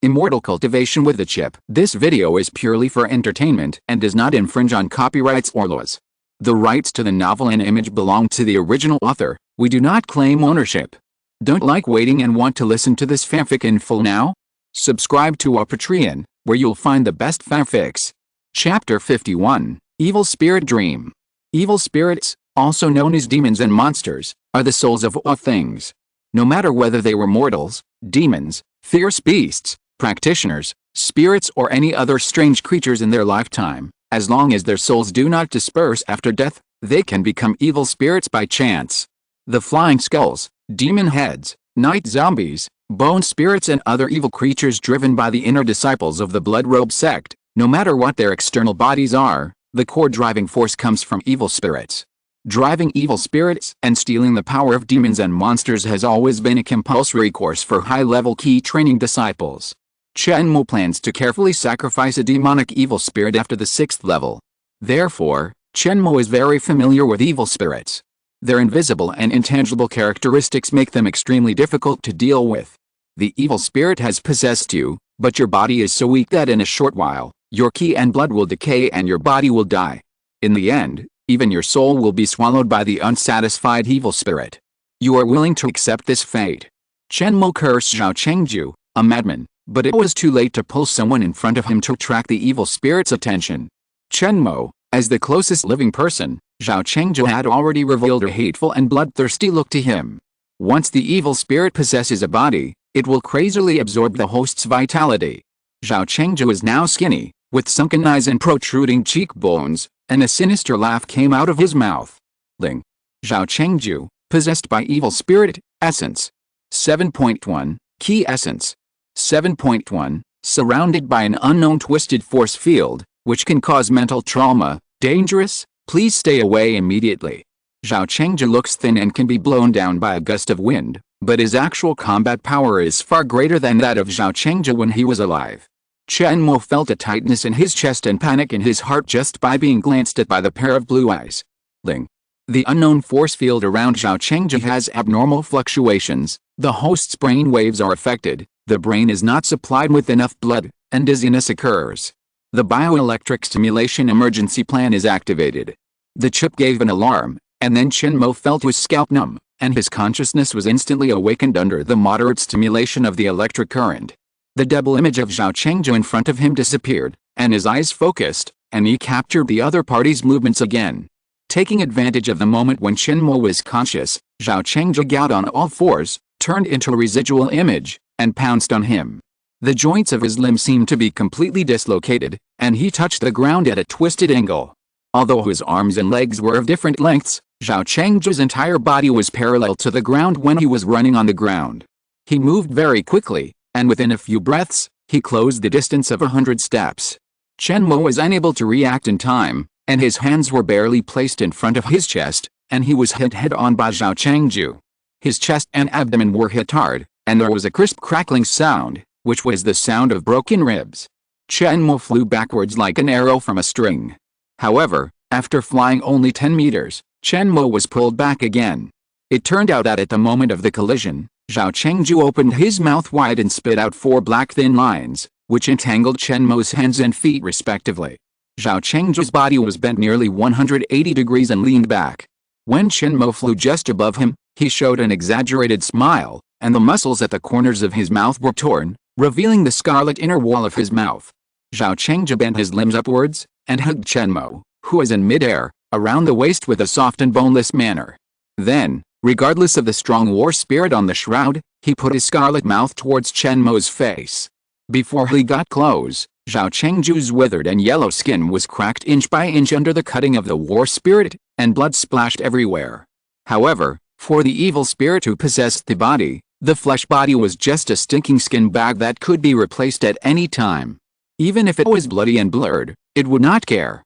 Immortal Cultivation with the chip. This video is purely for entertainment and does not infringe on copyrights or laws. The rights to the novel and image belong to the original author. We do not claim ownership. Don't like waiting and want to listen to this fanfic in full now? Subscribe to our Patreon, where you'll find the best fanfics. Chapter 51, Evil Spirit Dream. Evil spirits, also known as demons and monsters, are the souls of all things. No matter whether they were mortals, demons, fierce beasts, practitioners, spirits or any other strange creatures in their lifetime, as long as their souls do not disperse after death, they can become evil spirits by chance. The flying skulls, demon heads, night zombies, bone spirits and other evil creatures driven by the inner disciples of the Blood Robe sect, no matter what their external bodies are, the core driving force comes from evil spirits. Driving evil spirits and stealing the power of demons and monsters has always been a compulsory course for high-level key training disciples. Chen Mo plans to carefully sacrifice a demonic evil spirit after the 6th level. Therefore, Chen Mo is very familiar with evil spirits. Their invisible and intangible characteristics make them extremely difficult to deal with. The evil spirit has possessed you, but your body is so weak that in a short while, your ki and blood will decay and your body will die. In the end, even your soul will be swallowed by the unsatisfied evil spirit. You are willing to accept this fate. Chen Mo cursed Zhao Chengjue, a madman, but it was too late to pull someone in front of him to attract the evil spirit's attention. Chen Mo, as the closest living person, Zhao Chengjue had already revealed a hateful and bloodthirsty look to him. Once the evil spirit possesses a body, it will crazily absorb the host's vitality. Zhao Chengjue is now skinny, with sunken eyes and protruding cheekbones, and a sinister laugh came out of his mouth. Ling. Zhao Chengjue, possessed by evil spirit, essence. 7.1, key essence. 7.1, surrounded by an unknown twisted force field, which can cause mental trauma. Dangerous, please stay away immediately. Zhao Chengjue looks thin and can be blown down by a gust of wind, but his actual combat power is far greater than that of Zhao Chengjue when he was alive. Chen Mo felt a tightness in his chest and panic in his heart just by being glanced at by the pair of blue eyes. Ling. The unknown force field around Zhao Chengjue has abnormal fluctuations, the host's brain waves are affected, the brain is not supplied with enough blood, and dizziness occurs. The bioelectric stimulation emergency plan is activated. The chip gave an alarm, and then Chen Mo felt his scalp numb, and his consciousness was instantly awakened under the moderate stimulation of the electric current. The double image of Zhao Chengjue in front of him disappeared, and his eyes focused, and he captured the other party's movements again. Taking advantage of the moment when Chen Mo was conscious, Zhao Chengjue got on all fours, turned into a residual image, and pounced on him. The joints of his limbs seemed to be completely dislocated, and he touched the ground at a twisted angle. Although his arms and legs were of different lengths, Zhao Chengjue's entire body was parallel to the ground when he was running on the ground. He moved very quickly, and within a few breaths, he closed the distance of 100 steps. Chen Mo was unable to react in time, and his hands were barely placed in front of his chest, and he was hit head-on by Zhao Chengjue. His chest and abdomen were hit hard, and there was a crisp crackling sound, which was the sound of broken ribs. Chen Mo flew backwards like an arrow from a string. However, after flying only 10 meters, Chen Mo was pulled back again. It turned out that at the moment of the collision, Zhao Chengjue opened his mouth wide and spit out 4 black thin lines, which entangled Chen Mo's hands and feet respectively. Zhao Chengjue's body was bent nearly 180 degrees and leaned back. When Chen Mo flew just above him, he showed an exaggerated smile, and the muscles at the corners of his mouth were torn, revealing the scarlet inner wall of his mouth. Zhao Chengjue bent his limbs upwards, and hugged Chen Mo, who was in midair, around the waist with a soft and boneless manner. Then, regardless of the strong war spirit on the shroud, he put his scarlet mouth towards Chen Mo's face. Before he got close, Zhao Chengjue's withered and yellow skin was cracked inch by inch under the cutting of the war spirit, and blood splashed everywhere. However, for the evil spirit who possessed the body, the flesh body was just a stinking skin bag that could be replaced at any time. Even if it was bloody and blurred, it would not care.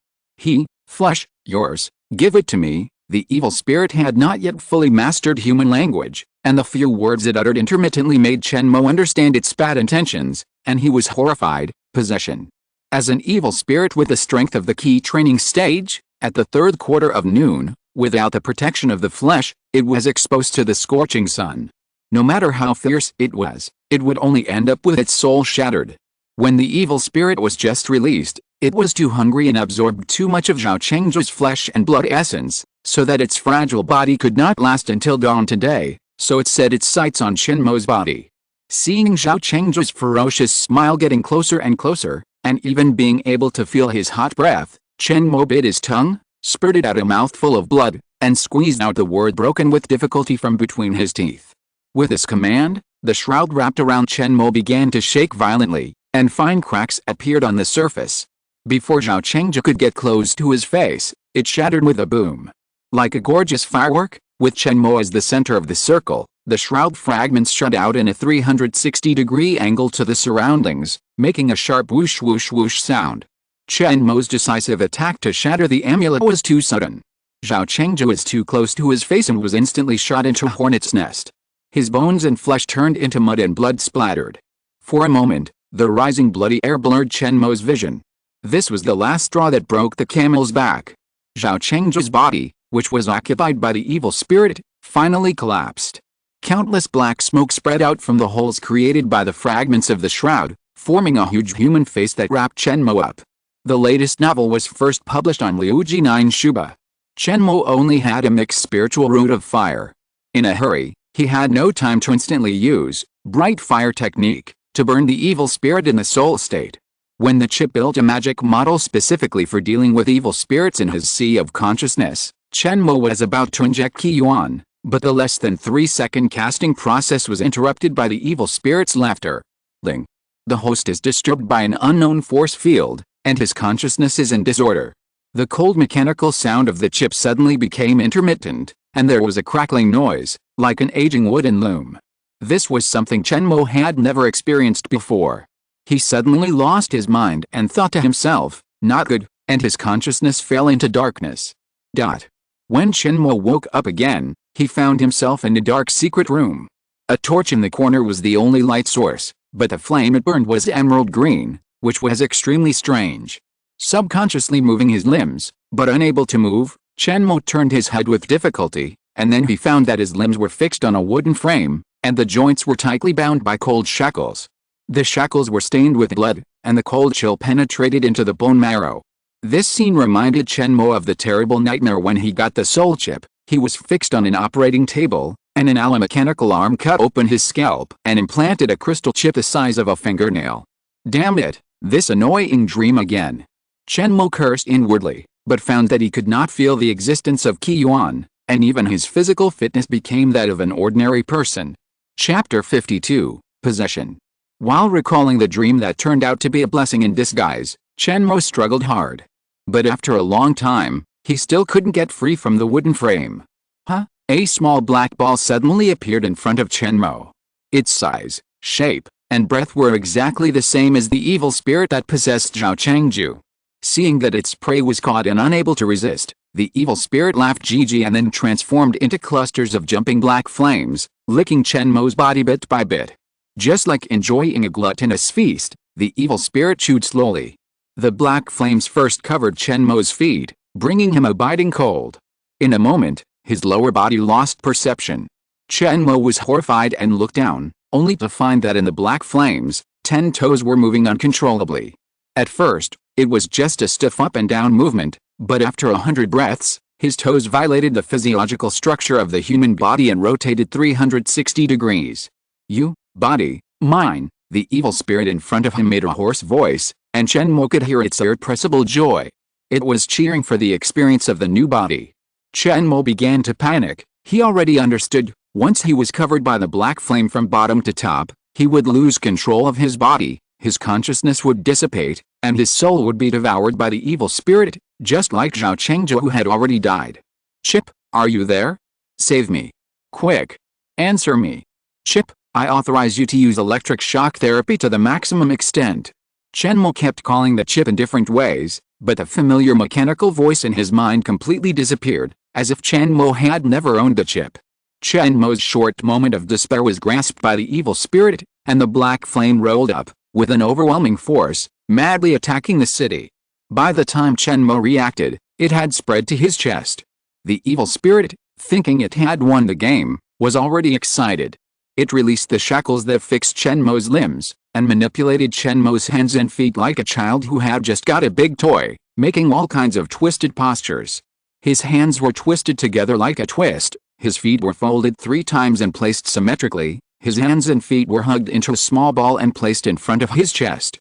Flesh, yours, give it to me. The evil spirit had not yet fully mastered human language, and the few words it uttered intermittently made Chen Mo understand its bad intentions, and he was horrified. Possession. As an evil spirit with the strength of the key training stage, at the 3rd quarter of noon, without the protection of the flesh, it was exposed to the scorching sun. No matter how fierce it was, it would only end up with its soul shattered. When the evil spirit was just released, it was too hungry and absorbed too much of Zhao Chengjue's flesh and blood essence, so that its fragile body could not last until dawn today, so it set its sights on Chen Mo's body. Seeing Zhao Chengjue's ferocious smile getting closer and closer, and even being able to feel his hot breath, Chen Mo bit his tongue, spurted out a mouthful of blood, and squeezed out the word broken with difficulty from between his teeth. With this command, the shroud wrapped around Chen Mo began to shake violently, and fine cracks appeared on the surface. Before Zhao Chengjue could get close to his face, it shattered with a boom. Like a gorgeous firework, with Chen Mo as the center of the circle, the shroud fragments shot out in a 360-degree angle to the surroundings, making a sharp whoosh whoosh whoosh sound. Chen Mo's decisive attack to shatter the amulet was too sudden. Zhao Chengjue was too close to his face and was instantly shot into a hornet's nest. His bones and flesh turned into mud and blood splattered. For a moment, the rising bloody air blurred Chen Mo's vision. This was the last straw that broke the camel's back. Zhao Chengjue's body, which was occupied by the evil spirit, finally collapsed. Countless black smoke spread out from the holes created by the fragments of the shroud, forming a huge human face that wrapped Chen Mo up. The latest novel was first published on Liuji 9 Shuba. Chen Mo only had a mixed spiritual root of fire. In a hurry, he had no time to instantly use bright fire technique to burn the evil spirit in the soul state. When the chip built a magic model specifically for dealing with evil spirits in his sea of consciousness, Chen Mo was about to inject Qi Yuan, but the less than 3-second casting process was interrupted by the evil spirit's laughter. Ling. The host is disturbed by an unknown force field, and his consciousness is in disorder. The cold mechanical sound of the chip suddenly became intermittent, and there was a crackling noise, like an aging wooden loom. This was something Chen Mo had never experienced before. He suddenly lost his mind and thought to himself, "Not good," and his consciousness fell into darkness. When Chen Mo woke up again, he found himself in a dark secret room. A torch in the corner was the only light source, but the flame it burned was emerald green, which was extremely strange. Subconsciously moving his limbs, but unable to move, Chen Mo turned his head with difficulty, and then he found that his limbs were fixed on a wooden frame, and the joints were tightly bound by cold shackles. The shackles were stained with blood, and the cold chill penetrated into the bone marrow. This scene reminded Chen Mo of the terrible nightmare when he got the soul chip. He was fixed on an operating table, and an alomechanical arm cut open his scalp and implanted a crystal chip the size of a fingernail. Damn it, this annoying dream again. Chen Mo cursed inwardly, but found that he could not feel the existence of Qi Yuan, and even his physical fitness became that of an ordinary person. Chapter 52, Possession. While recalling the dream that turned out to be a blessing in disguise, Chen Mo struggled hard. But after a long time, he still couldn't get free from the wooden frame. A small black ball suddenly appeared in front of Chen Mo. Its size, shape, and breath were exactly the same as the evil spirit that possessed Zhao Chengjue. Seeing that its prey was caught and unable to resist, the evil spirit laughed Gigi and then transformed into clusters of jumping black flames, licking Chen Mo's body bit by bit. Just like enjoying a gluttonous feast, the evil spirit chewed slowly. The black flames first covered Chen Mo's feet, bringing him a biting cold. In a moment, his lower body lost perception. Chen Mo was horrified and looked down, only to find that in the black flames, 10 toes were moving uncontrollably. At first, it was just a stiff up and down movement, but after 100 breaths, his toes violated the physiological structure of the human body and rotated 360 degrees. "You, body, mine," the evil spirit in front of him made a hoarse voice, and Chen Mo could hear its irrepressible joy. It was cheering for the experience of the new body. Chen Mo began to panic. He already understood, once he was covered by the black flame from bottom to top, he would lose control of his body, his consciousness would dissipate, and his soul would be devoured by the evil spirit, just like Zhao Chengjue who had already died. "Chip, are you there? Save me. Quick. Answer me. Chip, I authorize you to use electric shock therapy to the maximum extent." Chen Mo kept calling the chip in different ways, but the familiar mechanical voice in his mind completely disappeared, as if Chen Mo had never owned the chip. Chen Mo's short moment of despair was grasped by the evil spirit, and the black flame rolled up, with an overwhelming force, madly attacking the city. By the time Chen Mo reacted, it had spread to his chest. The evil spirit, thinking it had won the game, was already excited. It released the shackles that fixed Chen Mo's limbs, and manipulated Chen Mo's hands and feet like a child who had just got a big toy, making all kinds of twisted postures. His hands were twisted together like a twist, his feet were folded 3 times and placed symmetrically, his hands and feet were hugged into a small ball and placed in front of his chest.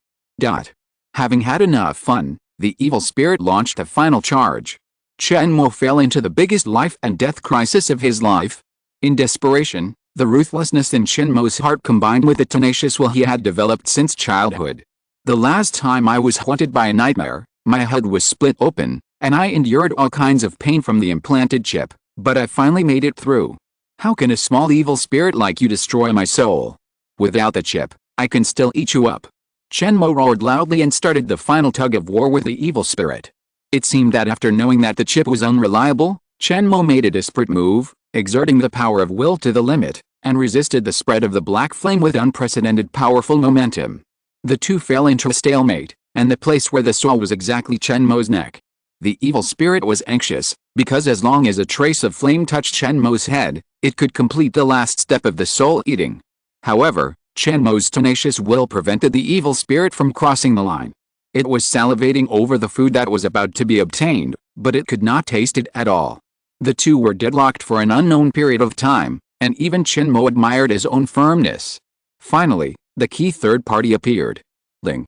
Having had enough fun, the evil spirit launched a final charge. Chen Mo fell into the biggest life and death crisis of his life. In desperation, the ruthlessness in Chen Mo's heart combined with the tenacious will he had developed since childhood. The last time I was haunted by a nightmare, my head was split open, and I endured all kinds of pain from the implanted chip, but I finally made it through. How can a small evil spirit like you destroy my soul? Without the chip, I can still eat you up. Chen Mo roared loudly and started the final tug of war with the evil spirit. It seemed that after knowing that the chip was unreliable, Chen Mo made a desperate move, exerting the power of will to the limit, and resisted the spread of the black flame with unprecedented powerful momentum. The two fell into a stalemate, and the place where the soul was exactly Chen Mo's neck. The evil spirit was anxious, because as long as a trace of flame touched Chen Mo's head, it could complete the last step of the soul eating. However, Chen Mo's tenacious will prevented the evil spirit from crossing the line. It was salivating over the food that was about to be obtained, but it could not taste it at all. The two were deadlocked for an unknown period of time, and even Chen Mo admired his own firmness. Finally, the key third party appeared. Ling.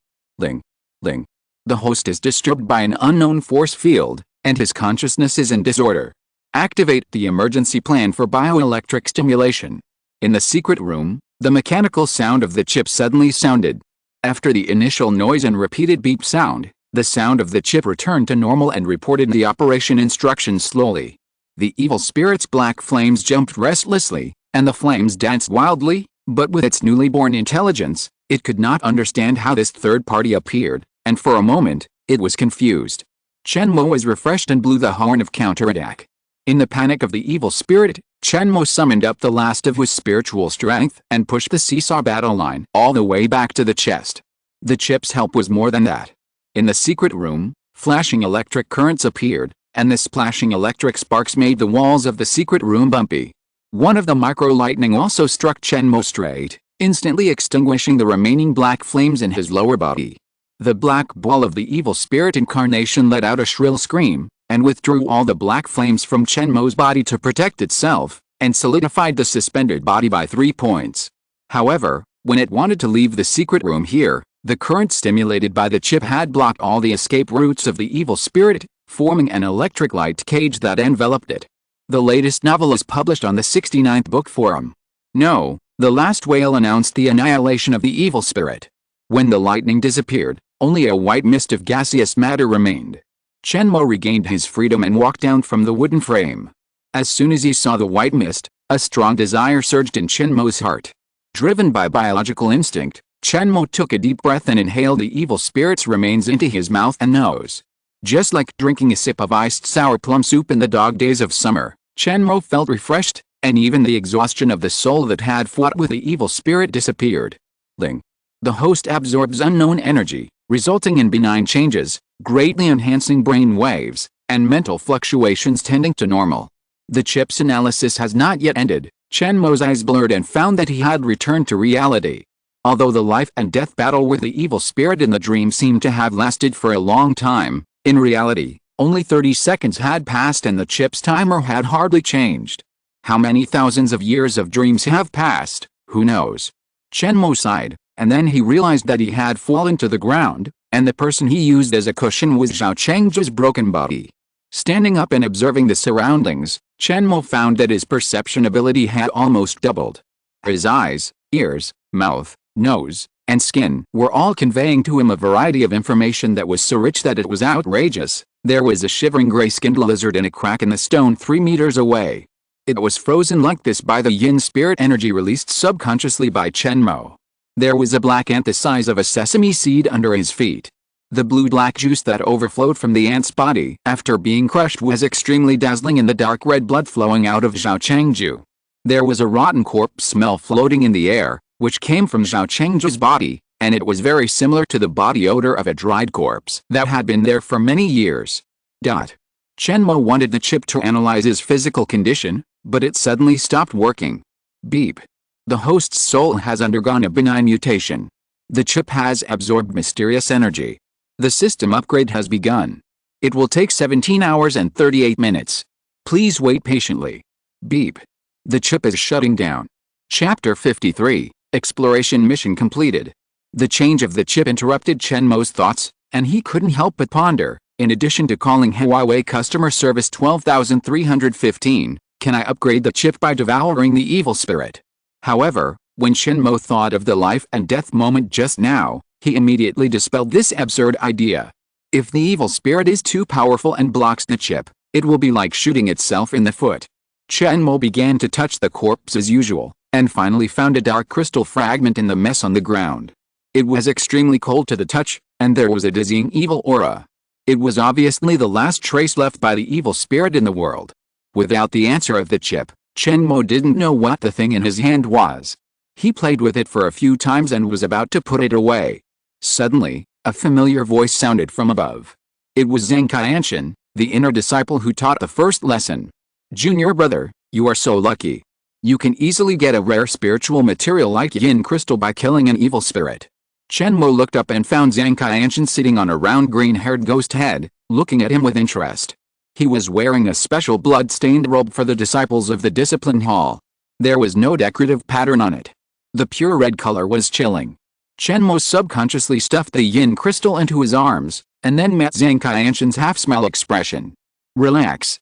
The host is disturbed by an unknown force field, and his consciousness is in disorder. Activate the emergency plan for bioelectric stimulation. In the secret room, the mechanical sound of the chip suddenly sounded. After the initial noise and repeated beep sound, the sound of the chip returned to normal and reported the operation instructions slowly. The evil spirit's black flames jumped restlessly, and the flames danced wildly, but with its newly born intelligence, it could not understand how this third party appeared, and for a moment, it was confused. Chen Mo was refreshed and blew the horn of counterattack. In the panic of the evil spirit, Chen Mo summoned up the last of his spiritual strength and pushed the seesaw battle line all the way back to the chest. The chip's help was more than that. In the secret room, flashing electric currents appeared, and the splashing electric sparks made the walls of the secret room bumpy. One of the micro-lightning also struck Chen Mo straight, instantly extinguishing the remaining black flames in his lower body. The black ball of the evil spirit incarnation let out a shrill scream, and withdrew all the black flames from Chen Mo's body to protect itself, and solidified the suspended body by 3 points. However, when it wanted to leave the secret room here, the current stimulated by the chip had blocked all the escape routes of the evil spirit, forming an electric light cage that enveloped it. The latest novel is published on the 69th Book Forum. No, the last whale announced the annihilation of the evil spirit. When the lightning disappeared, only a white mist of gaseous matter remained. Chen Mo regained his freedom and walked down from the wooden frame. As soon as he saw the white mist, a strong desire surged in Chen Mo's heart. Driven by biological instinct, Chen Mo took a deep breath and inhaled the evil spirit's remains into his mouth and nose. Just like drinking a sip of iced sour plum soup in the dog days of summer, Chen Mo felt refreshed, and even the exhaustion of the soul that had fought with the evil spirit disappeared. Ling. The host absorbs unknown energy, resulting in benign changes, greatly enhancing brain waves, and mental fluctuations tending to normal. The chip's analysis has not yet ended. Chen Mo's eyes blurred and found that he had returned to reality. Although the life and death battle with the evil spirit in the dream seemed to have lasted for a long time, in reality, only 30 seconds had passed and the chip's timer had hardly changed. How many thousands of years of dreams have passed, who knows? Chen Mo sighed, and then he realized that he had fallen to the ground, and the person he used as a cushion was Zhao Chengjue's broken body. Standing up and observing the surroundings, Chen Mo found that his perception ability had almost doubled. His eyes, ears, mouth, nose, and skin were all conveying to him a variety of information that was so rich that it was outrageous. There was a shivering gray-skinned lizard in a crack in the stone 3 meters away. It was frozen like this by the yin spirit energy released subconsciously by Chen Mo. There was a black ant the size of a sesame seed under his feet. The blue-black juice that overflowed from the ant's body after being crushed was extremely dazzling in the dark red blood flowing out of Zhao Chengjue. There was a rotten corpse smell floating in the air, which came from Zhao Chengjue's body, and it was very similar to the body odor of a dried corpse that had been there for many years. Chen Mo wanted the chip to analyze his physical condition, but it suddenly stopped working. Beep. The host's soul has undergone a benign mutation. The chip has absorbed mysterious energy. The system upgrade has begun. It will take 17 hours and 38 minutes. Please wait patiently. Beep. The chip is shutting down. Chapter 53, Exploration Mission Completed. The change of the chip interrupted Chen Mo's thoughts, and he couldn't help but ponder. In addition to calling Huawei Customer Service 12315, can I upgrade the chip by devouring the evil spirit? However, when Chen Mo thought of the life and death moment just now, he immediately dispelled this absurd idea. If the evil spirit is too powerful and blocks the chip, it will be like shooting itself in the foot. Chen Mo began to touch the corpse as usual, and finally found a dark crystal fragment in the mess on the ground. It was extremely cold to the touch, and there was a dizzying evil aura. It was obviously the last trace left by the evil spirit in the world. Without the answer of the chip, Chen Mo didn't know what the thing in his hand was. He played with it for a few times and was about to put it away. Suddenly, a familiar voice sounded from above. It was Zhang Qianshan, the inner disciple who taught the first lesson. Junior brother, you are so lucky. You can easily get a rare spiritual material like yin crystal by killing an evil spirit. Chen Mo looked up and found Zhang Qianshan sitting on a round green-haired ghost head, looking at him with interest. He was wearing a special blood-stained robe for the disciples of the discipline hall. There was no decorative pattern on it. The pure red color was chilling. Chen Mo subconsciously stuffed the yin crystal into his arms, and then met Zhang Qianshan's half-smile expression. Relax,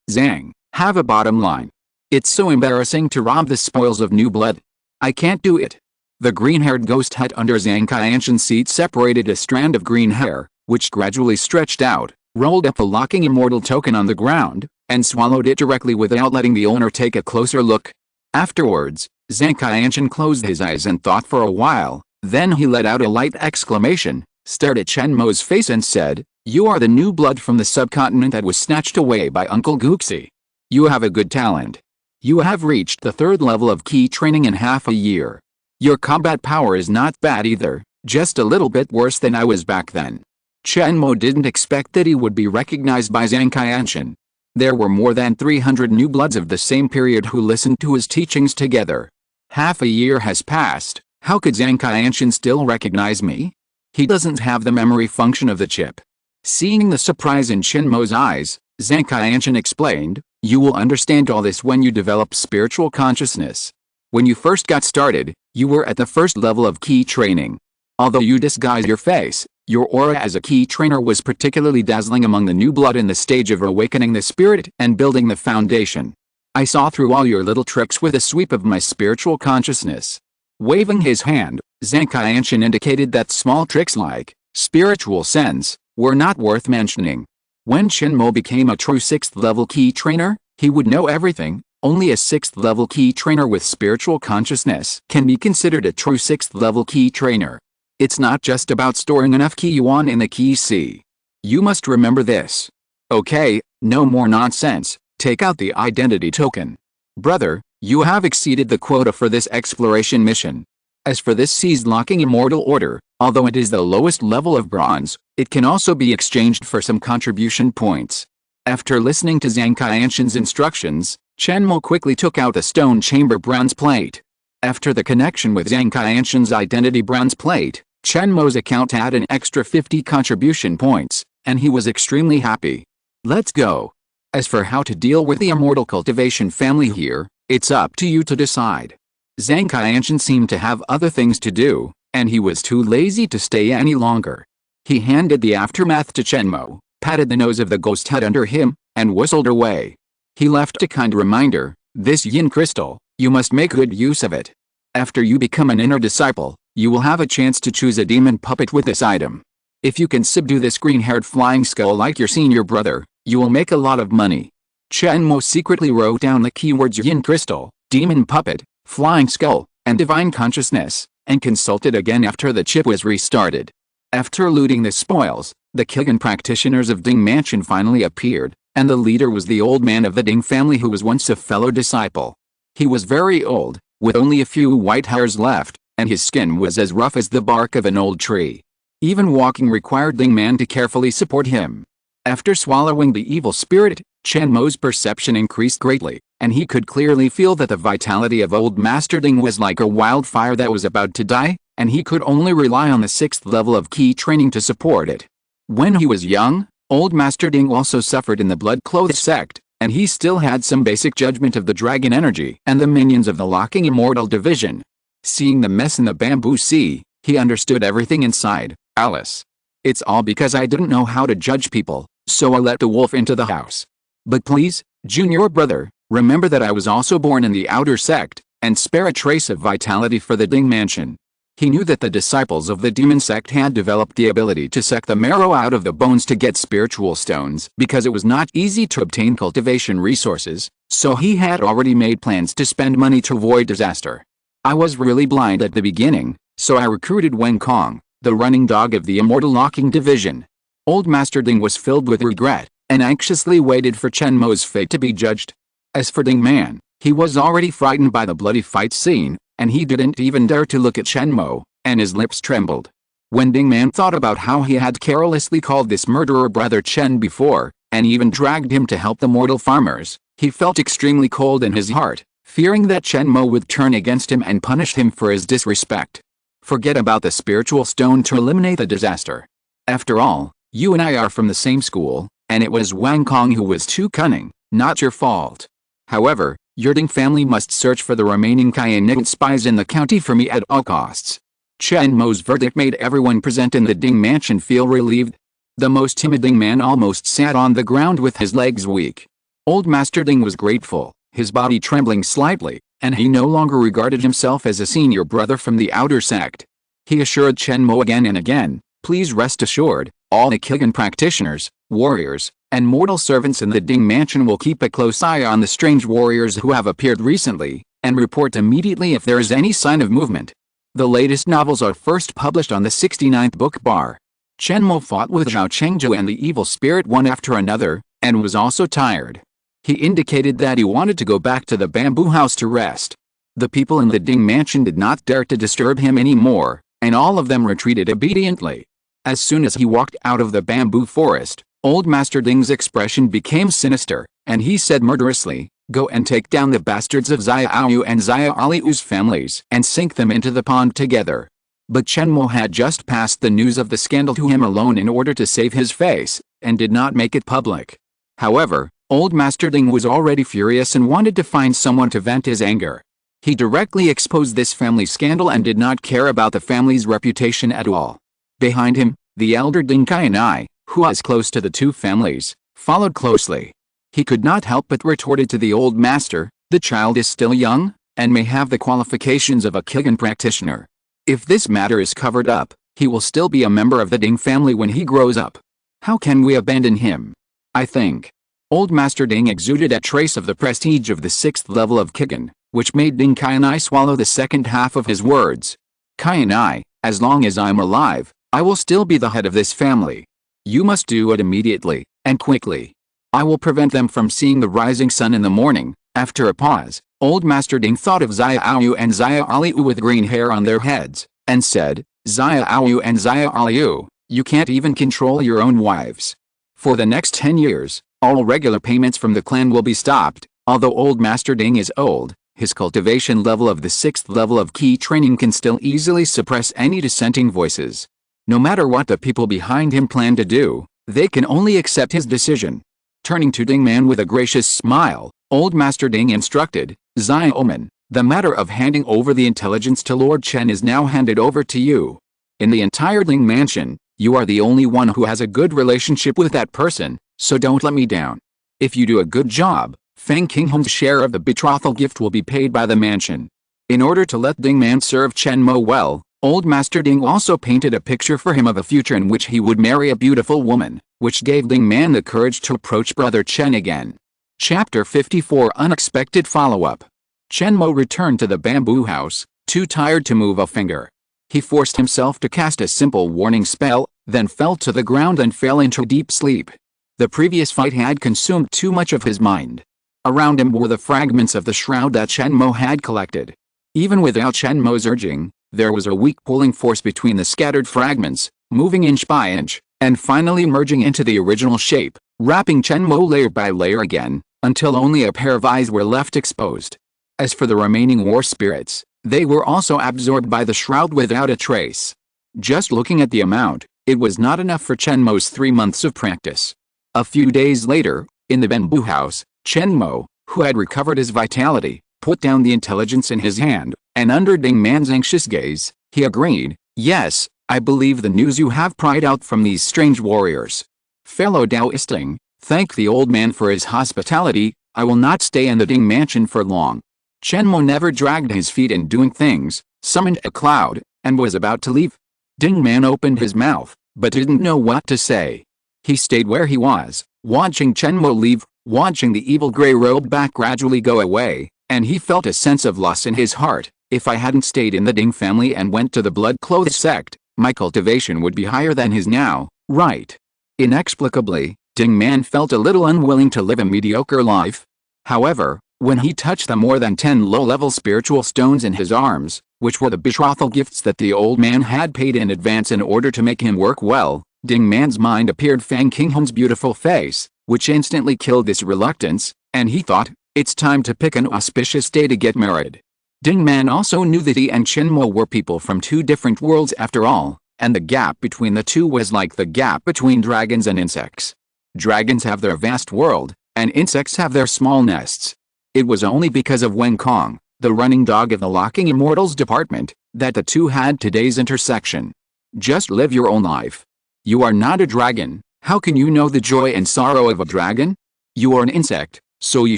Zhang, have a bottom line. It's so embarrassing to rob the spoils of new blood. I can't do it. The green-haired ghost head under Zhang Qianshan's seat separated a strand of green hair, which gradually stretched out, rolled up the locking immortal token on the ground, and swallowed it directly without letting the owner take a closer look. Afterwards, Zhang Qianshan closed his eyes and thought for a while, then he let out a light exclamation, stared at Chen Mo's face and said, "You are the new blood from the subcontinent that was snatched away by Uncle Guxi. You have a good talent. You have reached the 3rd level of key training in half a year. Your combat power is not bad either, just a little bit worse than I was back then." Chen Mo didn't expect that he would be recognized by Zhang Qianshan. There were more than 300 new bloods of the same period who listened to his teachings together. Half a year has passed, how could Zhang Qianshan still recognize me? He doesn't have the memory function of the chip. Seeing the surprise in Chen Mo's eyes, Zhang Qianshan explained, "You will understand all this when you develop spiritual consciousness. When you first got started, you were at the 1st level of key training. Although you disguised your face, your aura as a key trainer was particularly dazzling among the new blood in the stage of awakening the spirit and building the foundation. I saw through all your little tricks with a sweep of my spiritual consciousness." Waving his hand, Zhang Qianshan indicated that small tricks like spiritual sense were not worth mentioning. When Chen Mo became a true 6th level key trainer, he would know everything. Only a 6th level key trainer with spiritual consciousness can be considered a true 6th level key trainer. It's not just about storing enough key yuan in the key C. You must remember this. Okay, no more nonsense, take out the identity token. Brother, you have exceeded the quota for this exploration mission. As for this seized locking immortal order, although it is the lowest level of bronze, it can also be exchanged for some contribution points. After listening to Zhang Qianshan's instructions, Chen Mo quickly took out a stone chamber bronze plate. After the connection with Zhang Qianshan's identity bronze plate, Chen Mo's account had an extra 50 contribution points, and he was extremely happy. Let's go. As for how to deal with the Immortal Cultivation family here, it's up to you to decide. Zhang Qianshan seemed to have other things to do, and he was too lazy to stay any longer. He handed the aftermath to Chen Mo, patted the nose of the ghost head under him, and whistled away. He left a kind reminder, "This yin crystal, you must make good use of it. After you become an inner disciple, you will have a chance to choose a demon puppet with this item. If you can subdue this green-haired flying skull like your senior brother, you will make a lot of money." Chen Mo secretly wrote down the keywords yin crystal, demon puppet, flying skull, and divine consciousness, and consulted again after the chip was restarted. After looting the spoils, the Kilgan practitioners of Ding Mansion finally appeared, and the leader was the old man of the Ding family who was once a fellow disciple. He was very old, with only a few white hairs left, and his skin was as rough as the bark of an old tree. Even walking required Ding Man to carefully support him. After swallowing the evil spirit, Chen Mo's perception increased greatly, and he could clearly feel that the vitality of old Master Ding was like a wildfire that was about to die, and he could only rely on the 6th level of key training to support it. When he was young, old Master Ding also suffered in the Blood-Clothed sect, and he still had some basic judgment of the dragon energy and the minions of the locking Immortal division. Seeing the mess in the bamboo sea, he understood everything inside. Alice. It's all because I didn't know how to judge people, so I let the wolf into the house. But please, junior brother, remember that I was also born in the outer sect, and spare a trace of vitality for the Ding Mansion. He knew that the disciples of the demon sect had developed the ability to suck the marrow out of the bones to get spiritual stones because it was not easy to obtain cultivation resources, so he had already made plans to spend money to avoid disaster. I was really blind at the beginning, so I recruited Wen Kong, the running dog of the Immortal Locking Division. Old Master Ding was filled with regret, and anxiously waited for Chen Mo's fate to be judged. As for Ding Man, he was already frightened by the bloody fight scene, and he didn't even dare to look at Chen Mo, and his lips trembled. When Ding Man thought about how he had carelessly called this murderer brother Chen before, and even dragged him to help the mortal farmers, he felt extremely cold in his heart, fearing that Chen Mo would turn against him and punish him for his disrespect. Forget about the spiritual stone to eliminate the disaster. After all, you and I are from the same school, and it was Wang Kong who was too cunning, not your fault. However, your Ding family must search for the remaining Cayenne spies in the county for me at all costs. Chen Mo's verdict made everyone present in the Ding Mansion feel relieved. The most timid Ding man almost sat on the ground with his legs weak. Old Master Ding was grateful, his body trembling slightly, and he no longer regarded himself as a senior brother from the outer sect. He assured Chen Mo again and again, please rest assured, all the Kilgan practitioners, warriors, and mortal servants in the Ding Mansion will keep a close eye on the strange warriors who have appeared recently, and report immediately if there is any sign of movement. The latest novels are first published on the 69th book bar. Chen Mo fought with Zhao Chengjue and the evil spirit one after another, and was also tired. He indicated that he wanted to go back to the bamboo house to rest. The people in the Ding Mansion did not dare to disturb him anymore, and all of them retreated obediently. As soon as he walked out of the bamboo forest, Old Master Ding's expression became sinister, and he said murderously, go and take down the bastards of Xiaoyu and Xiaoliu's families and sink them into the pond together. But Chen Mo had just passed the news of the scandal to him alone in order to save his face, and did not make it public. However, Old Master Ding was already furious and wanted to find someone to vent his anger. He directly exposed this family scandal and did not care about the family's reputation at all. Behind him, the elder Ding Qianai, who was close to the two families, followed closely. He could not help but retorted to the old master, the child is still young, and may have the qualifications of a Kilgan practitioner. If this matter is covered up, he will still be a member of the Ding family when he grows up. How can we abandon him? I think. Old Master Ding exuded a trace of the prestige of the 6th level of Kilgan, which made Ding Qianai swallow the second half of his words. Qianai, as long as I'm alive, I will still be the head of this family. You must do it immediately, and quickly. I will prevent them from seeing the rising sun in the morning. After a pause, Old Master Ding thought of Xiaoyu and Xiaoliu with green hair on their heads, and said, Xiaoyu and Xiaoliu, you can't even control your own wives. For the next 10 years, all regular payments from the clan will be stopped. Although Old Master Ding is old, his cultivation level of the 6th level of key training can still easily suppress any dissenting voices. No matter what the people behind him plan to do, they can only accept his decision. Turning to Ding Man with a gracious smile, Old Master Ding instructed, Xiaoman, the matter of handing over the intelligence to Lord Chen is now handed over to you. In the entire Ding Mansion, you are the only one who has a good relationship with that person, so don't let me down. If you do a good job, Feng Qinghong's share of the betrothal gift will be paid by the mansion. In order to let Ding Man serve Chen Mo well, Old Master Ding also painted a picture for him of a future in which he would marry a beautiful woman, which gave Ding Man the courage to approach Brother Chen again. Chapter 54 Unexpected Follow-Up. Chen Mo returned to the bamboo house, too tired to move a finger. He forced himself to cast a simple warning spell, then fell to the ground and fell into deep sleep. The previous fight had consumed too much of his mind. Around him were the fragments of the shroud that Chen Mo had collected. Even without Chen Mo's urging, there was a weak pulling force between the scattered fragments, moving inch by inch, and finally merging into the original shape, wrapping Chen Mo layer by layer again, until only a pair of eyes were left exposed. As for the remaining war spirits, they were also absorbed by the shroud without a trace. Just looking at the amount, it was not enough for Chen Mo's 3 months of practice. A few days later, in the bamboo house, Chen Mo, who had recovered his vitality, put down the intelligence in his hand, and under Ding Man's anxious gaze, he agreed, "Yes, I believe the news you have pried out from these strange warriors. Fellow Taoisting, thank the old man for his hospitality. I will not stay in the Ding mansion for long." Chen Mo never dragged his feet in doing things, summoned a cloud, and was about to leave. Ding Man opened his mouth, but didn't know what to say. He stayed where he was, watching Chen Mo leave, watching the evil gray-robed back gradually go away, and he felt a sense of loss in his heart. If I hadn't stayed in the Ding family and went to the blood-clothed sect, my cultivation would be higher than his now, right? Inexplicably, Ding Man felt a little unwilling to live a mediocre life. However, when he touched the more than 10 low-level spiritual stones in his arms, which were the betrothal gifts that the old man had paid in advance in order to make him work well, Ding Man's mind appeared Fang Qinghong's beautiful face, which instantly killed this reluctance, and he thought, it's time to pick an auspicious day to get married. Ding Man also knew that he and Chen Mo were people from 2 different worlds after all, and the gap between the two was like the gap between dragons and insects. Dragons have their vast world, and insects have their small nests. It was only because of Wen Kong, the running dog of the Locking Immortals department, that the two had today's intersection. Just live your own life. You are not a dragon. How can you know the joy and sorrow of a dragon? You are an insect, so you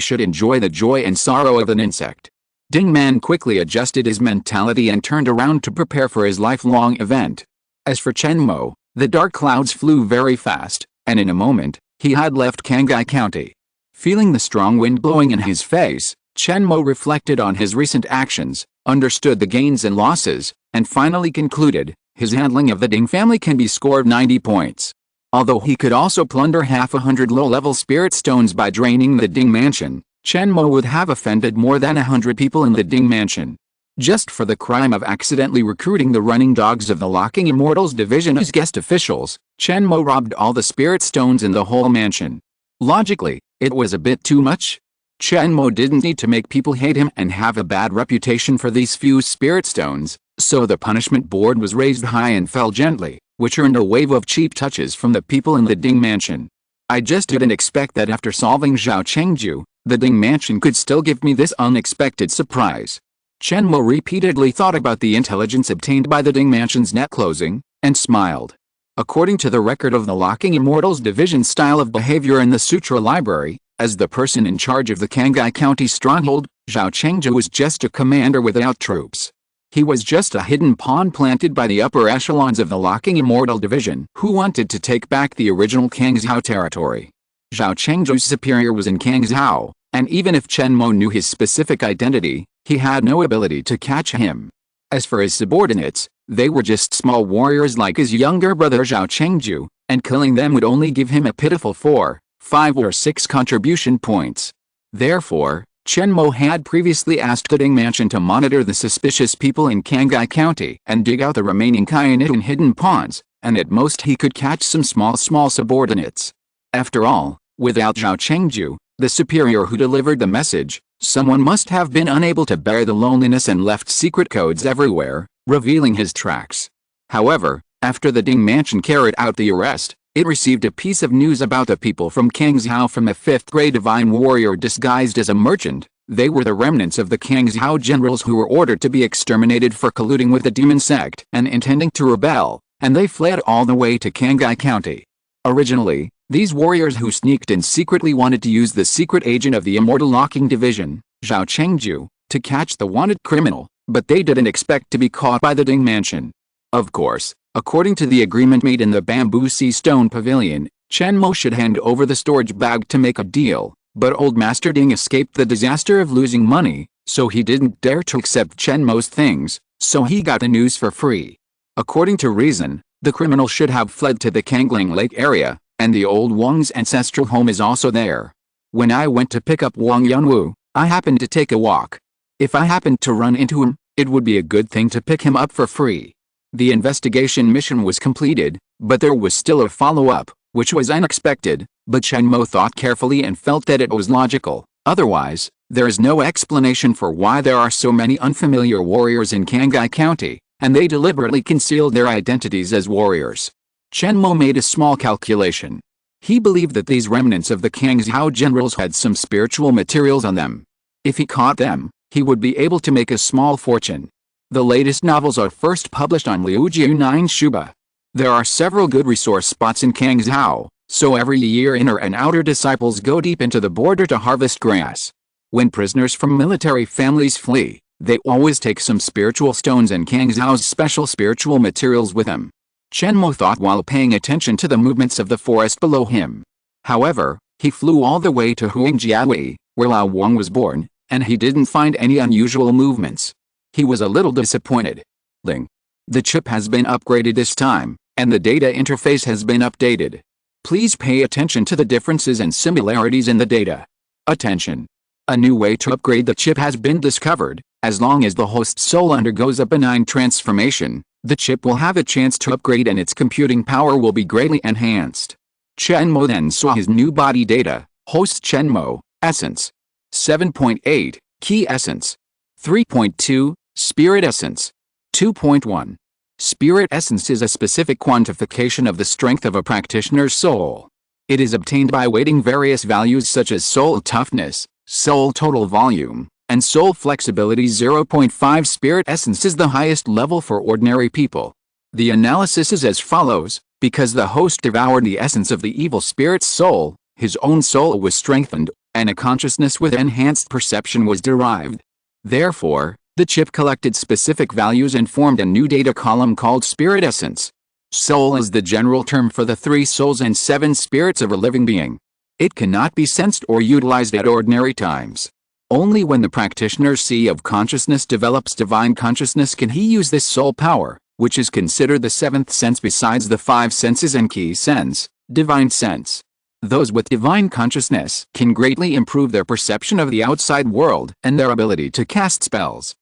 should enjoy the joy and sorrow of an insect. Ding Man quickly adjusted his mentality and turned around to prepare for his lifelong event. As for Chen Mo, the dark clouds flew very fast, and in a moment, he had left Qinghai County. Feeling the strong wind blowing in his face, Chen Mo reflected on his recent actions, understood the gains and losses, and finally concluded, his handling of the Ding family can be scored 90 points. Although he could also plunder 100 low-level spirit stones by draining the Ding mansion, Chen Mo would have offended more than 100 people in the Ding mansion. Just for the crime of accidentally recruiting the running dogs of the Locking Immortals division as guest officials, Chen Mo robbed all the spirit stones in the whole mansion. Logically, it was a bit too much. Chen Mo didn't need to make people hate him and have a bad reputation for these few spirit stones, so the punishment board was raised high and fell gently, which earned a wave of cheap touches from the people in the Ding mansion. I just didn't expect that after solving Zhao Chengjue, the Ding mansion could still give me this unexpected surprise. Chen Mo repeatedly thought about the intelligence obtained by the Ding mansion's net closing, and smiled. According to the record of the Locking Immortals division style of behavior in the Sutra Library, as the person in charge of the Qinghai County stronghold, Zhao Chengjue was just a commander without troops. He was just a hidden pawn planted by the upper echelons of the Locking Immortal division who wanted to take back the original Kangzhou territory. Zhao Chengjue's superior was in Kangzhou, and even if Chen Mo knew his specific identity, he had no ability to catch him. As for his subordinates, they were just small warriors like his younger brother Zhao Chengjue, and killing them would only give him a pitiful 4, 5 or 6 contribution points. Therefore, Chen Mo had previously asked the Ding mansion to monitor the suspicious people in Qinghai County and dig out the remaining kyanite and hidden pawns, and at most he could catch some small subordinates. After all, without Zhao Chengjue, the superior who delivered the message, someone must have been unable to bear the loneliness and left secret codes everywhere, revealing his tracks. However, after the Ding mansion carried out the arrest, it received a piece of news about the people from Kangzhou from a 5th-grade divine warrior disguised as a merchant. They were the remnants of the Kangzhou generals who were ordered to be exterminated for colluding with the demon sect and intending to rebel, and they fled all the way to Qinghai County. Originally, these warriors who sneaked in secretly wanted to use the secret agent of the Immortal Locking Division, Zhao Chengjue, to catch the wanted criminal, but they didn't expect to be caught by the Ding mansion. Of course, according to the agreement made in the Bamboo Sea Stone Pavilion, Chen Mo should hand over the storage bag to make a deal, but Old Master Ding escaped the disaster of losing money, so he didn't dare to accept Chen Mo's things, so he got the news for free. According to reason, the criminal should have fled to the Kangling Lake area, and the old Wang's ancestral home is also there. When I went to pick up Wang Yunwu, I happened to take a walk. If I happened to run into him, it would be a good thing to pick him up for free. The investigation mission was completed, but there was still a follow-up. which was unexpected, but Chen Mo thought carefully and felt that it was logical. Otherwise, there is no explanation for why there are so many unfamiliar warriors in Qinghai County, and they deliberately concealed their identities as warriors. Chen Mo made a small calculation. He believed that these remnants of the Kangzhou generals had some spiritual materials on them. If he caught them, he would be able to make a small fortune. The latest novels are first published on Liujiu 9 Shuba. There are several good resource spots in Kangzhou, so every year inner and outer disciples go deep into the border to harvest grass. When prisoners from military families flee, they always take some spiritual stones and Kangzhou's special spiritual materials with them. Chen Mo thought while paying attention to the movements of the forest below him. However, he flew all the way to Huangjiahui, where Lao Wang was born, and he didn't find any unusual movements. He was a little disappointed. The chip has been upgraded this time, and the data interface has been updated. Please pay attention to the differences and similarities in the data. Attention! A new way to upgrade the chip has been discovered. As long as the host soul undergoes a benign transformation, the chip will have a chance to upgrade and its computing power will be greatly enhanced. Chen Mo then saw his new body data. Host Chen Mo, Essence. 7.8, Key Essence. 3.2, Spirit Essence. 2.1. Spirit Essence is a specific quantification of the strength of a practitioner's soul. It is obtained by weighting various values such as soul toughness, soul total volume, and soul flexibility. 0.5 Spirit Essence is the highest level for ordinary people. The analysis is as follows: because the host devoured the essence of the evil spirit's soul, his own soul was strengthened, and a consciousness with enhanced perception was derived. Therefore, the chip collected specific values and formed a new data column called Spirit Essence. Soul is the general term for the 3 souls and 7 spirits of a living being. It cannot be sensed or utilized at ordinary times. Only when the practitioner's sea of consciousness develops divine consciousness can he use this soul power, which is considered the 7th sense besides the 5 senses and key sense, divine sense. Those with divine consciousness can greatly improve their perception of the outside world and their ability to cast spells.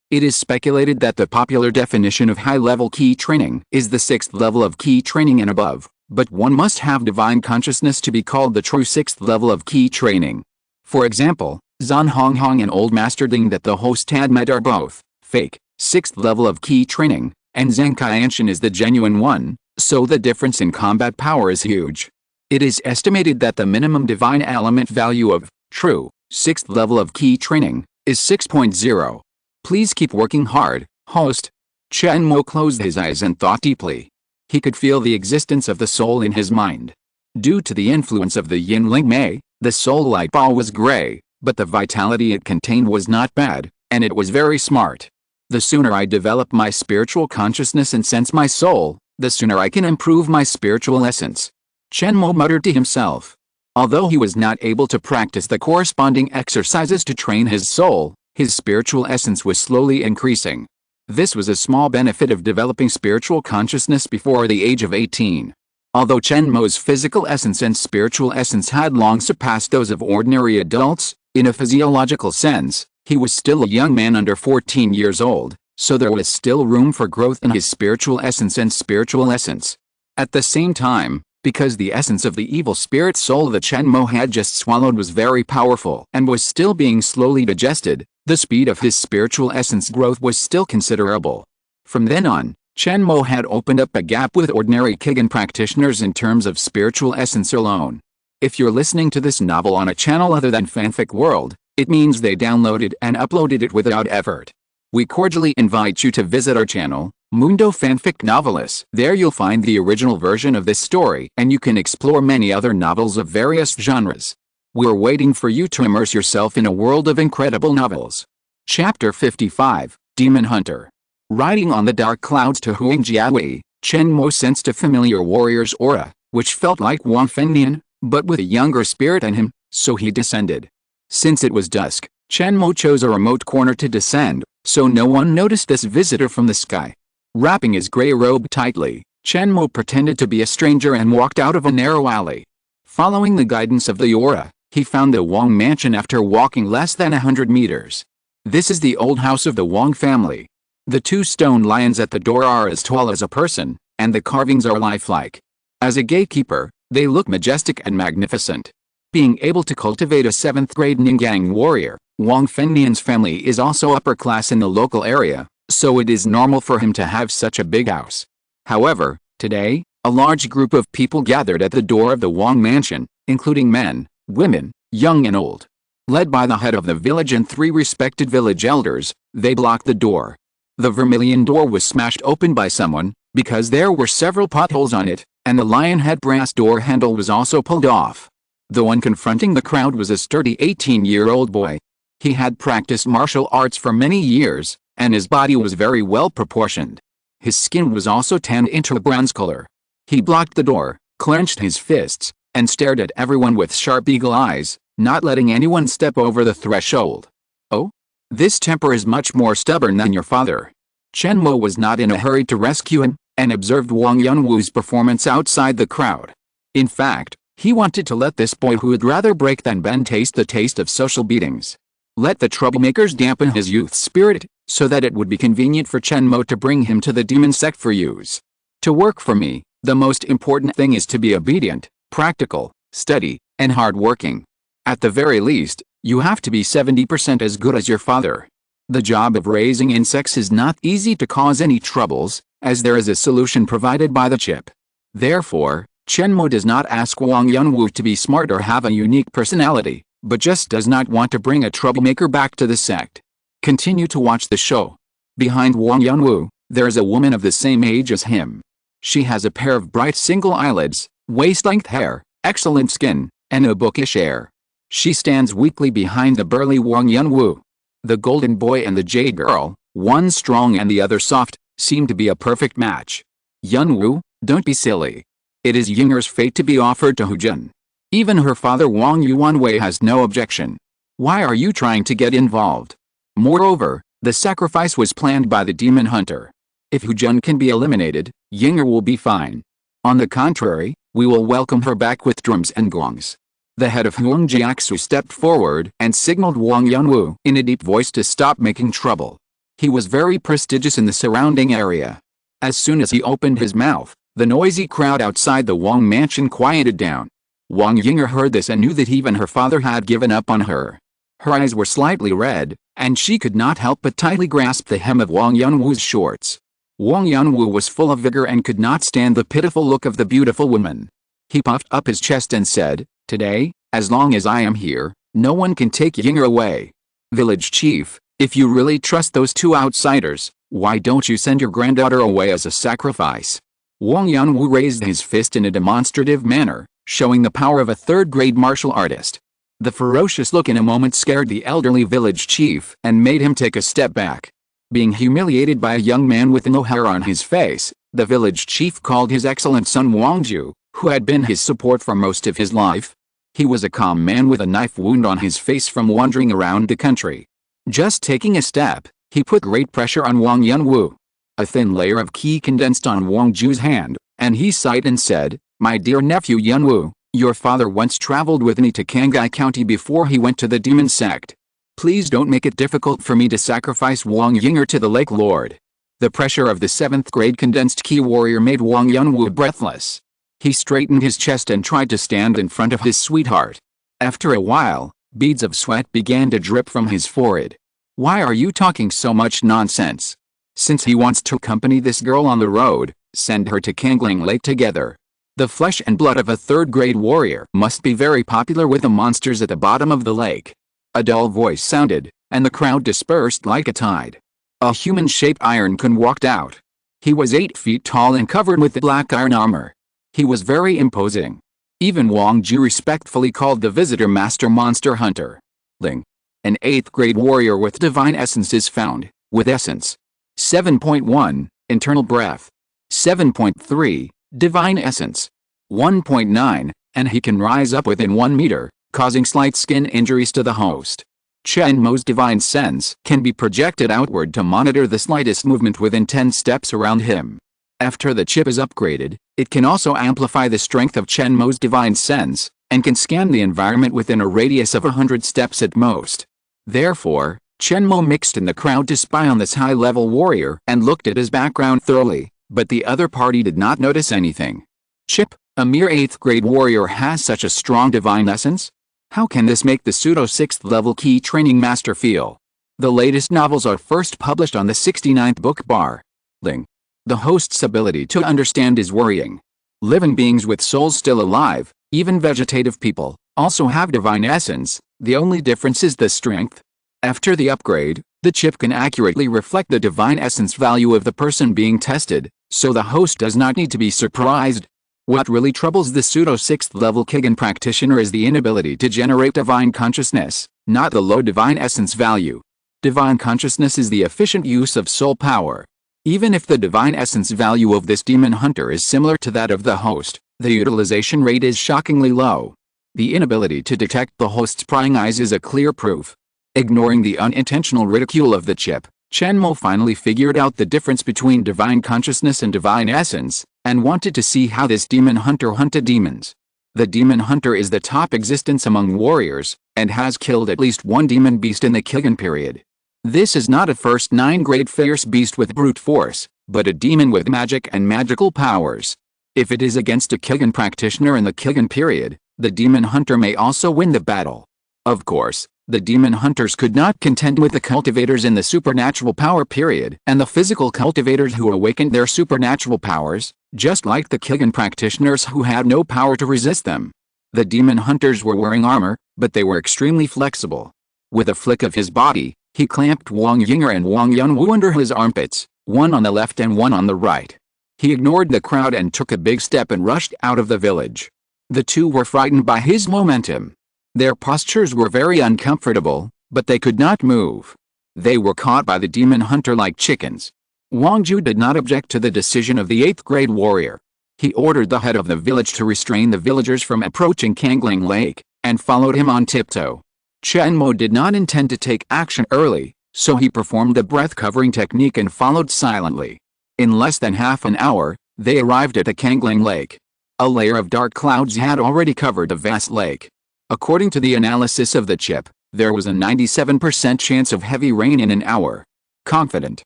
It is speculated that the popular definition of high-level key training is the 6th level of key training and above, but one must have divine consciousness to be called the true 6th level of key training. For example, Zhan Honghong and Old Master Ding that the host had met are both fake, 6th level of key training, and Zhang Qianshan is the genuine one, so the difference in combat power is huge. It is estimated that the minimum divine element value of true 6th level of key training is 6.0. Please keep working hard, host. Chen Mo closed his eyes and thought deeply. He could feel the existence of the soul in his mind. Due to the influence of the Yin Ling Mei, the soul light ball was gray, but the vitality it contained was not bad, and it was very smart. The sooner I develop my spiritual consciousness and sense my soul, the sooner I can improve my spiritual essence. Chen Mo muttered to himself. Although he was not able to practice the corresponding exercises to train his soul, his spiritual essence was slowly increasing. This was a small benefit of developing spiritual consciousness before the age of 18. Although Chen Mo's physical essence and spiritual essence had long surpassed those of ordinary adults, in a physiological sense, he was still a young man under 14 years old, so there was still room for growth in his spiritual essence and spiritual essence. At the same time, because the essence of the evil spirit soul that Chen Mo had just swallowed was very powerful and was still being slowly digested, the speed of his spiritual essence growth was still considerable. From then on, Chen Mo had opened up a gap with ordinary Kigan practitioners in terms of spiritual essence alone. If you're listening to this novel on a channel other than Fanfic World, it means they downloaded and uploaded it without effort. We cordially invite you to visit our channel, Mundo Fanfic Novelis. There you'll find the original version of this story and you can explore many other novels of various genres. We're waiting for you to immerse yourself in a world of incredible novels. Chapter 55, Demon Hunter. Riding on the dark clouds to Huangjiahui, Chen Mo sensed a familiar warrior's aura, which felt like Wang Fengnian, but with a younger spirit in him, so he descended. Since it was dusk, Chen Mo chose a remote corner to descend, so no one noticed this visitor from the sky. Wrapping his gray robe tightly, Chen Mo pretended to be a stranger and walked out of a narrow alley. Following the guidance of the aura, he found the Wang mansion after walking less than 100 meters. This is the old house of the Wang family. The 2 stone lions at the door are as tall as a person, and the carvings are lifelike. As a gatekeeper, they look majestic and magnificent. Being able to cultivate a 7th grade Ningguang warrior, Wang Fengnian's family is also upper class in the local area, so it is normal for him to have such a big house. However, today, a large group of people gathered at the door of the Wang mansion, including men, women, young and old. Led by the head of the village and 3 respected village elders, they blocked the door. The vermilion door was smashed open by someone, because there were several potholes on it, and the lion head brass door handle was also pulled off. The one confronting the crowd was a sturdy 18-year-old boy. He had practiced martial arts for many years, and his body was very well proportioned. His skin was also tanned into a bronze color. He blocked the door, clenched his fists, and stared at everyone with sharp eagle eyes, not letting anyone step over the threshold. Oh? This temper is much more stubborn than your father. Chen Mo was not in a hurry to rescue him, and observed Wang Yunwu's performance outside the crowd. In fact, he wanted to let this boy who would rather break than bend taste the taste of social beatings. Let the troublemakers dampen his youth spirit, so that it would be convenient for Chen Mo to bring him to the demon sect for use. To work for me, the most important thing is to be obedient, practical, steady, and hard-working. At the very least, you have to be 70% as good as your father. The job of raising insects is not easy to cause any troubles, as there is a solution provided by the chip. Therefore, Chen Mo does not ask Wang Yunwu to be smart or have a unique personality, but just does not want to bring a troublemaker back to the sect. Continue to watch the show. Behind Wang Yunwu, there is a woman of the same age as him. She has a pair of bright single eyelids, waist-length hair, excellent skin, and a bookish air. She stands weakly behind the burly Wang Yunwu. The golden boy and the jade girl, one strong and the other soft, seem to be a perfect match. Yunwu, don't be silly. It is Yinger's fate to be offered to Hujun. Even her father Wang Yuanwei has no objection. Why are you trying to get involved? Moreover, the sacrifice was planned by the demon hunter. If Hujun can be eliminated, Yinger will be fine. On the contrary, we will welcome her back with drums and gongs. The head of Huang Jiaxu stepped forward and signaled Wang Yunwu in a deep voice to stop making trouble. He was very prestigious in the surrounding area. As soon as he opened his mouth, the noisy crowd outside the Wang mansion quieted down. Wang Yinger heard this and knew that even her father had given up on her. Her eyes were slightly red, and she could not help but tightly grasp the hem of Wang Yunwu's shorts. Wang Yunwu was full of vigor and could not stand the pitiful look of the beautiful woman. He puffed up his chest and said, "Today, as long as I am here, no one can take Yinger away. Village chief, if you really trust those 2 outsiders, why don't you send your granddaughter away as a sacrifice?" Wang Yunwu raised his fist in a demonstrative manner, showing the power of a 3rd-grade martial artist. The ferocious look in a moment scared the elderly village chief and made him take a step back. Being humiliated by a young man with no hair on his face, the village chief called his excellent son Wangju, who had been his support for most of his life. He was a calm man with a knife wound on his face from wandering around the country. Just taking a step, he put great pressure on Wang Yunwu. A thin layer of qi condensed on Wangju's hand, and he sighed and said, "My dear nephew Yunwu, your father once traveled with me to Kangai County before he went to the demon sect. Please don't make it difficult for me to sacrifice Wang Yinger to the Lake Lord." The pressure of the 7th-grade condensed qi warrior made Wang Yunwu breathless. He straightened his chest and tried to stand in front of his sweetheart. After a while, beads of sweat began to drip from his forehead. "Why are you talking so much nonsense? Since he wants to accompany this girl on the road, send her to Kangling Lake together. The flesh and blood of a 3rd-grade warrior must be very popular with the monsters at the bottom of the lake." A dull voice sounded, and the crowd dispersed like a tide. A human-shaped Iron Kun walked out. He was 8 feet tall and covered with black iron armor. He was very imposing. Even Wang Ju respectfully called the visitor Master Monster Hunter. Ling. An 8th-grade warrior with divine essence is found, with essence. 7.1, Internal Breath. 7.3, Divine Essence. 1.9, and he can rise up within 1 meter, causing slight skin injuries to the host. Chen Mo's divine sense can be projected outward to monitor the slightest movement within 10 steps around him. After the chip is upgraded, it can also amplify the strength of Chen Mo's divine sense, and can scan the environment within a radius of 100 steps at most. Therefore, Chen Mo mixed in the crowd to spy on this high-level warrior and looked at his background thoroughly, but the other party did not notice anything. "Chip, A mere 8th grade warrior has such a strong divine essence? How can this make the pseudo 6th level key training master feel? The latest novels are first published on the 69th book bar. Ling. The host's ability to understand is worrying. Living beings with souls still alive, even vegetative people, also have divine essence, the only difference is the strength. After the upgrade, the chip can accurately reflect the divine essence value of the person being tested, so the host does not need to be surprised. What really troubles the pseudo 6th level Kigen practitioner is the inability to generate divine consciousness, not the low divine essence value. Divine consciousness is the efficient use of soul power. Even if the divine essence value of this demon hunter is similar to that of the host, the utilization rate is shockingly low. The inability to detect the host's prying eyes is a clear proof. Ignoring the unintentional ridicule of the chip, Chen Mo finally figured out the difference between divine consciousness and divine essence, and wanted to see how this demon hunter hunted demons. The demon hunter is the top existence among warriors, and has killed at least one demon beast in the Kigen period. This is not a first 9-grade fierce beast with brute force, but a demon with magic and magical powers. If it is against a Kigen practitioner in the Kigen period, the demon hunter may also win the battle. Of course, the demon hunters could not contend with the cultivators in the supernatural power period and the physical cultivators who awakened their supernatural powers, just like the Kigen practitioners who had no power to resist them. The demon hunters were wearing armor, but they were extremely flexible. With a flick of his body, he clamped Wang Yinger and Wang Yunwu under his armpits, one on the left and one on the right. He ignored the crowd and took a big step and rushed out of the village. The two were frightened by his momentum. Their postures were very uncomfortable, but they could not move. They were caught by the demon hunter like chickens. Wang Ju did not object to the decision of the 8th grade warrior. He ordered the head of the village to restrain the villagers from approaching Kangling Lake, and followed him on tiptoe. Chen Mo did not intend to take action early, so he performed the breath-covering technique and followed silently. In less than half an hour, they arrived at the Kangling Lake. A layer of dark clouds had already covered the vast lake. According to the analysis of the chip, there was a 97% chance of heavy rain in an hour. Confident.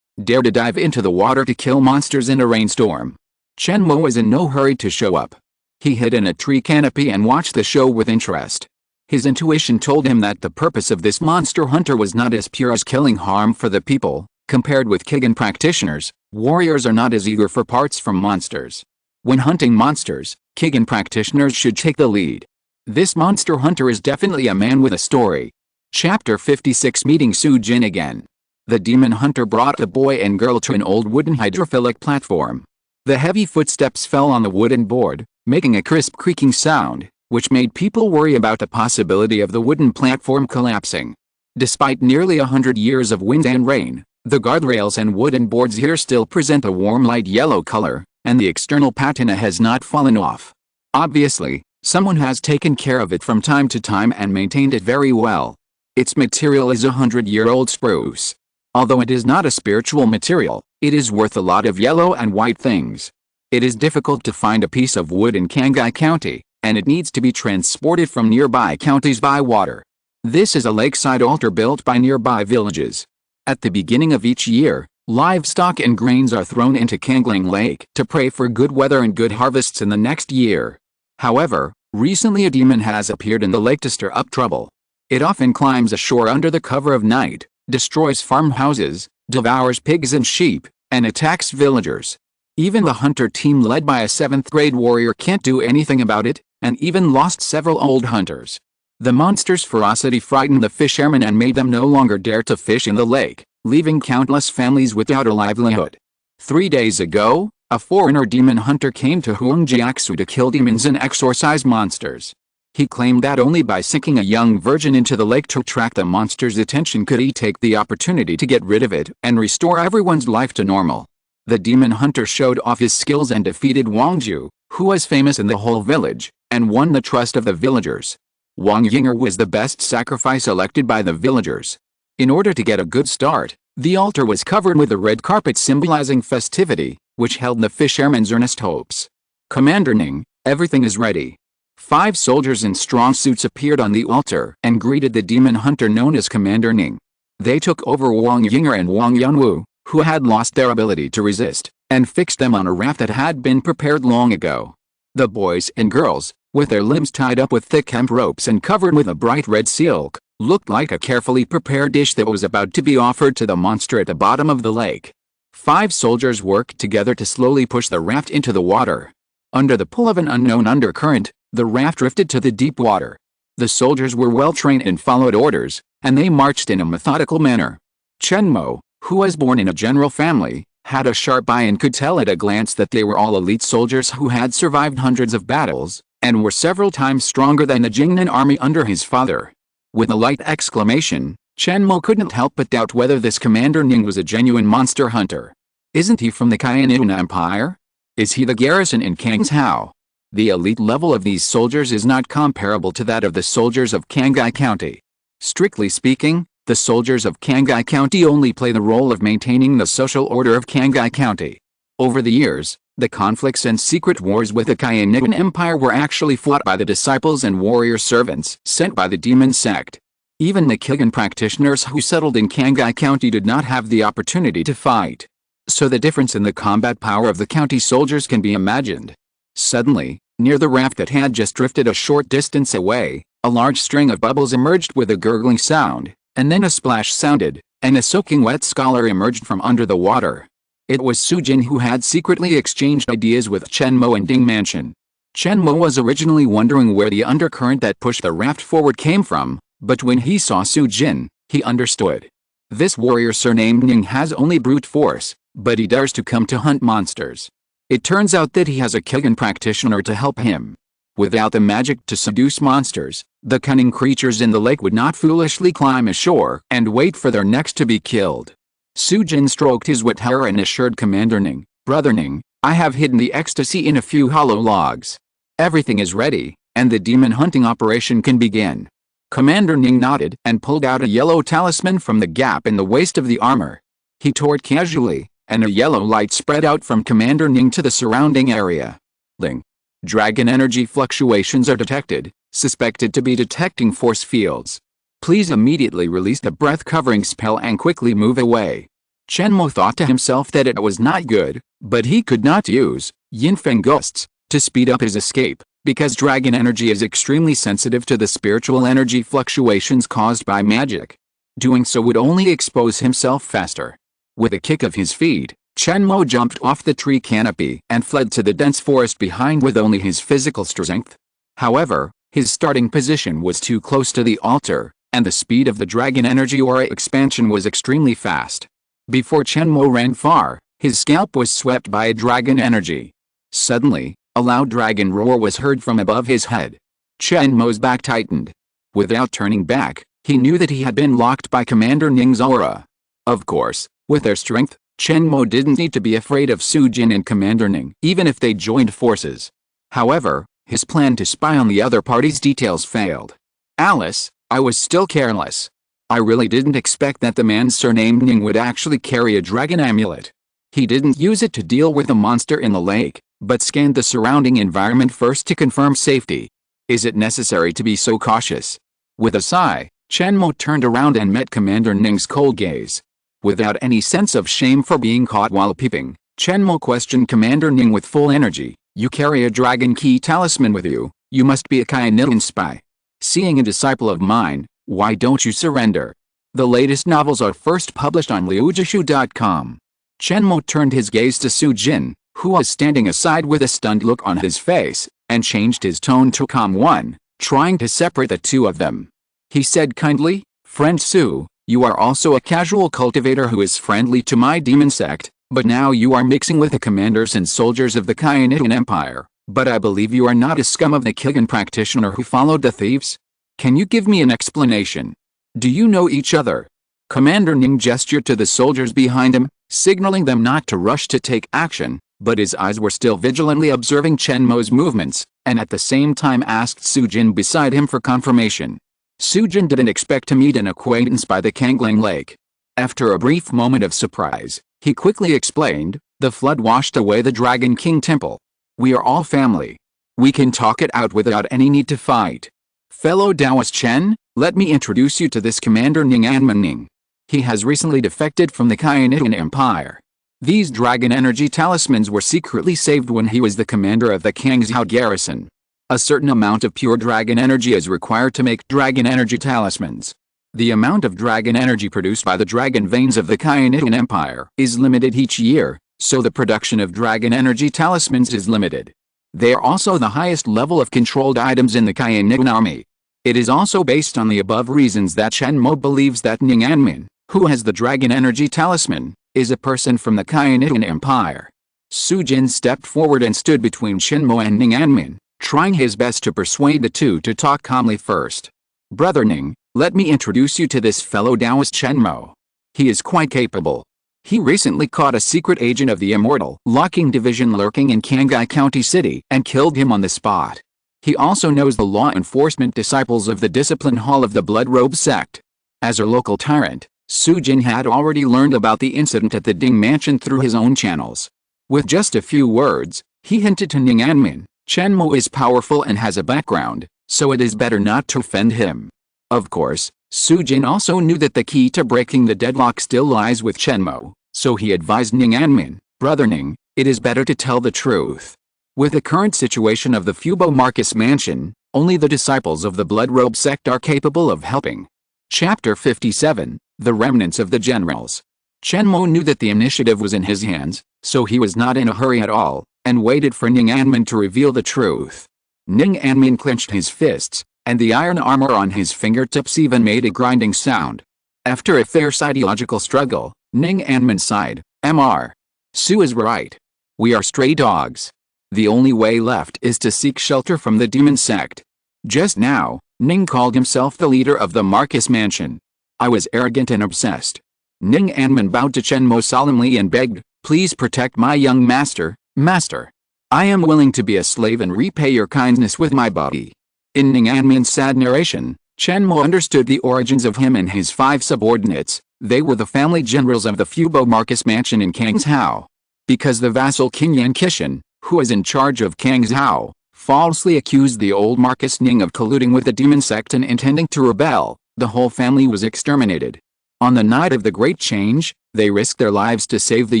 Dare to dive into the water to kill monsters in a rainstorm. Chen Mo was in no hurry to show up. He hid in a tree canopy and watched the show with interest. His intuition told him that the purpose of this monster hunter was not as pure as killing harm for the people. Compared with Kigen practitioners, warriors are not as eager for parts from monsters. When hunting monsters, Kigen practitioners should take the lead. This monster hunter is definitely a man with a story. Chapter 56 Meeting Su Jin again. The demon hunter brought the boy and girl to an old wooden hydrophilic platform. The heavy footsteps fell on the wooden board, making a crisp creaking sound, which made people worry about the possibility of the wooden platform collapsing. Despite nearly 100 years of wind and rain, the guardrails and wooden boards here still present a warm light yellow color, and the external patina has not fallen off. Obviously, someone has taken care of it from time to time and maintained it very well. Its material is 100-year-old spruce. Although it is not a spiritual material, it is worth a lot of yellow and white things. It is difficult to find a piece of wood in Kangai County, and it needs to be transported from nearby counties by water. This is a lakeside altar built by nearby villages. At the beginning of each year, livestock and grains are thrown into Kangling Lake to pray for good weather and good harvests in the next year. However, recently a demon has appeared in the lake to stir up trouble. It often climbs ashore under the cover of night, destroys farmhouses, devours pigs and sheep, and attacks villagers. Even the hunter team led by a 7th grade warrior can't do anything about it, and even lost several old hunters. The monster's ferocity frightened the fishermen and made them no longer dare to fish in the lake, leaving countless families without a livelihood. 3 days ago, a foreigner demon hunter came to Huangjiaxu to kill demons and exorcise monsters. He claimed that only by sinking a young virgin into the lake to attract the monster's attention could he take the opportunity to get rid of it and restore everyone's life to normal. The demon hunter showed off his skills and defeated Wang Ju, who was famous in the whole village, and won the trust of the villagers. Wang Yinger was the best sacrifice elected by the villagers. In order to get a good start, the altar was covered with a red carpet symbolizing festivity, which held the fishermen's earnest hopes. Commander Ning, everything is ready. 5 soldiers in strong suits appeared on the altar and greeted the demon hunter known as Commander Ning. They took over Wang Yinger and Wang Yunwu, who had lost their ability to resist, and fixed them on a raft that had been prepared long ago. The boys and girls, with their limbs tied up with thick hemp ropes and covered with a bright red silk, looked like a carefully prepared dish that was about to be offered to the monster at the bottom of the lake. 5 soldiers worked together to slowly push the raft into the water. Under the pull of an unknown undercurrent, the raft drifted to the deep water. The soldiers were well trained and followed orders, and they marched in a methodical manner. Chen Mo, who was born in a general family, had a sharp eye and could tell at a glance that they were all elite soldiers who had survived hundreds of battles, and were several times stronger than the Jingnan army under his father. With a light exclamation, Chen Mo couldn't help but doubt whether this Commander Ning was a genuine monster hunter. Isn't he from the Kainun Empire? Is he the garrison in Kangshao? The elite level of these soldiers is not comparable to that of the soldiers of Kangai County. Strictly speaking, the soldiers of Kangai County only play the role of maintaining the social order of Kangai County. Over the years, the conflicts and secret wars with the Kainun Empire were actually fought by the disciples and warrior servants sent by the demon sect. Even the Kilgan practitioners who settled in Kangai County did not have the opportunity to fight. So the difference in the combat power of the county soldiers can be imagined. Suddenly, near the raft that had just drifted a short distance away, a large string of bubbles emerged with a gurgling sound, and then a splash sounded, and a soaking wet scholar emerged from under the water. It was Su Jin who had secretly exchanged ideas with Chen Mo and Ding Mansion. Chen Mo was originally wondering where the undercurrent that pushed the raft forward came from, but when he saw Su Jin, he understood. This warrior surnamed Ning has only brute force, but he dares to come to hunt monsters. It turns out that he has a Kilgan practitioner to help him. Without the magic to seduce monsters, the cunning creatures in the lake would not foolishly climb ashore and wait for their necks to be killed. Su Jin stroked his wet hair and assured Commander Ning, "Brother Ning, I have hidden the ecstasy in a few hollow logs. Everything is ready, and the demon hunting operation can begin." Commander Ning nodded and pulled out a yellow talisman from the gap in the waist of the armor. He tore it casually, and a yellow light spread out from Commander Ning to the surrounding area. Ling. Dragon energy fluctuations are detected, suspected to be detecting force fields. Please immediately release the breath-covering spell and quickly move away. Chen Mo thought to himself that it was not good, but he could not use Yinfeng gusts to speed up his escape, because dragon energy is extremely sensitive to the spiritual energy fluctuations caused by magic. Doing so would only expose himself faster. With a kick of his feet, Chen Mo jumped off the tree canopy and fled to the dense forest behind with only his physical strength. However, his starting position was too close to the altar, and the speed of the dragon energy aura expansion was extremely fast. Before Chen Mo ran far, his scalp was swept by a dragon energy. Suddenly, a loud dragon roar was heard from above his head. Chen Mo's back tightened. Without turning back, he knew that he had been locked by Commander Ning's aura. Of course, with their strength, Chen Mo didn't need to be afraid of Su Jin and Commander Ning, even if they joined forces. However, his plan to spy on the other party's details failed. "Alice, I was still careless. I really didn't expect that the man surnamed Ning would actually carry a dragon amulet. He didn't use it to deal with the monster in the lake, but scanned the surrounding environment first to confirm safety. Is it necessary to be so cautious?" With a sigh, Chen Mo turned around and met Commander Ning's cold gaze. Without any sense of shame for being caught while peeping, Chen Mo questioned Commander Ning with full energy. "You carry a dragon key talisman with you, you must be a Kainun spy. Seeing a disciple of mine, why don't you surrender?" The latest novels are first published on liujishu.com. Chen Mo turned his gaze to Su Jin, who was standing aside with a stunned look on his face, and changed his tone to a calm one, trying to separate the two of them. He said kindly, "Friend Su, you are also a casual cultivator who is friendly to my demon sect, but now you are mixing with the commanders and soldiers of the Kainun Empire. But I believe you are not a scum of the Kilgan practitioner who followed the thieves? Can you give me an explanation? Do you know each other?" Commander Ning gestured to the soldiers behind him, signaling them not to rush to take action, but his eyes were still vigilantly observing Chen Mo's movements, and at the same time asked Su Jin beside him for confirmation. Su Jin didn't expect to meet an acquaintance by the Kanglang Lake. After a brief moment of surprise, he quickly explained, "The flood washed away the Dragon King Temple. We are all family. We can talk it out without any need to fight. Fellow Taoist Chen, let me introduce you to this Commander Ning Anman Ning. He has recently defected from the Kainun Empire. These dragon energy talismans were secretly saved when he was the commander of the Kangzhou garrison. A certain amount of pure dragon energy is required to make dragon energy talismans. The amount of dragon energy produced by the dragon veins of the Khianitan Empire is limited each year, so the production of dragon energy talismans is limited. They are also the highest level of controlled items in the Khianitan army. It is also based on the above reasons that Chen Mo believes that Ning Anmin, who has the dragon energy talisman, is a person from the Khianitan Empire. Su Jin stepped forward and stood between Chen Mo and Ning Anmin, trying his best to persuade the two to talk calmly first. Brother Ning, let me introduce you to this fellow Taoist Chen Mo. He is quite capable. He recently caught a secret agent of the Immortal Locking Division lurking in Qinghai County City and killed him on the spot. He also knows the law enforcement disciples of the Discipline Hall of the Blood Robe sect. As a local tyrant, Su Jin had already learned about the incident at the Ding Mansion through his own channels. With just a few words, he hinted to Ning Anmin, Chen Mo is powerful and has a background, so it is better not to offend him. Of course, Su Jin also knew that the key to breaking the deadlock still lies with Chen Mo, so he advised Ning Anmin, Brother Ning, it is better to tell the truth. With the current situation of the Fubo Marcus Mansion, only the disciples of the Blood Robe sect are capable of helping. Chapter 57, The Remnants of the Generals. Chen Mo knew that the initiative was in his hands, so he was not in a hurry at all, and waited for Ning Anmin to reveal the truth. Ning Anmin clenched his fists, and the iron armor on his fingertips even made a grinding sound. After a fierce ideological struggle, Ning Anmin sighed, Mr. Su is right. We are stray dogs. The only way left is to seek shelter from the demon sect. Just now, Ning called himself the leader of the Marcus Mansion. I was arrogant and obsessed. Ning Anmin bowed to Chen Mo solemnly and begged, please protect my young master, Master. I am willing to be a slave and repay your kindness with my body. In Ning Anmin's sad narration, Chen Mo understood the origins of him and his 5 subordinates. They were the family generals of the Fubo Marcus Mansion in Kangzhou. Because the vassal King Yan Qingyi, who was in charge of Kangzhou, falsely accused the old Marcus Ning of colluding with the demon sect and intending to rebel, the whole family was exterminated. On the night of the Great Change, they risked their lives to save the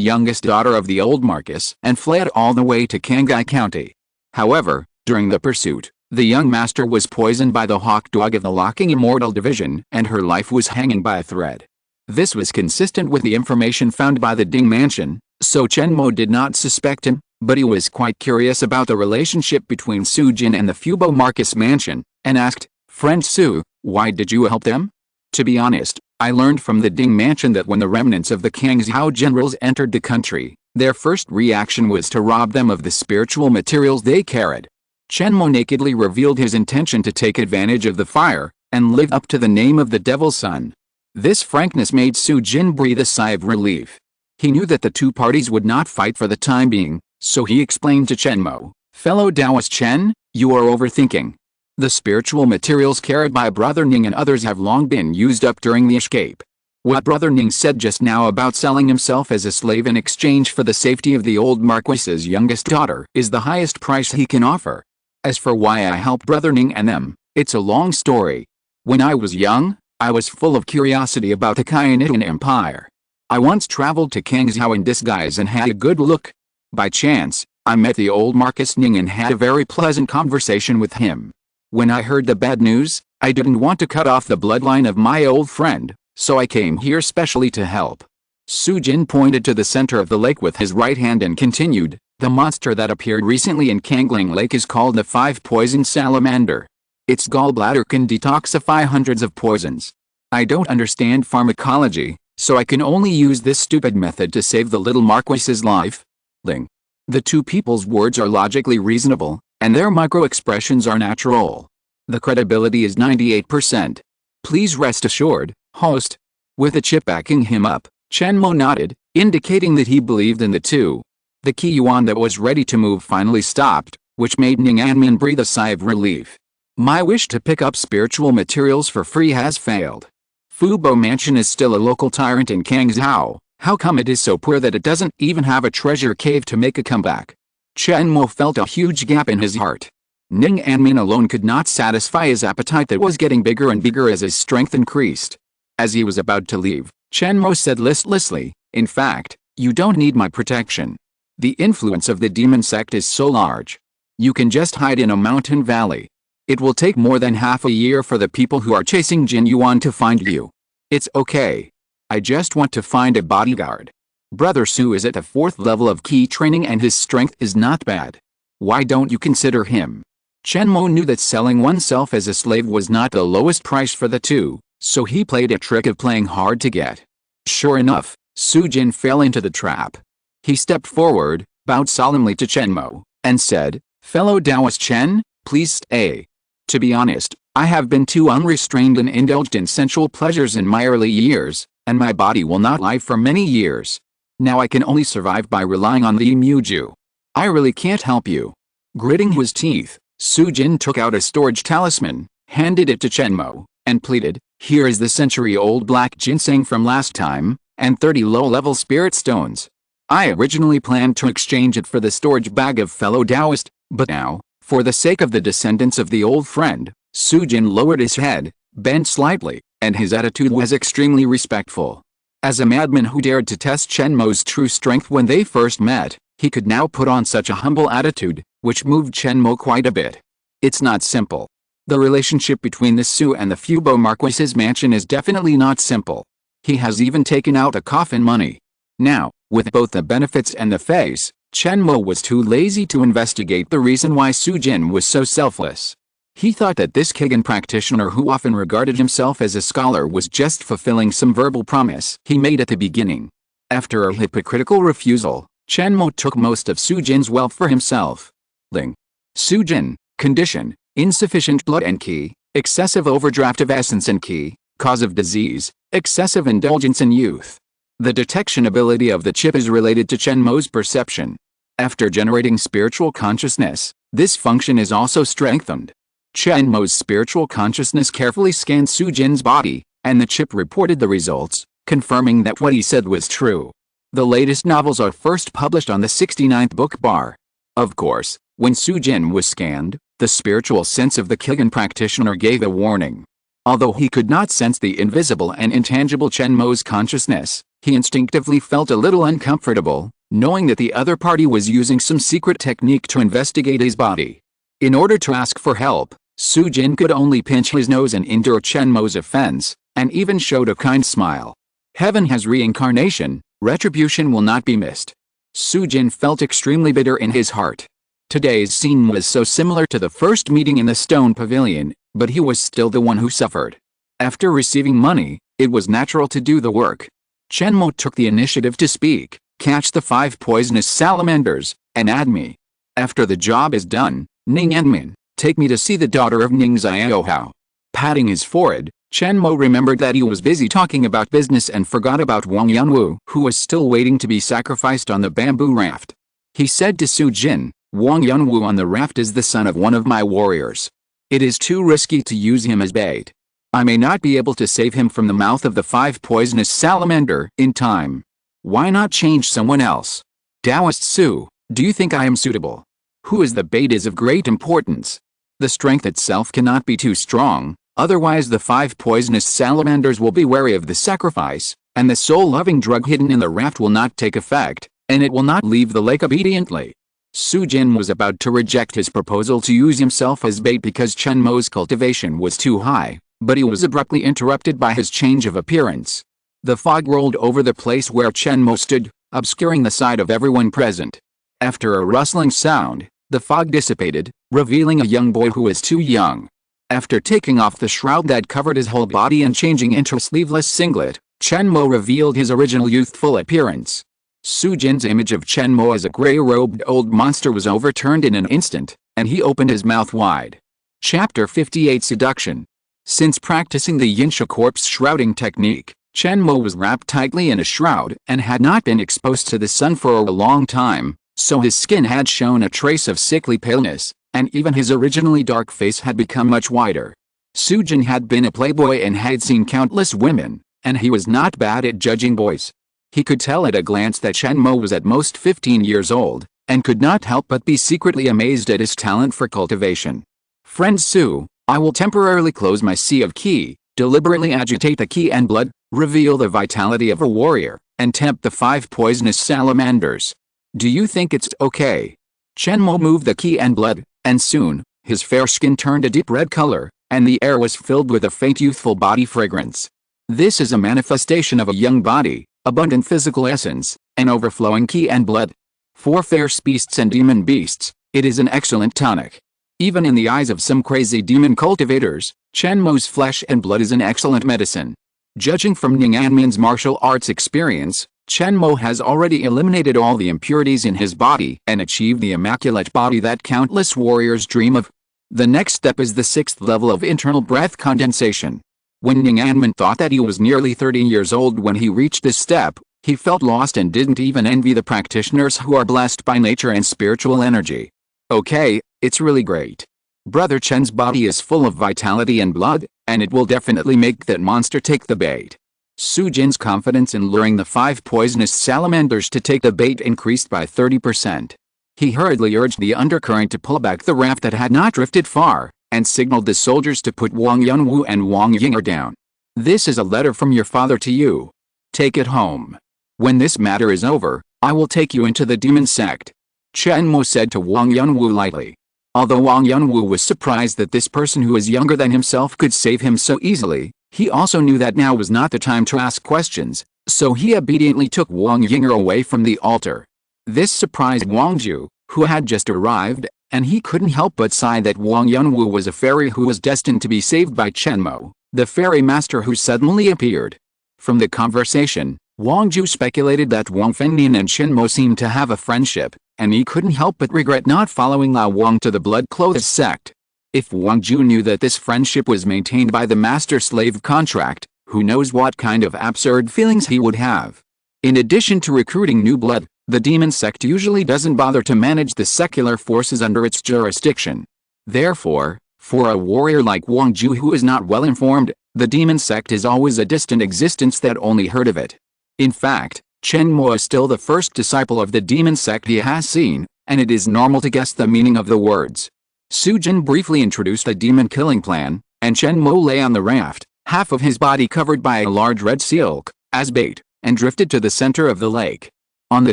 youngest daughter of the old Marcus and fled all the way to Qinghai County. However, during the pursuit, the young master was poisoned by the hawk dog of the Locking Immortal Division and her life was hanging by a thread. This was consistent with the information found by the Ding Mansion, so Chen Mo did not suspect him, but he was quite curious about the relationship between Su Jin and the Fubo Marcus Mansion, and asked, Friend Su, why did you help them? To be honest, I learned from the Ding Mansion that when the remnants of the Kangzhou generals entered the country, their first reaction was to rob them of the spiritual materials they carried. Chen Mo nakedly revealed his intention to take advantage of the fire, and live up to the name of the Devil's Son. This frankness made Su Jin breathe a sigh of relief. He knew that the two parties would not fight for the time being, so he explained to Chen Mo, Fellow Taoist Chen, you are overthinking. The spiritual materials carried by Brother Ning and others have long been used up during the escape. What Brother Ning said just now about selling himself as a slave in exchange for the safety of the old Marquis's youngest daughter is the highest price he can offer. As for why I helped Brother Ning and them, it's a long story. When I was young, I was full of curiosity about the Khianitan Empire. I once traveled to Kangzhou in disguise and had a good look. By chance, I met the old Marcus Ning and had a very pleasant conversation with him. When I heard the bad news, I didn't want to cut off the bloodline of my old friend, so I came here specially to help. Su Jin pointed to the center of the lake with his right hand and continued, the monster that appeared recently in Kangling Lake is called the 5-poison salamander. Its gallbladder can detoxify hundreds of poisons. I don't understand pharmacology, so I can only use this stupid method to save the little Marquis's life. The two people's words are logically reasonable, and their micro-expressions are natural. The credibility is 98%. Please rest assured, host. With a chip backing him up, Chen Mo nodded, indicating that he believed in the two. The key yuan that was ready to move finally stopped, which made Ning Anmin breathe a sigh of relief. My wish to pick up spiritual materials for free has failed. Fubo Mansion is still a local tyrant in Kangzhou. How come it is so poor that it doesn't even have a treasure cave to make a comeback? Chen Mo felt a huge gap in his heart. Ning Anmin alone could not satisfy his appetite that was getting bigger and bigger as his strength increased. As he was about to leave, Chen Mo said listlessly, in fact, You don't need my protection. The influence of the demon sect is so large. You can just hide in a mountain valley. It will take more than half a year for the people who are chasing Jin Yuan to find you. It's okay. I just want to find a bodyguard. Brother Su is at the 4th level of key training and his strength is not bad. Why don't you consider him? Chen Mo knew that selling oneself as a slave was not the lowest price for the two, so he played a trick of playing hard to get. Sure enough, Su Jin fell into the trap. He stepped forward, bowed solemnly to Chen Mo, and said, "Fellow Taoist Chen, please stay. To be honest, I have been too unrestrained and indulged in sensual pleasures in my early years, and my body will not live for many years. Now I can only survive by relying on the Muju. I really can't help you." Gritting his teeth, Su Jin took out a storage talisman, handed it to Chen Mo, and pleaded, "Here is the century-old black ginseng from last time, and 30 low-level spirit stones. I originally planned to exchange it for the storage bag of fellow Taoist, but now, for the sake of the descendants of the old friend," Su Jin lowered his head, bent slightly, and his attitude was extremely respectful. As a madman who dared to test Chen Mo's true strength when they first met, he could now put on such a humble attitude, which moved Chen Mo quite a bit. It's not simple. The relationship between the Su and the Fubo Marquis's mansion is definitely not simple. He has even taken out a coffin money. Now, with both the benefits and the face, Chen Mo was too lazy to investigate the reason why Su Jin was so selfless. He thought that this Kigen practitioner who often regarded himself as a scholar was just fulfilling some verbal promise he made at the beginning. After a hypocritical refusal, Chen Mo took most of Su Jin's wealth for himself. Ling. Su Jin, condition, insufficient blood and qi, excessive overdraft of essence and qi, cause of disease, excessive indulgence in youth. The detection ability of the chip is related to Chen Mo's perception. After generating spiritual consciousness, this function is also strengthened. Chen Mo's spiritual consciousness carefully scanned Su Jin's body, and the chip reported the results, confirming that what he said was true. The latest novels are first published on the 69th book bar. Of course, when Su Jin was scanned, the spiritual sense of the Kigen practitioner gave a warning. Although he could not sense the invisible and intangible Chen Mo's consciousness, he instinctively felt a little uncomfortable, knowing that the other party was using some secret technique to investigate his body. In order to ask for help, Su Jin could only pinch his nose and endure Chen Mo's offense, and even showed a kind smile. Heaven has reincarnation, retribution will not be missed. Su Jin felt extremely bitter in his heart. Today's scene was so similar to the first meeting in the stone pavilion, but he was still the one who suffered. After receiving money, it was natural to do the work. Chen Mo took the initiative to speak, "Catch the 5 poisonous salamanders, and add me. After the job is done, Ning and Min, take me to see the daughter of Ning Xiaohao." Patting his forehead, Chen Mo remembered that he was busy talking about business and forgot about Wang Yanwu, who was still waiting to be sacrificed on the bamboo raft. He said to Su Jin, "Wang Yanwu on the raft is the son of one of my warriors. It is too risky to use him as bait. I may not be able to save him from the mouth of the 5 poisonous salamander in time. Why not change someone else? Taoist Su, do you think I am suitable? Who is the bait is of great importance. The strength itself cannot be too strong, otherwise the 5 poisonous salamanders will be wary of the sacrifice, and the soul-loving drug hidden in the raft will not take effect, and it will not leave the lake obediently." Su Jin was about to reject his proposal to use himself as bait because Chen Mo's cultivation was too high, but he was abruptly interrupted by his change of appearance. The fog rolled over the place where Chen Mo stood, obscuring the sight of everyone present. After a rustling sound, the fog dissipated, revealing a young boy who was too young. After taking off the shroud that covered his whole body and changing into a sleeveless singlet, Chen Mo revealed his original youthful appearance. Su Jin's image of Chen Mo as a gray-robed old monster was overturned in an instant, and he opened his mouth wide. Chapter 58 Seduction. Since practicing the Yinsha corpse shrouding technique, Chen Mo was wrapped tightly in a shroud and had not been exposed to the sun for a long time, so his skin had shown a trace of sickly paleness, and even his originally dark face had become much whiter. Su Jin had been a playboy and had seen countless women, and he was not bad at judging boys. He could tell at a glance that Chen Mo was at most 15 years old, and could not help but be secretly amazed at his talent for cultivation. "Friend Su, I will temporarily close my sea of qi, deliberately agitate the qi and blood, Reveal the vitality of a warrior, and tempt the 5 poisonous salamanders. Do you think it's okay? Chen Mo moved the key and blood, and soon, his fair skin turned a deep red color, and the air was filled with a faint youthful body fragrance. This is a manifestation of a young body, abundant physical essence, and overflowing key and blood. For fair beasts and demon beasts, it is an excellent tonic. Even in the eyes of some crazy demon cultivators, Chen Mo's flesh and blood is an excellent medicine. Judging from Ning Anmin's martial arts experience, Chen Mo has already eliminated all the impurities in his body and achieved the immaculate body that countless warriors dream of. The next step is the 6th level of internal breath condensation. When Ning Anmin thought that he was nearly 30 years old when he reached this step, he felt lost and didn't even envy the practitioners who are blessed by nature and spiritual energy. Okay, it's really great. Brother Chen's body is full of vitality and blood, and it will definitely make that monster take the bait. Su Jin's confidence in luring the 5 poisonous salamanders to take the bait increased by 30%. He hurriedly urged the undercurrent to pull back the raft that had not drifted far, and signaled the soldiers to put Wang Yunwu and Wang Yinger down. This is a letter from your father to you. Take it home. When this matter is over, I will take you into the demon sect. Chen Mo said to Wang Yunwu lightly. Although Wang Yunwu was surprised that this person who was younger than himself could save him so easily, he also knew that now was not the time to ask questions, so he obediently took Wang Yinger away from the altar. This surprised Wang Ju, who had just arrived, and he couldn't help but sigh that Wang Yunwu was a fairy who was destined to be saved by Chen Mo, the fairy master who suddenly appeared. From the conversation, Wang Ju speculated that Wang Fengnian and Chen Mo seemed to have a friendship, and he couldn't help but regret not following Lao Wang to the blood-clothed sect. If Wang Ju knew that this friendship was maintained by the master-slave contract, who knows what kind of absurd feelings he would have. In addition to recruiting new blood, the demon sect usually doesn't bother to manage the secular forces under its jurisdiction. Therefore, for a warrior like Wang Ju who is not well informed, the demon sect is always a distant existence that only heard of it. In fact, Chen Mo is still the first disciple of the demon sect he has seen, and it is normal to guess the meaning of the words. Su Jin briefly introduced the demon killing plan, and Chen Mo lay on the raft, half of his body covered by a large red silk, as bait, and drifted to the center of the lake. On the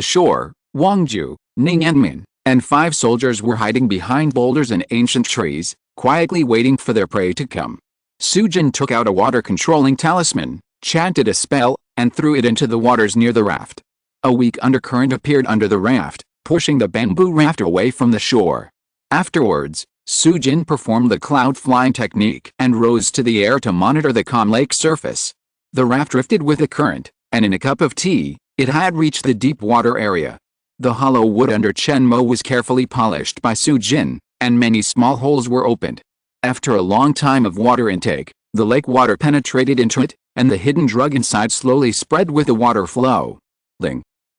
shore, Wang Ju, Ning Anmin, and 5 soldiers were hiding behind boulders and ancient trees, quietly waiting for their prey to come. Su Jin took out a water-controlling talisman, chanted a spell, and threw it into the waters near the raft. A weak undercurrent appeared under the raft, pushing the bamboo raft away from the shore. Afterwards, Su Jin performed the cloud flying technique and rose to the air to monitor the calm lake surface. The raft drifted with the current, and in a cup of tea, it had reached the deep water area. The hollow wood under Chen Mo was carefully polished by Su Jin, and many small holes were opened. After a long time of water intake, the lake water penetrated into it, and the hidden drug inside slowly spread with the water flow.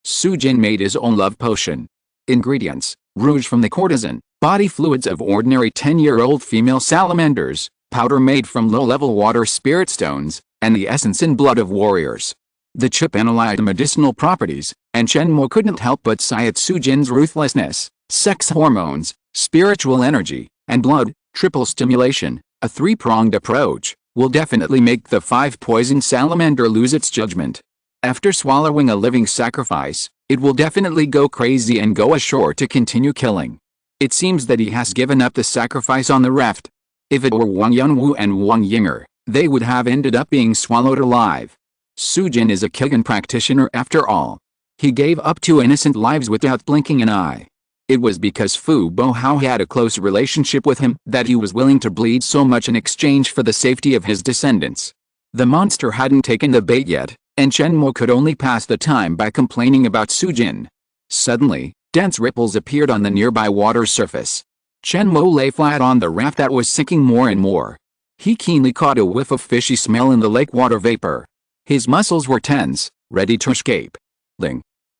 Su Jin made his own love potion. Ingredients: rouge from the courtesan, body fluids of ordinary 10-year-old female salamanders, powder made from low-level water spirit stones, and the essence and blood of warriors. The chip analyzed the medicinal properties, and Chen Mo couldn't help but sigh at Su Jin's ruthlessness. Sex hormones, spiritual energy, and blood, triple stimulation, a 3-pronged approach, will definitely make the 5 poison salamander lose its judgment. After swallowing a living sacrifice, it will definitely go crazy and go ashore to continue killing. It seems that he has given up the sacrifice on the raft. If it were Wang Yunwu and Wang Yinger, they would have ended up being swallowed alive. Su Jin is a Kigan practitioner after all. He gave up 2 innocent lives without blinking an eye. It was because Fu Bo Hao had a close relationship with him that he was willing to bleed so much in exchange for the safety of his descendants. The monster hadn't taken the bait yet, and Chen Mo could only pass the time by complaining about Su Jin. Suddenly, dense ripples appeared on the nearby water's surface. Chen Mo lay flat on the raft that was sinking more and more. He keenly caught a whiff of fishy smell in the lake water vapor. His muscles were tense, ready to escape.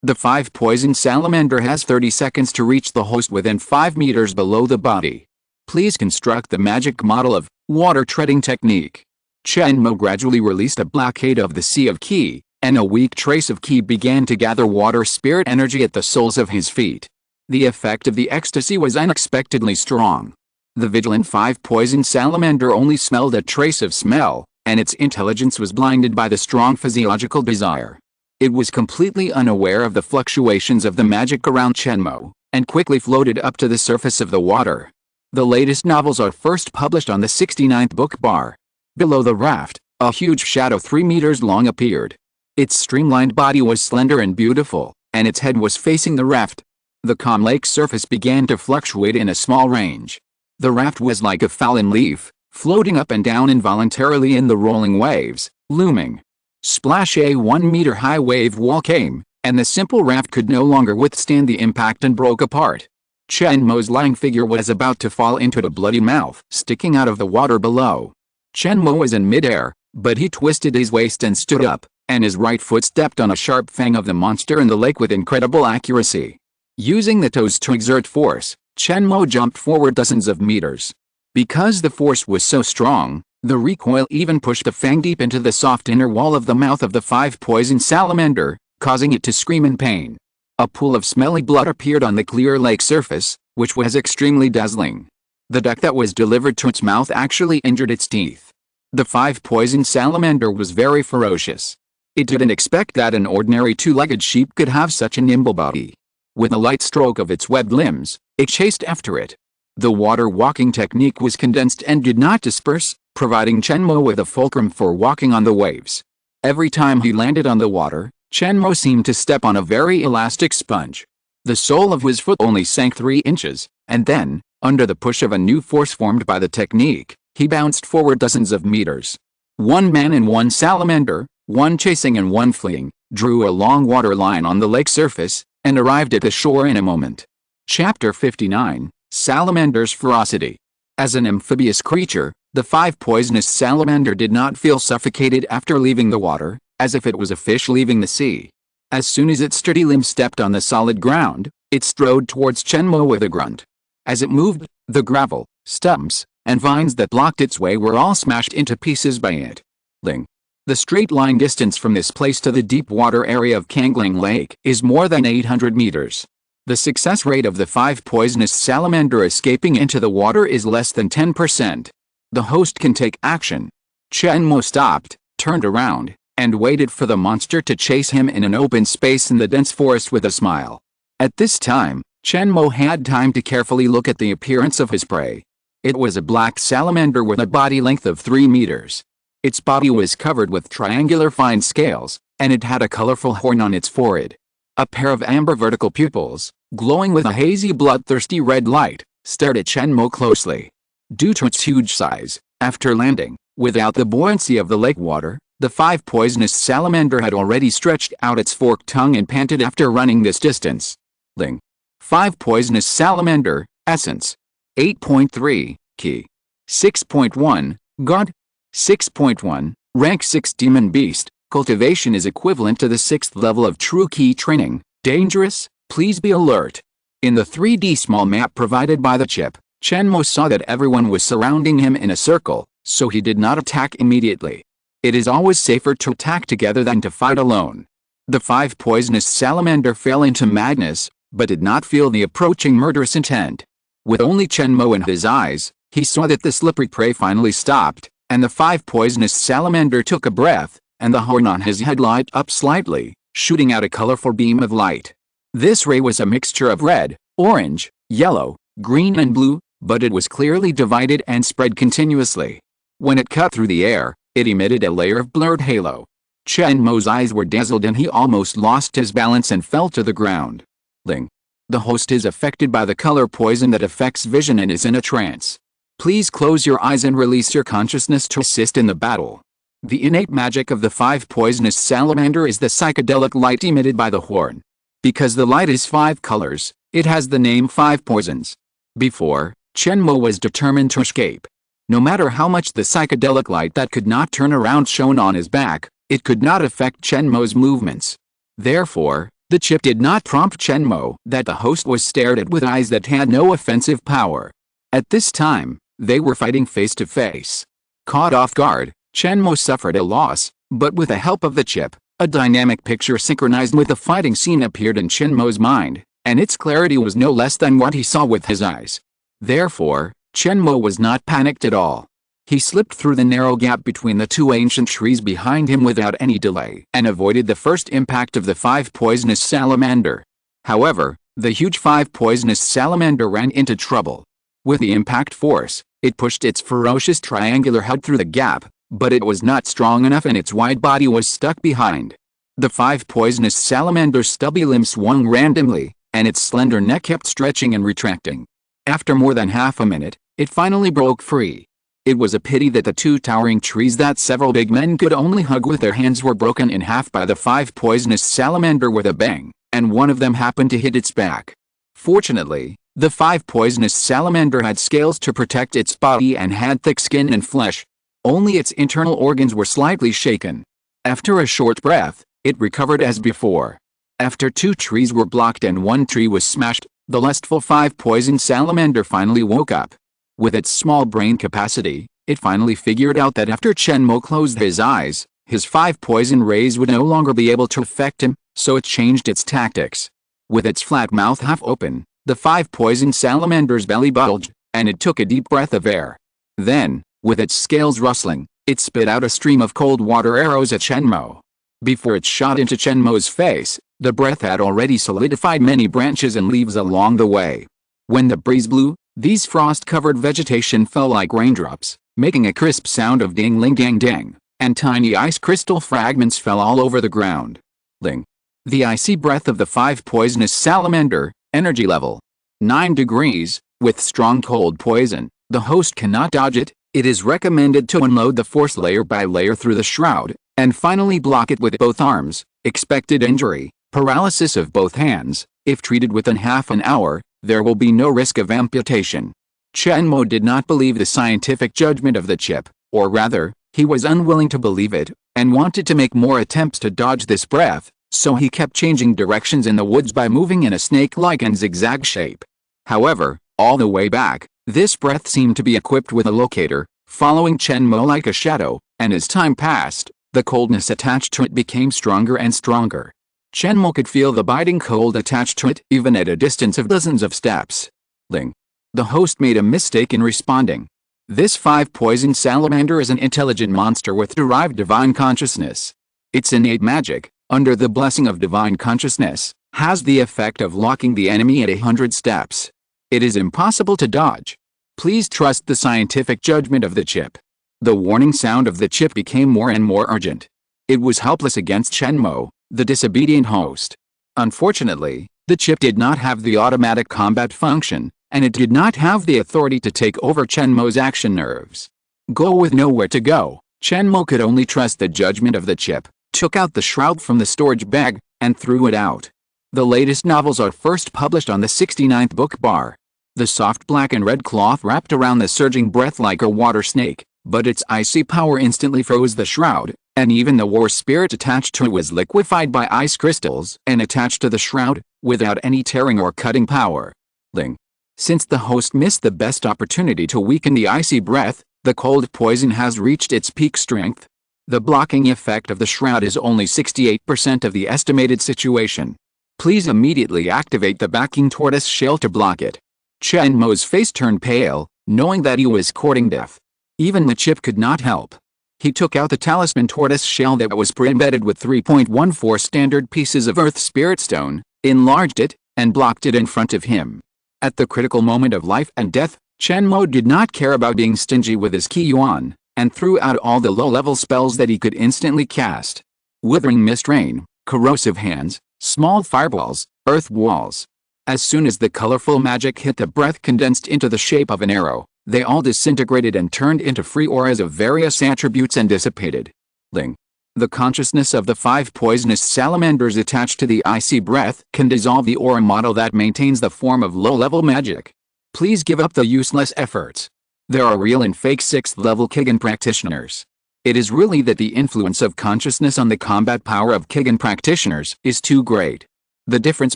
The 5 poison salamander has 30 seconds to reach the host within 5 meters below the body. Please construct the magic model of water treading technique. Chen Mo gradually released a blockade of the sea of Qi, and a weak trace of Qi began to gather water spirit energy at the soles of his feet. The effect of the ecstasy was unexpectedly strong. The vigilant 5 poison salamander only smelled a trace of smell, and its intelligence was blinded by the strong physiological desire. It was completely unaware of the fluctuations of the magic around Chen Mo, and quickly floated up to the surface of the water. The latest novels are first published on the 69th book bar. Below the raft, a huge shadow 3 meters long appeared. Its streamlined body was slender and beautiful, and its head was facing the raft. The calm lake surface began to fluctuate in a small range. The raft was like a fallen leaf, floating up and down involuntarily in the rolling waves, looming. Splash! A 1-meter-high wave wall came, and the simple raft could no longer withstand the impact and broke apart. Chen Mo's lying figure was about to fall into the bloody mouth sticking out of the water below. Chen Mo was in midair, but he twisted his waist and stood up, and his right foot stepped on a sharp fang of the monster in the lake with incredible accuracy. Using the toes to exert force, Chen Mo jumped forward dozens of meters. Because the force was so strong, the recoil even pushed the fang deep into the soft inner wall of the mouth of the 5-poison salamander, causing it to scream in pain. A pool of smelly blood appeared on the clear lake surface, which was extremely dazzling. The duck that was delivered to its mouth actually injured its teeth. The 5-poison salamander was very ferocious. It didn't expect that an ordinary 2-legged sheep could have such a nimble body. With a light stroke of its webbed limbs, it chased after it. The water-walking technique was condensed and did not disperse, providing Chen Mo with a fulcrum for walking on the waves. Every time he landed on the water, Chen Mo seemed to step on a very elastic sponge. The sole of his foot only sank 3 inches, and then, under the push of a new force formed by the technique, he bounced forward dozens of meters. 1 man and 1 salamander, 1 chasing and 1 fleeing, drew a long water line on the lake surface, and arrived at the shore in a moment. Chapter 59, Salamander's Ferocity. As an amphibious creature, the 5-poisonous salamander did not feel suffocated after leaving the water, as if it was a fish leaving the sea. As soon as its sturdy limbs stepped on the solid ground, it strode towards Chen Mo with a grunt. As it moved, the gravel, stumps, and vines that blocked its way were all smashed into pieces by it. The straight line distance from this place to the deep water area of Kangling Lake is more than 800 meters. The success rate of the 5-poisonous salamander escaping into the water is less than 10%. The host can take action. Chen Mo stopped, turned around, and waited for the monster to chase him in an open space in the dense forest with a smile. At this time, Chen Mo had time to carefully look at the appearance of his prey. It was a black salamander with a body length of 3 meters. Its body was covered with triangular fine scales, and it had a colorful horn on its forehead. A pair of amber vertical pupils, glowing with a hazy bloodthirsty red light, stared at Chen Mo closely. Due to its huge size, after landing, without the buoyancy of the lake water, the 5-poisonous salamander had already stretched out its forked tongue and panted after running this distance. 5-poisonous salamander, essence. 8.3, key. 6.1, god. 6.1, rank 6 demon beast. Cultivation is equivalent to the 6th level of true key training. Dangerous, please be alert. In the 3D small map provided by the chip, Chen Mo saw that everyone was surrounding him in a circle, so he did not attack immediately. It is always safer to attack together than to fight alone. The 5-poisonous salamander fell into madness, but did not feel the approaching murderous intent. With only Chen Mo in his eyes, he saw that the slippery prey finally stopped, and the 5-poisonous salamander took a breath, and the horn on his head lighted up slightly, shooting out a colorful beam of light. This ray was a mixture of red, orange, yellow, green and blue, but it was clearly divided and spread continuously. When it cut through the air, it emitted a layer of blurred halo. Chen Mo's eyes were dazzled and he almost lost his balance and fell to the ground. The host is affected by the color poison that affects vision and is in a trance. Please close your eyes and release your consciousness to assist in the battle. The innate magic of the 5-poisonous salamander is the psychedelic light emitted by the horn. Because the light is 5 colors, it has the name 5 poisons. Before, Chen Mo was determined to escape. No matter how much the psychedelic light that could not turn around shone on his back, it could not affect Chen Mo's movements. Therefore, the chip did not prompt Chen Mo that the host was stared at with eyes that had no offensive power. At this time, they were fighting face to face. Caught off guard, Chen Mo suffered a loss, but with the help of the chip, a dynamic picture synchronized with the fighting scene appeared in Chen Mo's mind, and its clarity was no less than what he saw with his eyes. Therefore, Chen Mo was not panicked at all. He slipped through the narrow gap between the two ancient trees behind him without any delay and avoided the first impact of the 5 poisonous salamander. However, the huge 5 poisonous salamander ran into trouble. With the impact force, it pushed its ferocious triangular head through the gap, but it was not strong enough and its wide body was stuck behind. The 5 poisonous salamander's stubby limbs swung randomly, and its slender neck kept stretching and retracting. After more than half a minute, it finally broke free. It was a pity that the 2 towering trees that several big men could only hug with their hands were broken in half by the 5 poisonous salamander with a bang, and one of them happened to hit its back. Fortunately, the 5 poisonous salamander had scales to protect its body and had thick skin and flesh. Only its internal organs were slightly shaken. After a short breath, it recovered as before. After 2 trees were blocked and 1 tree was smashed, the lustful 5 poison salamander finally woke up. With its small brain capacity, it finally figured out that after Chen Mo closed his eyes, his 5 poison rays would no longer be able to affect him, so it changed its tactics. With its flat mouth half open, the 5 poison salamander's belly bulged, and it took a deep breath of air. Then, with its scales rustling, it spit out a stream of cold water arrows at Chen Mo. Before it shot into Chen Mo's face, the breath had already solidified many branches and leaves along the way. When the breeze blew, these frost-covered vegetation fell like raindrops, making a crisp sound of ding-ling-gang-dang, and tiny ice crystal fragments fell all over the ground. Ling. The icy breath of the 5 poisonous salamander, energy level 9 degrees, with strong cold poison. The host cannot dodge it. It is recommended to unload the force layer by layer through the shroud, and finally block it with both arms. Expected injury, paralysis of both hands. If treated within half an hour, there will be no risk of amputation. Chen Mo did not believe the scientific judgment of the chip, or rather, he was unwilling to believe it, and wanted to make more attempts to dodge this breath, so he kept changing directions in the woods by moving in a snake-like and zigzag shape. However, all the way back, this breath seemed to be equipped with a locator, following Chen Mo like a shadow, and as time passed, the coldness attached to it became stronger and stronger. Chen Mo could feel the biting cold attached to it even at a distance of dozens of steps. Ling. The host made a mistake in responding. This 5 poison salamander is an intelligent monster with derived divine consciousness. Its innate magic, under the blessing of divine consciousness, has the effect of locking the enemy at 100 steps. It is impossible to dodge. Please trust the scientific judgment of the chip. The warning sound of the chip became more and more urgent. It was helpless against Chen Mo, the disobedient host. Unfortunately, the chip did not have the automatic combat function, and it did not have the authority to take over Chen Mo's action nerves. Go with nowhere to go, Chen Mo could only trust the judgment of the chip, took out the shroud from the storage bag, and threw it out. The latest novels are first published on the 69th book bar. The soft black and red cloth wrapped around the surging breath like a water snake, but its icy power instantly froze the shroud, and even the war spirit attached to it was liquefied by ice crystals and attached to the shroud, without any tearing or cutting power. Ling. Since the host missed the best opportunity to weaken the icy breath, the cold poison has reached its peak strength. The blocking effect of the shroud is only 68% of the estimated situation. Please immediately activate the backing tortoise shell to block it. Chen Mo's face turned pale, knowing that he was courting death. Even the chip could not help. He took out the talisman tortoise shell that was pre-embedded with 3.14 standard pieces of earth spirit stone, enlarged it, and blocked it in front of him. At the critical moment of life and death, Chen Mo did not care about being stingy with his Qi Yuan, and threw out all the low-level spells that he could instantly cast. Withering mist rain, corrosive hands, small fireballs, earth walls. As soon as the colorful magic hit the breath condensed into the shape of an arrow, they all disintegrated and turned into free auras of various attributes and dissipated. Ling. The consciousness of the 5 poisonous salamanders attached to the icy breath can dissolve the aura model that maintains the form of low-level magic. Please give up the useless efforts. There are real and fake 6th level Kigen practitioners. It is really that the influence of consciousness on the combat power of Kigen practitioners is too great. The difference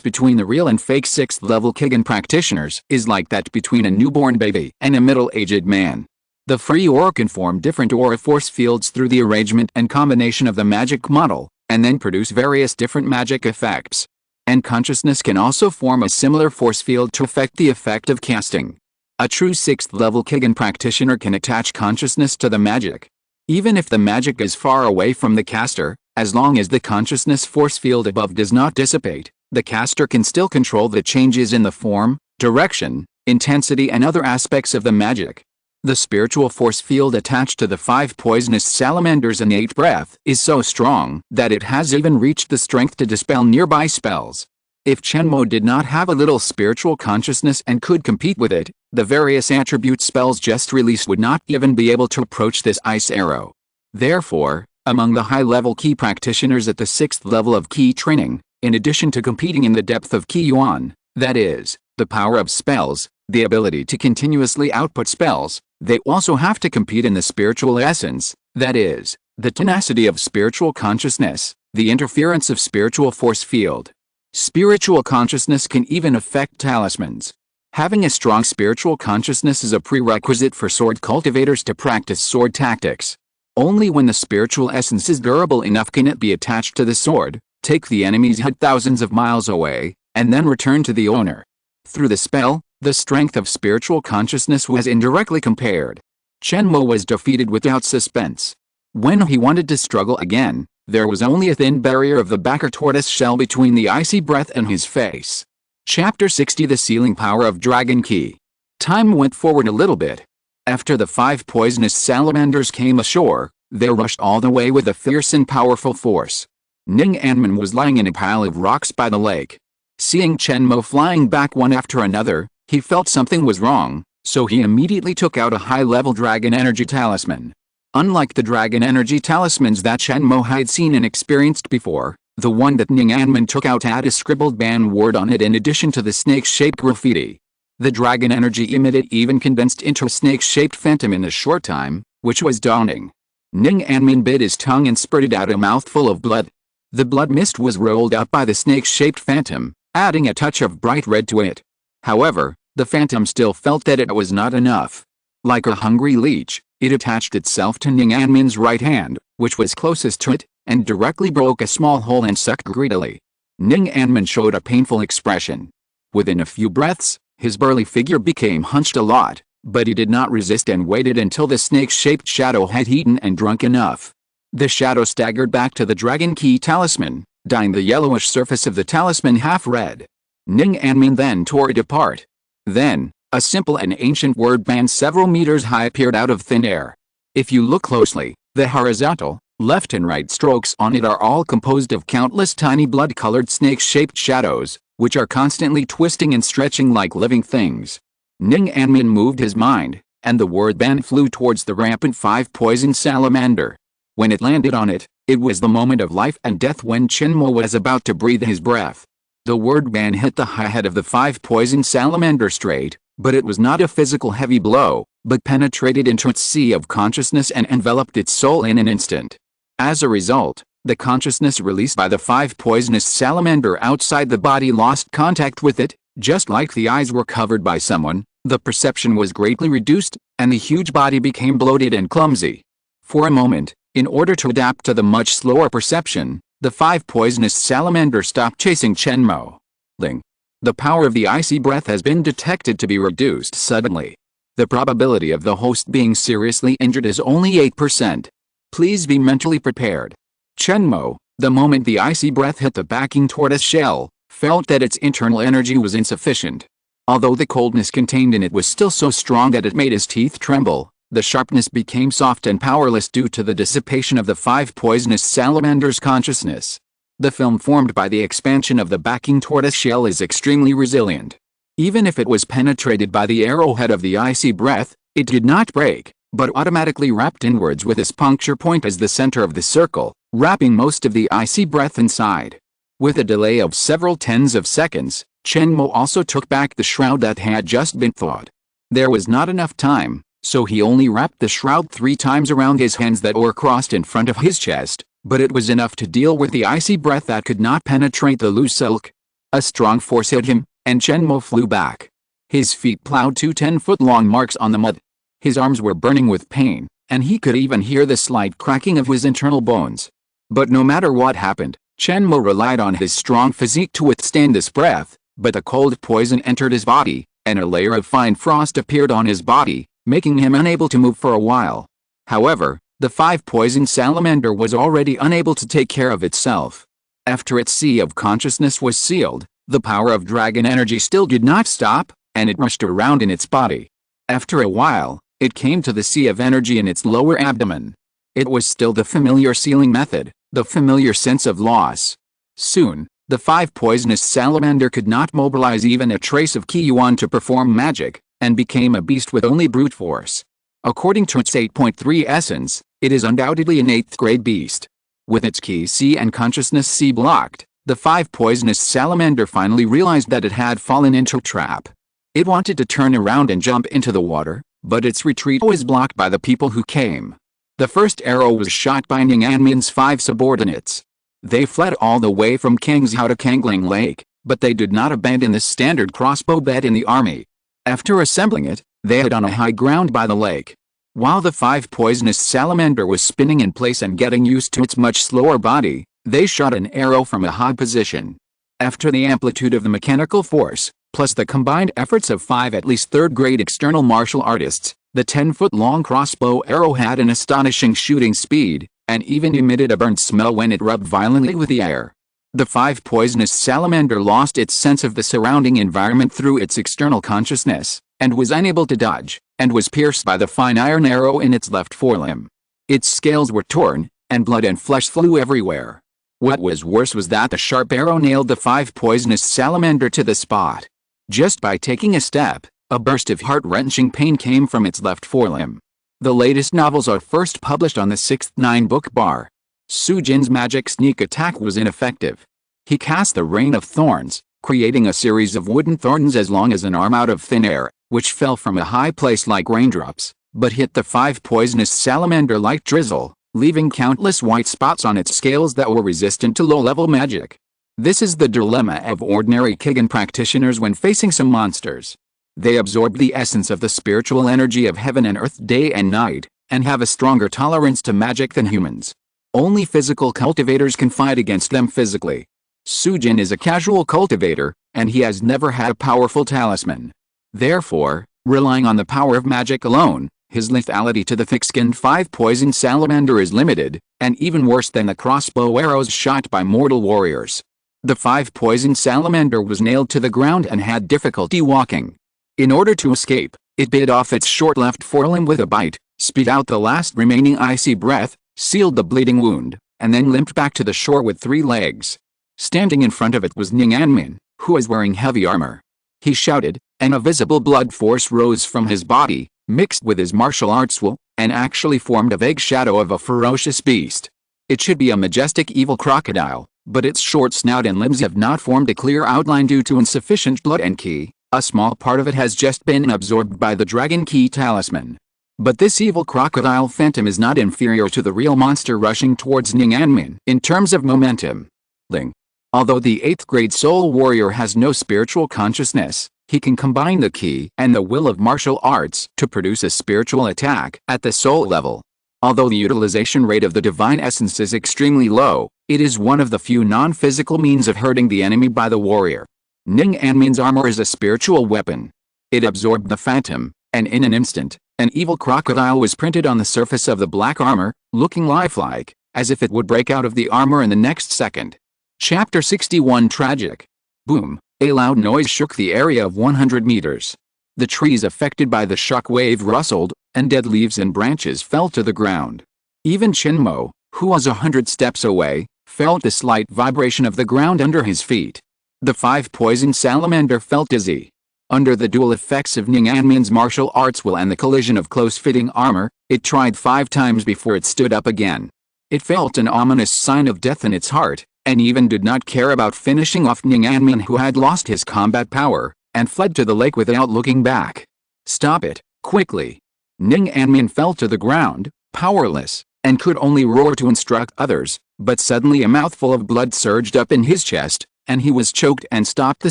between the real and fake 6th level Kigen practitioners is like that between a newborn baby and a middle-aged man. The free aura can form different aura force fields through the arrangement and combination of the magic model, and then produce various different magic effects. And consciousness can also form a similar force field to affect the effect of casting. A true 6th level Kigen practitioner can attach consciousness to the magic. Even if the magic is far away from the caster, as long as the consciousness force field above does not dissipate, the caster can still control the changes in the form, direction, intensity and other aspects of the magic. The spiritual force field attached to the 5 poisonous salamander's innate breath is so strong that it has even reached the strength to dispel nearby spells. If Chen Mo did not have a little spiritual consciousness and could compete with it, the various attribute spells just released would not even be able to approach this ice arrow. Therefore, among the high-level key practitioners at the 6th level of key training, in addition to competing in the depth of Qi Yuan, that is, the power of spells, the ability to continuously output spells, they also have to compete in the spiritual essence, that is, the tenacity of spiritual consciousness, the interference of spiritual force field. Spiritual consciousness can even affect talismans. Having a strong spiritual consciousness is a prerequisite for sword cultivators to practice sword tactics. Only when the spiritual essence is durable enough can it be attached to the sword, take the enemy's head thousands of miles away, and then return to the owner. Through the spell, the strength of spiritual consciousness was indirectly compared. Chen Mo was defeated without suspense. When he wanted to struggle again, there was only a thin barrier of the backer tortoise shell between the icy breath and his face. Chapter 60 The Sealing Power of Dragon Qi. Time went forward a little bit. After the 5 poisonous salamanders came ashore, they rushed all the way with a fierce and powerful force. Ning Anman was lying in a pile of rocks by the lake. Seeing Chen Mo flying back one after another, he felt something was wrong, so he immediately took out a high-level dragon energy talisman. Unlike the dragon energy talismans that Chen Mo had seen and experienced before, the one that Ning Anman took out had a scribbled ban word on it in addition to the snake-shaped graffiti. The dragon energy emitted even condensed into a snake-shaped phantom in a short time, which was daunting. Ning Anman bit his tongue and spurted out a mouthful of blood. The blood mist was rolled out by the snake-shaped phantom, adding a touch of bright red to it. However, the phantom still felt that it was not enough. Like a hungry leech, it attached itself to Ning Anman's right hand, which was closest to it, and directly broke a small hole and sucked greedily. Ning Anman showed a painful expression. Within a few breaths, his burly figure became hunched a lot, but he did not resist and waited until the snake-shaped shadow had eaten and drunk enough. The shadow staggered back to the dragon key talisman, dyeing the yellowish surface of the talisman half red. Ning Anman then tore it apart. Then, a simple and ancient word band several meters high appeared out of thin air. If you look closely, the horizontal, left and right strokes on it are all composed of countless tiny blood-colored snake-shaped shadows, which are constantly twisting and stretching like living things. Ning Anman moved his mind, and the word band flew towards the rampant 5 poison salamander. When it landed on it, it was the moment of life and death when Chen Mo was about to breathe his breath. The word band hit the high head of the 5 poison salamander straight, but it was not a physical heavy blow, but penetrated into its sea of consciousness and enveloped its soul in an instant. As a result, the consciousness released by the 5 poisonous salamander outside the body lost contact with it. Just like the eyes were covered by someone, the perception was greatly reduced, and the huge body became bloated and clumsy. For a moment, in order to adapt to the much slower perception, the 5 poisonous salamander stopped chasing Chen Mo. The power of the icy breath has been detected to be reduced suddenly. The probability of the host being seriously injured is only 8%. Please be mentally prepared. Chen Mo, the moment the icy breath hit the backing tortoise shell, felt that its internal energy was insufficient. Although the coldness contained in it was still so strong that it made his teeth tremble, the sharpness became soft and powerless due to the dissipation of the 5 poisonous salamander's consciousness. The film formed by the expansion of the backing tortoise shell is extremely resilient. Even if it was penetrated by the arrowhead of the icy breath, it did not break, but automatically wrapped inwards with its puncture point as the center of the circle, wrapping most of the icy breath inside. With a delay of several tens of seconds, Chen Mo also took back the shroud that had just been thawed. There was not enough time, so he only wrapped the shroud 3 times around his hands that were crossed in front of his chest, but it was enough to deal with the icy breath that could not penetrate the loose silk. A strong force hit him, and Chen Mo flew back. His feet plowed 2 10-foot-long marks on the mud. His arms were burning with pain, and he could even hear the slight cracking of his internal bones. But no matter what happened, Chen Mo relied on his strong physique to withstand this breath, but the cold poison entered his body, and a layer of fine frost appeared on his body, making him unable to move for a while. However, the 5-poisoned salamander was already unable to take care of itself. After its sea of consciousness was sealed, the power of dragon energy still did not stop, and it rushed around in its body. After a while, it came to the sea of energy in its lower abdomen. It was still the familiar sealing method, the familiar sense of loss. Soon, the 5-poisonous salamander could not mobilize even a trace of Qi Yuan to perform magic, and became a beast with only brute force. According to its 8.3 essence, it is undoubtedly an 8th-grade beast. With its Qi C and consciousness C blocked, the 5-poisonous salamander finally realized that it had fallen into a trap. It wanted to turn around and jump into the water, but its retreat was blocked by the people who came. The first arrow was shot by Ning Anmin's 5 subordinates. They fled all the way from Kangzhou to Kangling Lake, but they did not abandon the standard crossbow bed in the army. After assembling it, they hid on a high ground by the lake. While the 5-poisonous salamander was spinning in place and getting used to its much slower body, they shot an arrow from a high position. After the amplitude of the mechanical force, plus the combined efforts of 5 at least 3rd-grade external martial artists, the 10-foot-long crossbow arrow had an astonishing shooting speed, and even emitted a burnt smell when it rubbed violently with the air. The 5-poisonous salamander lost its sense of the surrounding environment through its external consciousness, and was unable to dodge, and was pierced by the fine iron arrow in its left forelimb. Its scales were torn, and blood and flesh flew everywhere. What was worse was that the sharp arrow nailed the 5-poisonous salamander to the spot. Just by taking a step, a burst of heart-wrenching pain came from its left forelimb. The latest novels are first published on the 6th 9-book bar. Su Jin's magic sneak attack was ineffective. He cast the Rain of Thorns, creating a series of wooden thorns as long as an arm out of thin air, which fell from a high place like raindrops, but hit the 5-poisonous salamander like drizzle, leaving countless white spots on its scales that were resistant to low-level magic. This is the dilemma of ordinary Kigen practitioners when facing some monsters. They absorb the essence of the spiritual energy of heaven and earth day and night, and have a stronger tolerance to magic than humans. Only physical cultivators can fight against them physically. Su Jin is a casual cultivator, and he has never had a powerful talisman. Therefore, relying on the power of magic alone, his lethality to the thick-skinned 5-poisoned salamander is limited, and even worse than the crossbow arrows shot by mortal warriors. The 5-poisoned salamander was nailed to the ground and had difficulty walking. In order to escape, it bit off its short left forelimb with a bite, spit out the last remaining icy breath, sealed the bleeding wound, and then limped back to the shore with 3 legs. Standing in front of it was Ning Anmin, who was wearing heavy armor. He shouted, and a visible blood force rose from his body, mixed with his martial arts will, and actually formed a vague shadow of a ferocious beast. It should be a majestic evil crocodile, but its short snout and limbs have not formed a clear outline due to insufficient blood and Qi. A small part of it has just been absorbed by the Dragon Qi talisman. But this evil crocodile phantom is not inferior to the real monster rushing towards Ning Anmin in terms of momentum. Ling. Although the 8th-grade soul warrior has no spiritual consciousness, he can combine the Qi and the will of martial arts to produce a spiritual attack at the soul level. Although the utilization rate of the divine essence is extremely low, it is one of the few non-physical means of hurting the enemy by the warrior. Ning Anmin's armor is a spiritual weapon. It absorbed the phantom, and in an instant, an evil crocodile was printed on the surface of the black armor, looking lifelike, as if it would break out of the armor in the next second. Chapter 61 Tragic. Boom! A loud noise shook the area of 100 meters. The trees affected by the shock wave rustled, and dead leaves and branches fell to the ground. Even Chen Mo, who was 100 steps away, felt the slight vibration of the ground under his feet. The 5-poisoned salamander felt dizzy. Under the dual effects of Ning Anmin's martial arts will and the collision of close-fitting armor, it tried 5 times before it stood up again. It felt an ominous sign of death in its heart, and even did not care about finishing off Ning Anmin, who had lost his combat power, and fled to the lake without looking back. Stop it, quickly! Ning Anmin fell to the ground, powerless, and could only roar to instruct others, but suddenly a mouthful of blood surged up in his chest, and he was choked and stopped the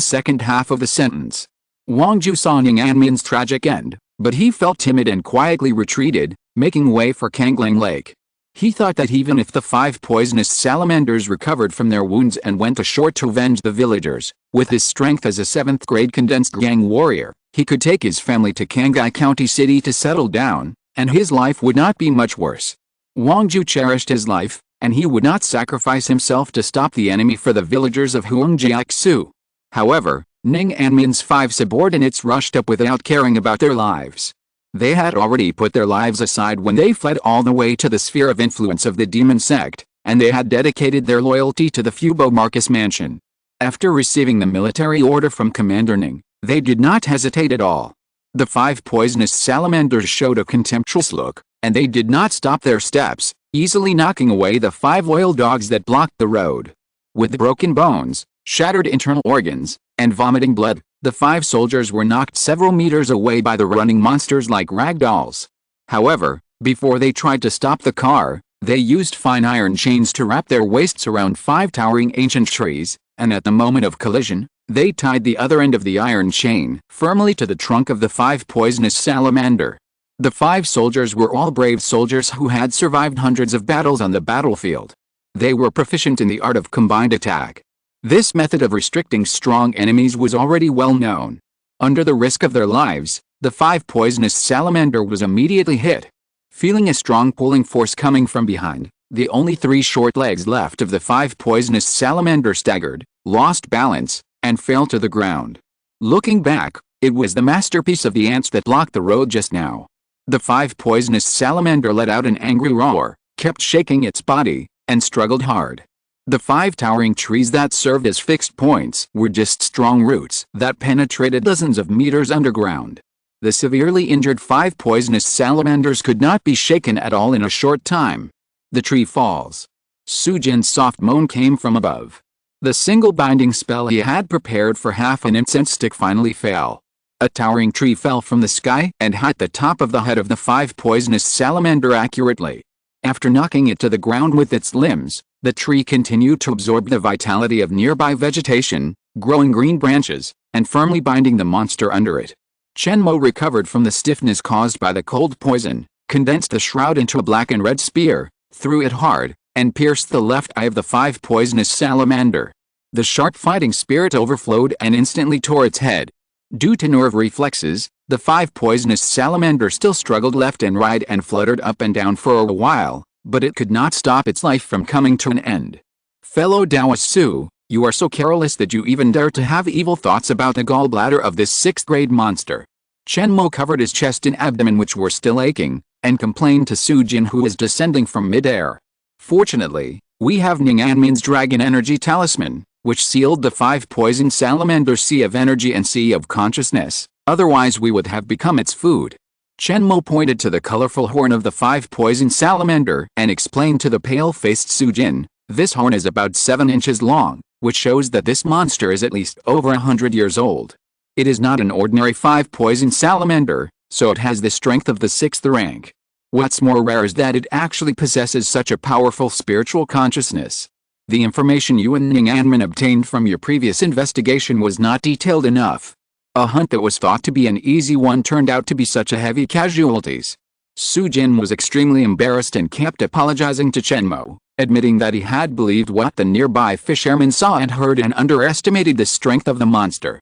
second half of the sentence. Wang Ju saw Ning Anmin's tragic end, but he felt timid and quietly retreated, making way for Kangling Lake. He thought that even if the 5 poisonous salamanders recovered from their wounds and went ashore to avenge the villagers, with his strength as a 7th-grade condensed gang warrior, He could take his family to Qinghai County City to settle down, and his life would not be much worse. Wang Ju cherished his life, and he would not sacrifice himself to stop the enemy for the villagers of Huangjiaxu. However, Ning Anmin's 5 subordinates rushed up without caring about their lives. They had already put their lives aside when they fled all the way to the sphere of influence of the demon sect, and they had dedicated their loyalty to the Fubo Marcus mansion. After receiving the military order from Commander Ning, they did not hesitate at all. The 5 poisonous salamanders showed a contemptuous look, and they did not stop their steps, easily knocking away the 5 loyal dogs that blocked the road. With broken bones, shattered internal organs, and vomiting blood, the 5 soldiers were knocked several meters away by the running monsters like rag dolls. However, before they tried to stop the car, they used fine iron chains to wrap their waists around 5 towering ancient trees, and at the moment of collision, they tied the other end of the iron chain firmly to the trunk of the 5 poisonous salamander. The 5 soldiers were all brave soldiers who had survived hundreds of battles on the battlefield. They were proficient in the art of combined attack. This method of restricting strong enemies was already well known. Under the risk of their lives, the 5 poisonous salamander was immediately hit. Feeling a strong pulling force coming from behind, the only 3 short legs left of the 5 poisonous salamander staggered, lost balance, and fell to the ground. Looking back, it was the masterpiece of the ants that blocked the road just now. The 5 poisonous salamander let out an angry roar, kept shaking its body, and struggled hard. The 5 towering trees that served as fixed points were just strong roots that penetrated dozens of meters underground. The severely injured 5 poisonous salamanders could not be shaken at all in a short time. The tree falls. Su Jin's soft moan came from above. The single binding spell he had prepared for half an incense stick finally fell. A towering tree fell from the sky and hit the top of the head of the 5 poisonous salamander accurately. After knocking it to the ground with its limbs, the tree continued to absorb the vitality of nearby vegetation, growing green branches, and firmly binding the monster under it. Chen Mo recovered from the stiffness caused by the cold poison, condensed the shroud into a black and red spear, threw it hard, and pierced the left eye of the 5 poisonous salamander. The sharp fighting spirit overflowed and instantly tore its head. Due to nerve reflexes, the 5 poisonous salamander still struggled left and right and fluttered up and down for a while, but it could not stop its life from coming to an end. Fellow Taoist Su, you are so careless that you even dare to have evil thoughts about the gallbladder of this 6th grade monster. Chen Mo covered his chest and abdomen which were still aching, and complained to Su Jin who was descending from mid-air. Fortunately, we have Ning Anmin's dragon energy talisman, which sealed the 5 poison salamander sea of energy and sea of consciousness, otherwise we would have become its food. Chen Mo pointed to the colorful horn of the 5 poison salamander and explained to the pale-faced Su Jin, this horn is about 7 inches long, which shows that this monster is at least over 100 years old. It is not an ordinary 5 poison salamander, so it has the strength of the 6th rank. What's more rare is that it actually possesses such a powerful spiritual consciousness. The information you and Ning Anmin obtained from your previous investigation was not detailed enough. A hunt that was thought to be an easy one turned out to be such a heavy casualties. Su Jin was extremely embarrassed and kept apologizing to Chen Mo, admitting that he had believed what the nearby fishermen saw and heard and underestimated the strength of the monster.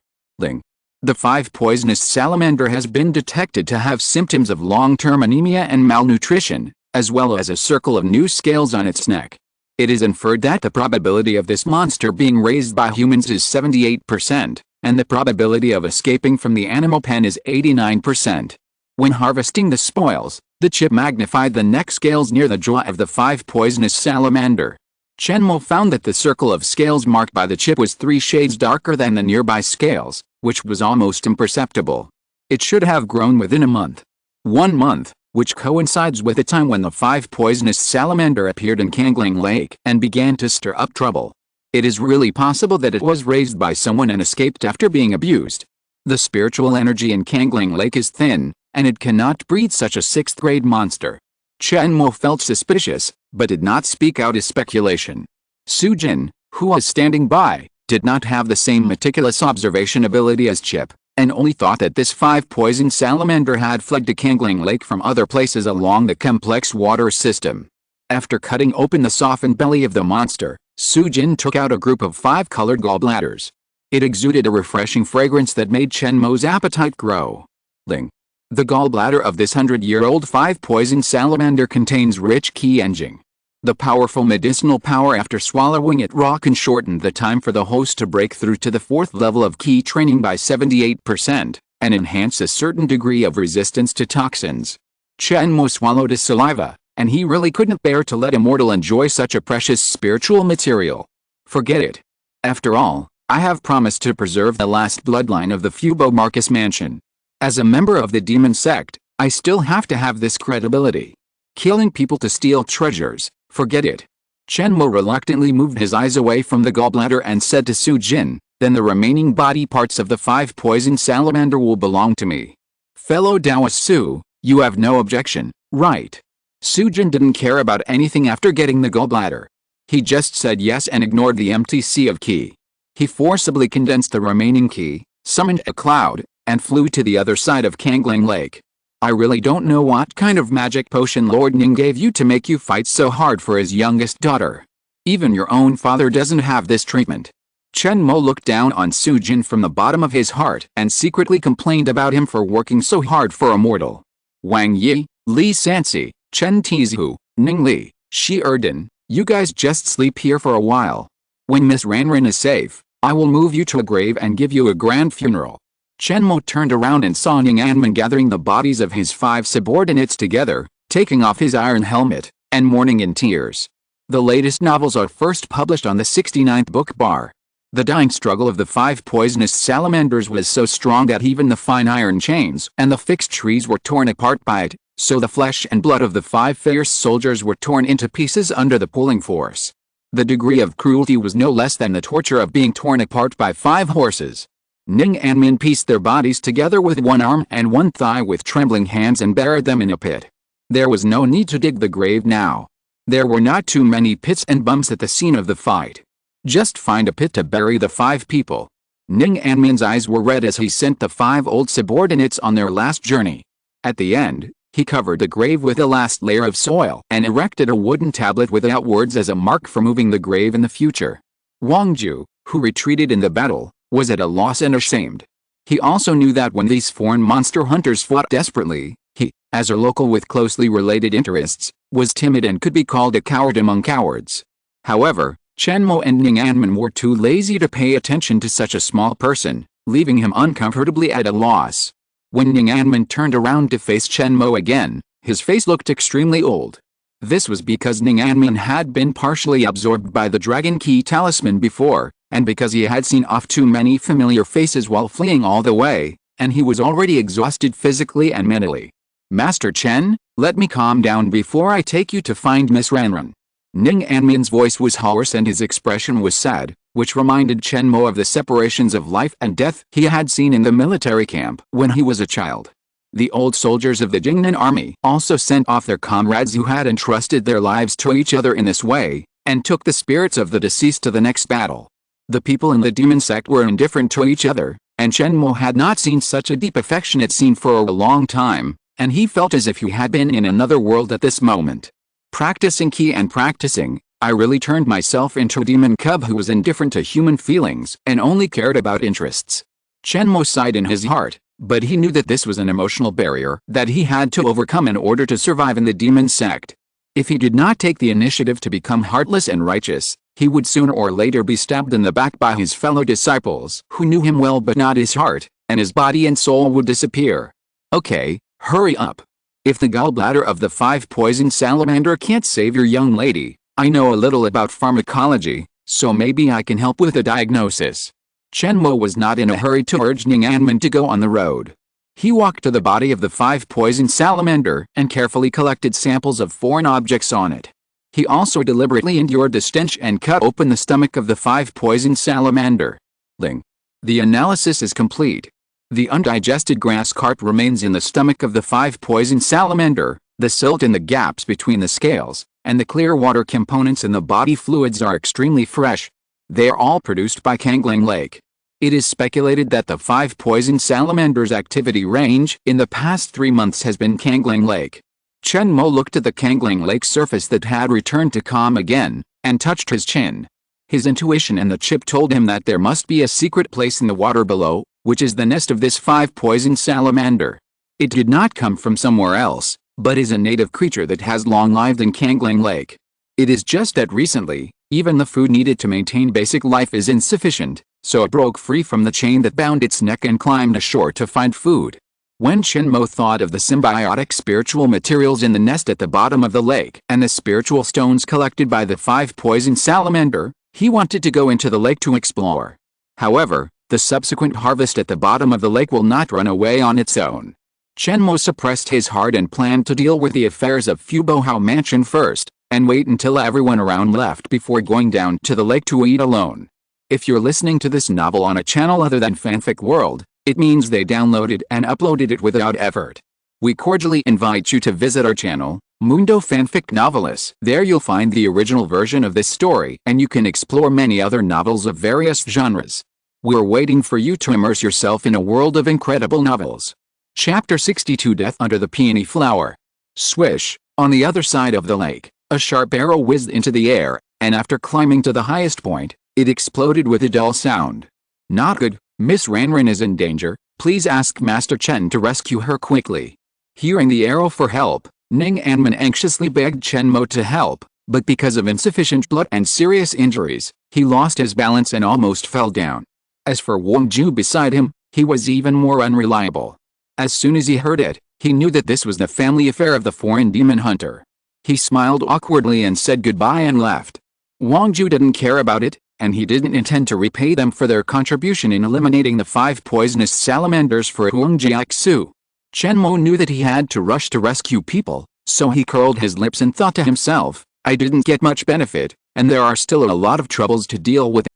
The 5 poisonous salamander has been detected to have symptoms of long-term anemia and malnutrition, as well as a circle of new scales on its neck. It is inferred that the probability of this monster being raised by humans is 78%, and the probability of escaping from the animal pen is 89%. When harvesting the spoils, the chip magnified the neck scales near the jaw of the 5 poisonous salamander. Chen Mo found that the circle of scales marked by the chip was 3 shades darker than the nearby scales, which was almost imperceptible. It should have grown within a month. 1 month, which coincides with the time when the 5 poisonous salamander appeared in Kangling Lake and began to stir up trouble. It is really possible that it was raised by someone and escaped after being abused. The spiritual energy in Kangling Lake is thin, and it cannot breed such a 6th grade monster. Chen Mo felt suspicious, but did not speak out his speculation. Su Jin, who was standing by, did not have the same meticulous observation ability as Chip, and only thought that this 5 poison salamander had fled to Kangling Lake from other places along the complex water system. After cutting open the softened belly of the monster, Su Jin took out a group of 5 colored gallbladders. It exuded a refreshing fragrance that made Chen Mo's appetite grow. Ling. The gallbladder of this 100-year-old five-poison salamander contains rich qi engine. The powerful medicinal power after swallowing it raw can shorten the time for the host to break through to the 4th level of qi training by 78%, and enhance a certain degree of resistance to toxins. Chen Mo swallowed his saliva, and he really couldn't bear to let a mortal enjoy such a precious spiritual material. Forget it. After all, I have promised to preserve the last bloodline of the Fubo Marcus mansion. As a member of the demon sect, I still have to have this credibility. Killing people to steal treasures, forget it. Chen Mo reluctantly moved his eyes away from the gallbladder and said to Su Jin, then the remaining body parts of the five-poison salamander will belong to me. Fellow Taoist Su, you have no objection, right? Su Jin didn't care about anything after getting the gallbladder. He just said yes and ignored the empty sea of qi. He forcibly condensed the remaining qi, summoned a cloud, and flew to the other side of Kangling Lake. I really don't know what kind of magic potion Lord Ning gave you to make you fight so hard for his youngest daughter. Even your own father doesn't have this treatment. Chen Mo looked down on Su Jin from the bottom of his heart and secretly complained about him for working so hard for a mortal. Wang Yi, Li Sansi, Chen Tizhu, Ning Li, Shi Erden, you guys just sleep here for a while. When Miss Ranran is safe, I will move you to a grave and give you a grand funeral. Chen Mo turned around and saw Ning Anman gathering the bodies of his 5 subordinates together, taking off his iron helmet, and mourning in tears. The latest novels are first published on the 69th book bar. The dying struggle of the 5 poisonous salamanders was so strong that even the fine iron chains and the fixed trees were torn apart by it, so the flesh and blood of the 5 fierce soldiers were torn into pieces under the pulling force. The degree of cruelty was no less than the torture of being torn apart by 5 horses. Ning Anmin pieced their bodies together with one arm and one thigh with trembling hands and buried them in a pit. There was no need to dig the grave now. There were not too many pits and bumps at the scene of the fight. Just find a pit to bury the 5 people. Ning Anmin's eyes were red as he sent the 5 old subordinates on their last journey. At the end, he covered the grave with a last layer of soil and erected a wooden tablet without words as a mark for moving the grave in the future. Wang Ju, who retreated in the battle, was at a loss and ashamed. He also knew that when these foreign monster hunters fought desperately, he, as a local with closely related interests, was timid and could be called a coward among cowards. However, Chen Mo and Ning Anman were too lazy to pay attention to such a small person, leaving him uncomfortably at a loss. When Ning Anman turned around to face Chen Mo again, his face looked extremely old. This was because Ning Anman had been partially absorbed by the Dragon Key talisman before, and because he had seen off too many familiar faces while fleeing all the way, and he was already exhausted physically and mentally. Master Chen, let me calm down before I take you to find Miss Ranran. Ning Anman's voice was hoarse and his expression was sad, which reminded Chen Mo of the separations of life and death he had seen in the military camp when he was a child. The old soldiers of the Jingnan army also sent off their comrades who had entrusted their lives to each other in this way, and took the spirits of the deceased to the next battle. The people in the demon sect were indifferent to each other, and Chen Mo had not seen such a deep affectionate scene for a long time, and he felt as if he had been in another world at this moment. Practicing Qi and practicing, I really turned myself into a demon cub who was indifferent to human feelings and only cared about interests. Chen Mo sighed in his heart, but he knew that this was an emotional barrier that he had to overcome in order to survive in the demon sect. If he did not take the initiative to become heartless and righteous, he would sooner or later be stabbed in the back by his fellow disciples who knew him well but not his heart, and his body and soul would disappear. Okay, hurry up. If the gallbladder of the 5 poison salamander can't save your young lady, I know a little about pharmacology, so maybe I can help with a diagnosis. Chen Mo was not in a hurry to urge Ning Anman to go on the road. He walked to the body of the 5 poison salamander and carefully collected samples of foreign objects on it. He also deliberately endured the stench and cut open the stomach of the 5 poison salamander. Ling. The analysis is complete. The undigested grass carp remains in the stomach of the 5 poison salamander, the silt in the gaps between the scales, and the clear water components in the body fluids are extremely fresh. They are all produced by Kangling Lake. It is speculated that the 5 poison salamander's activity range in the past 3 months has been Kangling Lake. Chen Mo looked at the Kangling Lake surface that had returned to calm again, and touched his chin. His intuition and the chip told him that there must be a secret place in the water below, which is the nest of this 5-poisoned salamander. It did not come from somewhere else, but is a native creature that has long lived in Kangling Lake. It is just that recently, even the food needed to maintain basic life is insufficient, so it broke free from the chain that bound its neck and climbed ashore to find food. When Chen Mo thought of the symbiotic spiritual materials in the nest at the bottom of the lake and the spiritual stones collected by the 5-poisoned salamander, he wanted to go into the lake to explore. However, the subsequent harvest at the bottom of the lake will not run away on its own. Chen Mo suppressed his heart and planned to deal with the affairs of Fubohao Mansion first, and wait until everyone around left before going down to the lake to eat alone. If you're listening to this novel on a channel other than Fanfic World, it means they downloaded and uploaded it without effort. We cordially invite you to visit our channel, Mundo Fanfic Novelis. There you'll find the original version of this story and you can explore many other novels of various genres. We're waiting for you to immerse yourself in a world of incredible novels. Chapter 62 Death Under the Peony Flower. Swish, on the other side of the lake, a sharp arrow whizzed into the air, and after climbing to the highest point, it exploded with a dull sound. Not good, Miss Ranran is in danger, please ask Master Chen to rescue her quickly. Hearing the arrow for help, Ning Anman anxiously begged Chen Mo to help, but because of insufficient blood and serious injuries, he lost his balance and almost fell down. As for Wang Ju beside him, he was even more unreliable. As soon as he heard it, he knew that this was the family affair of the foreign demon hunter. He smiled awkwardly and said goodbye and left. Wang Ju didn't care about it, and he didn't intend to repay them for their contribution in eliminating the 5 poisonous salamanders for Huangjiaxu. Chen Mo knew that he had to rush to rescue people, so he curled his lips and thought to himself, I didn't get much benefit, and there are still a lot of troubles to deal with.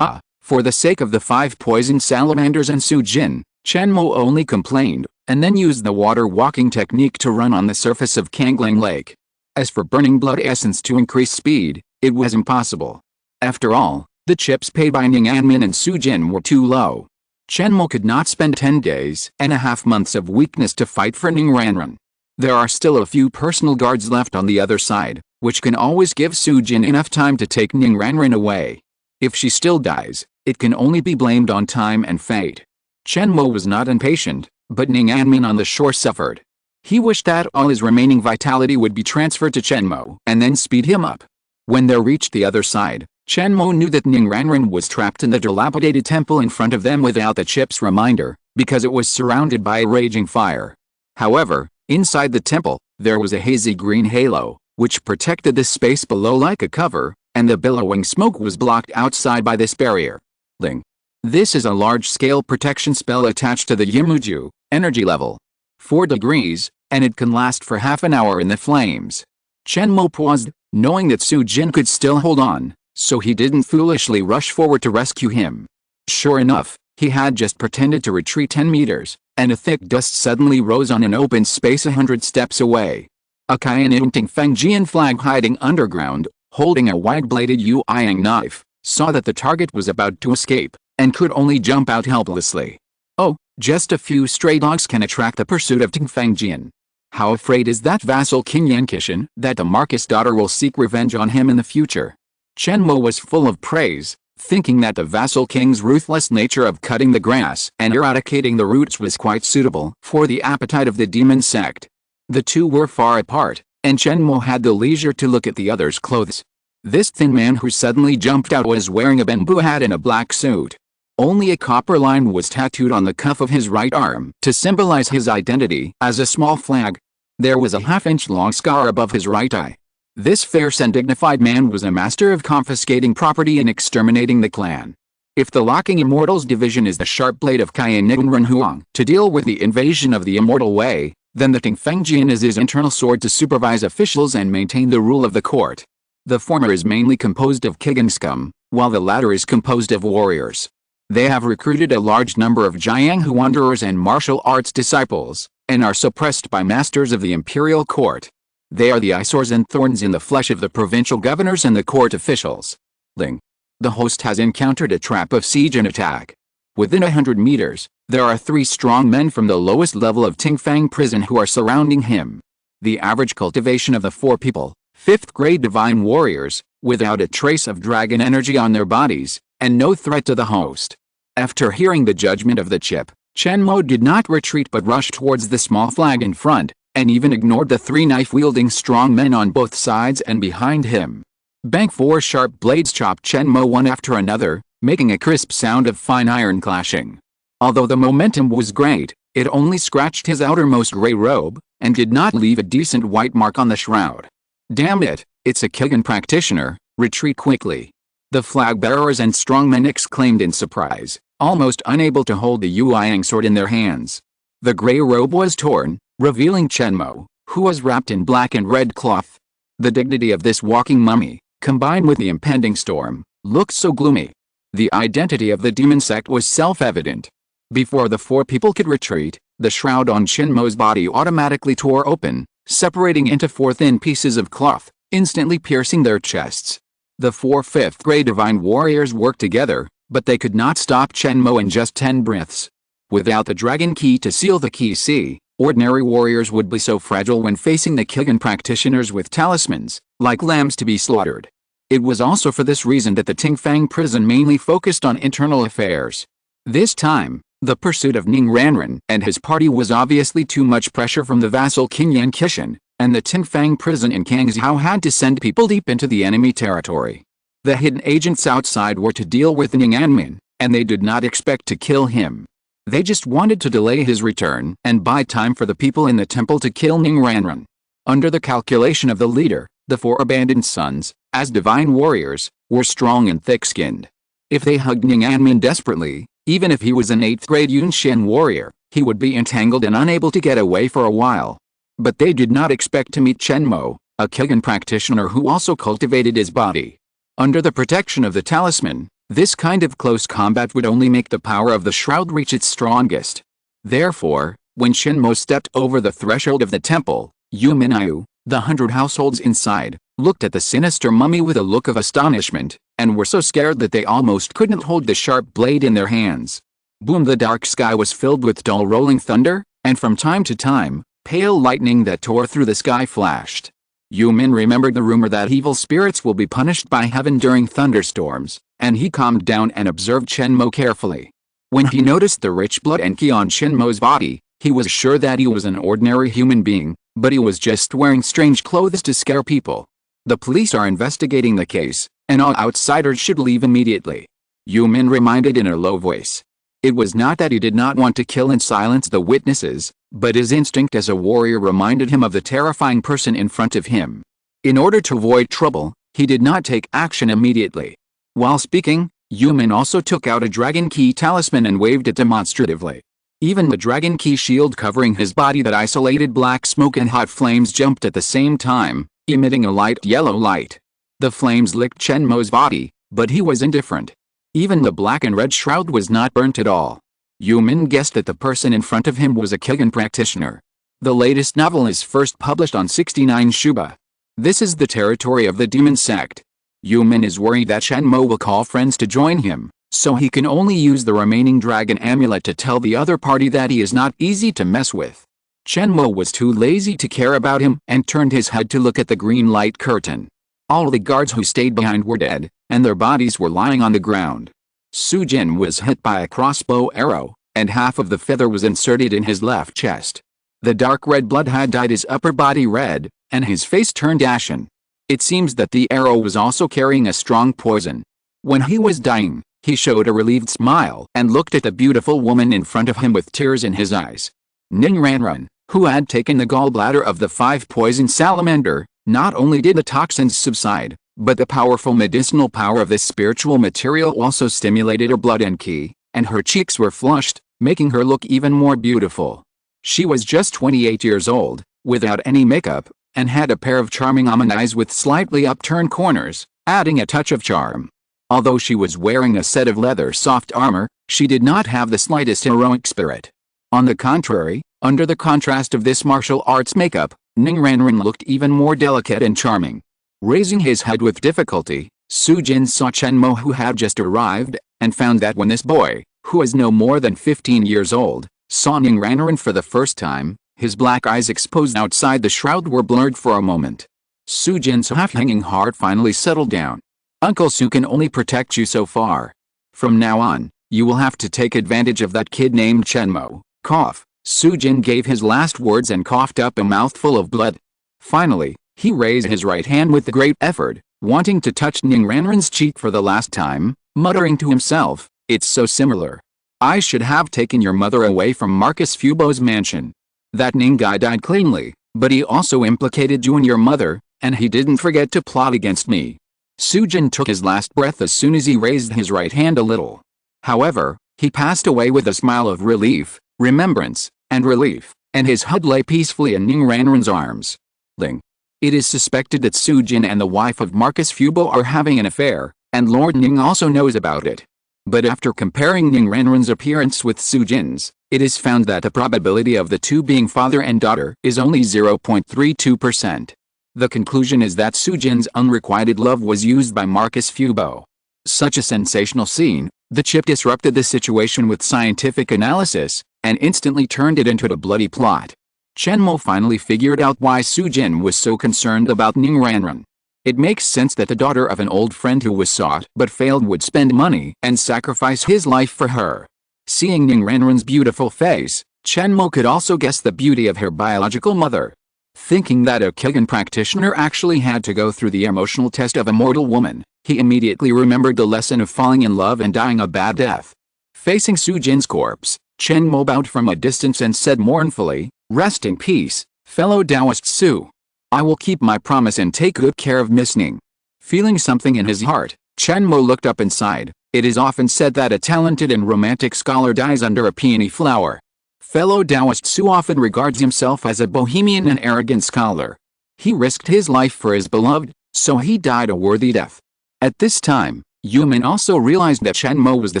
For the sake of the 5 poisoned salamanders and Su Jin, Chen Mo only complained, and then used the water walking technique to run on the surface of Kangling Lake. As for burning blood essence to increase speed, it was impossible. After all, the chips paid by Ning Anmin and Su Jin were too low. Chen Mo could not spend 10 days and a half months of weakness to fight for Ning Ranran. There are still a few personal guards left on the other side, which can always give Su Jin enough time to take Ning Ranran away. If she still dies, it can only be blamed on time and fate. Chen Mo was not impatient, but Ning Anmin on the shore suffered. He wished that all his remaining vitality would be transferred to Chen Mo and then speed him up. When they reached the other side, Chen Mo knew that Ning Ranran was trapped in the dilapidated temple in front of them without the chip's reminder, because it was surrounded by a raging fire. However, inside the temple, there was a hazy green halo, which protected the space below like a cover, and the billowing smoke was blocked outside by this barrier. Ling. This is a large-scale protection spell attached to the Yimuju energy level. 4 degrees, and it can last for half an hour in the flames. Chen Mo paused, knowing that Su Jin could still hold on, so he didn't foolishly rush forward to rescue him. Sure enough, he had just pretended to retreat 10 meters, and a thick dust suddenly rose on an open space 100 steps away. A Qian Fengjian flag hiding underground, holding a wide-bladed Yueyang knife, saw that the target was about to escape, and could only jump out helplessly. Oh, just a few stray dogs can attract the pursuit of Ting Fengjian. How afraid is that vassal King Yan Qingyi that the Marquis daughter will seek revenge on him in the future? Chen Mo was full of praise, thinking that the vassal king's ruthless nature of cutting the grass and eradicating the roots was quite suitable for the appetite of the demon sect. The two were far apart, and Chen Mo had the leisure to look at the other's clothes. This thin man who suddenly jumped out was wearing a bamboo hat and a black suit. Only a copper line was tattooed on the cuff of his right arm to symbolize his identity as a small flag. There was a half-inch long scar above his right eye. This fierce and dignified man was a master of confiscating property and exterminating the clan. If the Locking Immortals division is the sharp blade of Qian Nigunren Huang to deal with the invasion of the Immortal Way, then the Ting Fengjian is his internal sword to supervise officials and maintain the rule of the court. The former is mainly composed of Kigan scum, while the latter is composed of warriors. They have recruited a large number of Jianghu wanderers and martial arts disciples, and are suppressed by masters of the imperial court. They are the eyesores and thorns in the flesh of the provincial governors and the court officials. Ling. The host has encountered a trap of siege and attack. Within 100 meters, there are 3 strong men from the lowest level of Tingfang prison who are surrounding him. The average cultivation of the 4 people, 5th-grade divine warriors, without a trace of dragon energy on their bodies, and no threat to the host. After hearing the judgment of the chip, Chen Mo did not retreat but rushed towards the small flag in front, and even ignored the 3 knife-wielding strong men on both sides and behind him. Bang! 4 sharp blades chopped Chen Mo one after another, making a crisp sound of fine iron clashing. Although the momentum was great, it only scratched his outermost gray robe, and did not leave a decent white mark on the shroud. Damn it, it's a Kigin practitioner, retreat quickly. The flag bearers and strongmen exclaimed in surprise, almost unable to hold the Yueyang sword in their hands. The gray robe was torn, revealing Chen Mo, who was wrapped in black and red cloth. The dignity of this walking mummy, combined with the impending storm, looked so gloomy. The identity of the demon sect was self-evident. Before the 4 people could retreat, the shroud on Chen Mo's body automatically tore open, separating into 4 thin pieces of cloth, instantly piercing their chests. The 4 5th-grade divine warriors worked together, but they could not stop Chen Mo in just 10 breaths. Without the dragon key to seal the key C, ordinary warriors would be so fragile when facing the Kigin practitioners with talismans, like lambs to be slaughtered. It was also for this reason that the Tingfang prison mainly focused on internal affairs. This time, the pursuit of Ning Ranran and his party was obviously too much pressure from the vassal King Yan Qingyi, and the Tingfang prison in Kangzhou had to send people deep into the enemy territory. The hidden agents outside were to deal with Ning Anmin, and they did not expect to kill him. They just wanted to delay his return and buy time for the people in the temple to kill Ning Ranran. Under the calculation of the leader, the 4 abandoned sons, as divine warriors, were strong and thick-skinned. If they hugged Ning Anmin desperately, even if he was an 8th-grade Yunshan warrior, he would be entangled and unable to get away for a while. But they did not expect to meet Chen Mo, a Kigin practitioner who also cultivated his body. Under the protection of the talisman, this kind of close combat would only make the power of the shroud reach its strongest. Therefore, when Chen Mo stepped over the threshold of the temple, Yu Minyu, the 100 households inside, looked at the sinister mummy with a look of astonishment, and were so scared that they almost couldn't hold the sharp blade in their hands. Boom! The dark sky was filled with dull rolling thunder, and from time to time, pale lightning that tore through the sky flashed. Yu Min remembered the rumor that evil spirits will be punished by heaven during thunderstorms, and he calmed down and observed Chen Mo carefully. When he noticed the rich blood and qi on Chen Mo's body, he was sure that he was an ordinary human being, but he was just wearing strange clothes to scare people. The police are investigating the case, and all outsiders should leave immediately. Yu Min reminded in a low voice. It was not that he did not want to kill and silence the witnesses, but his instinct as a warrior reminded him of the terrifying person in front of him. In order to avoid trouble, he did not take action immediately. While speaking, Yu Min also took out a dragon key talisman and waved it demonstratively. Even the dragon key shield covering his body that isolated black smoke and hot flames jumped at the same time, emitting a light yellow light. The flames licked Chen Mo's body, but he was indifferent. Even the black and red shroud was not burnt at all. Yu Min guessed that the person in front of him was a Kigin practitioner. The latest novel is first published on 69 Shuba. This is the territory of the demon sect. Yu Min is worried that Chen Mo will call friends to join him, so he can only use the remaining dragon amulet to tell the other party that he is not easy to mess with. Chen Mo was too lazy to care about him and turned his head to look at the green light curtain. All the guards who stayed behind were dead, and their bodies were lying on the ground. Su Jin was hit by a crossbow arrow, and half of the feather was inserted in his left chest. The dark red blood had dyed his upper body red, and his face turned ashen. It seems that the arrow was also carrying a strong poison. When he was dying, he showed a relieved smile and looked at the beautiful woman in front of him with tears in his eyes. Ning Ranran, who had taken the gallbladder of the 5-poison salamander, not only did the toxins subside, but the powerful medicinal power of this spiritual material also stimulated her blood and qi, and her cheeks were flushed, making her look even more beautiful. She was just 28 years old, without any makeup, and had a pair of charming almond eyes with slightly upturned corners, adding a touch of charm. Although she was wearing a set of leather soft armor, she did not have the slightest heroic spirit. On the contrary, under the contrast of this martial arts makeup, Ning Ranran looked even more delicate and charming. Raising his head with difficulty, Su Jin saw Chen Mo, who had just arrived, and found that when this boy, who was no more than 15 years old, saw Ning Ranran for the first time, his black eyes exposed outside the shroud were blurred for a moment. Sujin's half-hanging heart finally settled down. Uncle Su can only protect you so far. From now on, you will have to take advantage of that kid named Chen Mo. Cough. Sujin gave his last words and coughed up a mouthful of blood. Finally, he raised his right hand with great effort, wanting to touch Ning Ranran's cheek for the last time, muttering to himself, "It's so similar. I should have taken your mother away from Marcus Fubo's mansion. That Ning guy died cleanly, but he also implicated you and your mother, and he didn't forget to plot against me." Sujin took his last breath as soon as he raised his right hand a little. However, he passed away with a smile of relief, remembrance, and relief, and his head lay peacefully in Ning Ranran's arms. Ling. It is suspected that Sujin and the wife of Marcus Fubo are having an affair, and Lord Ning also knows about it. But after comparing Ning Ranran's appearance with Sujin's, it is found that the probability of the two being father and daughter is only 0.32%. The conclusion is that Sujin's unrequited love was used by Marcus Fubo. Such a sensational scene, the chip disrupted the situation with scientific analysis, and instantly turned it into a bloody plot. Chen Mo finally figured out why Sujin was so concerned about Ning Ranran. It makes sense that the daughter of an old friend who was sought but failed would spend money and sacrifice his life for her. Seeing Ning Ranran's beautiful face, Chen Mo could also guess the beauty of her biological mother. Thinking that a Kyogen practitioner actually had to go through the emotional test of a mortal woman, he immediately remembered the lesson of falling in love and dying a bad death. Facing Sujin's corpse, Chen Mo bowed from a distance and said mournfully, "Rest in peace, fellow Taoist Su. I will keep my promise and take good care of Miss Ning." Feeling something in his heart, Chen Mo looked up and sighed. It is often said that a talented and romantic scholar dies under a peony flower. Fellow Taoist Su often regards himself as a bohemian and arrogant scholar. He risked his life for his beloved, so he died a worthy death. At this time, Yumin also realized that Chen Mo was the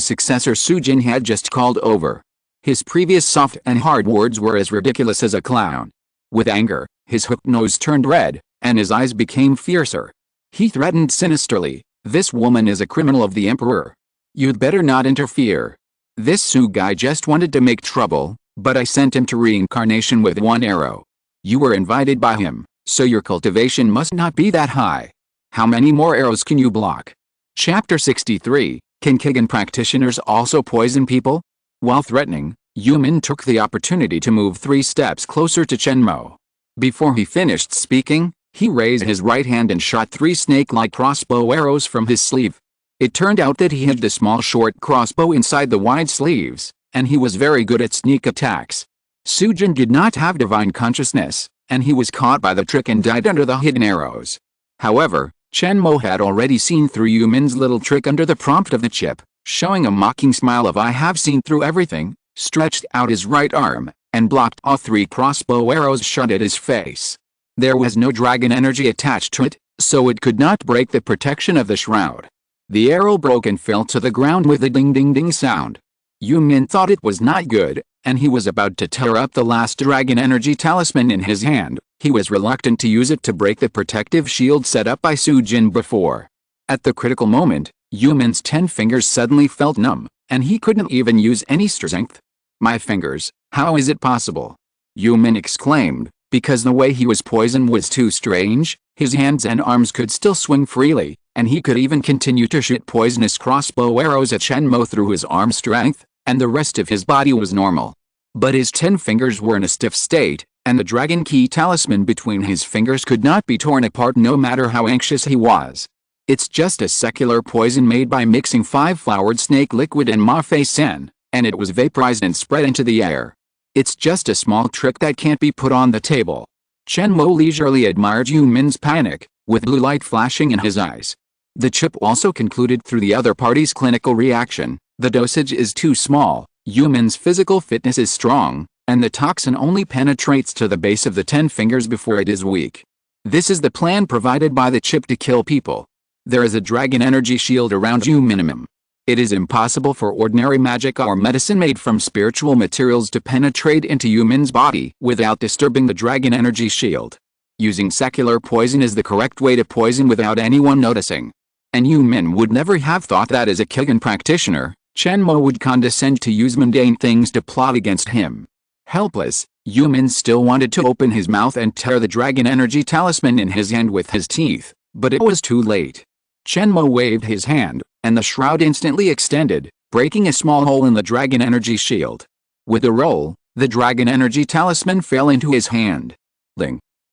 successor Sujin had just called over. His previous soft and hard words were as ridiculous as a clown. With anger, his hooked nose turned red, and his eyes became fiercer. He threatened sinisterly, "This woman is a criminal of the Emperor. You'd better not interfere. This Su guy just wanted to make trouble, but I sent him to reincarnation with one arrow. You were invited by him, so your cultivation must not be that high. How many more arrows can you block?" Chapter 63, Can Kyogen practitioners also poison people? While threatening, Yumin took the opportunity to move 3 steps closer to Chen Mo. Before he finished speaking, he raised his right hand and shot 3 snake-like crossbow arrows from his sleeve. It turned out that he had the small short crossbow inside the wide sleeves, and he was very good at sneak attacks. Sujin did not have divine consciousness, and he was caught by the trick and died under the hidden arrows. However, Chen Mo had already seen through Yumin's little trick under the prompt of the chip, showing a mocking smile of "I have seen through everything," stretched out his right arm, and blocked all 3 crossbow arrows shot at his face. There was no dragon energy attached to it, so it could not break the protection of the shroud. The arrow broke and fell to the ground with a ding-ding-ding sound. Yumin thought it was not good, and he was about to tear up the last dragon energy talisman in his hand. He was reluctant to use it to break the protective shield set up by Sujin before. At the critical moment, Yumin's 10 fingers suddenly felt numb, and he couldn't even use any strength. "My fingers, how is it possible?" Yumin exclaimed, because the way he was poisoned was too strange. His hands and arms could still swing freely, and he could even continue to shoot poisonous crossbow arrows at Chen Mo through his arm strength, and the rest of his body was normal. But his 10 fingers were in a stiff state, and the dragon key talisman between his fingers could not be torn apart no matter how anxious he was. It's just a secular poison made by mixing 5-flowered snake liquid and ma-fei-sen, and it was vaporized and spread into the air. It's just a small trick that can't be put on the table. Chen Mo leisurely admired Yumin's panic, with blue light flashing in his eyes. The chip also concluded through the other party's clinical reaction, the dosage is too small, Yumin's physical fitness is strong, and the toxin only penetrates to the base of the 10 fingers before it is weak. This is the plan provided by the chip to kill people. There is a dragon energy shield around you minimum. It is impossible for ordinary magic or medicine made from spiritual materials to penetrate into Yumin's body without disturbing the dragon energy shield. Using secular poison is the correct way to poison without anyone noticing. And Yumin would never have thought that as a Kyogen practitioner, Chen Mo would condescend to use mundane things to plot against him. Helpless, Yu Min still wanted to open his mouth and tear the dragon energy talisman in his hand with his teeth, but it was too late. Chen Mo waved his hand, and the shroud instantly extended, breaking a small hole in the dragon energy shield. With a roll, the dragon energy talisman fell into his hand.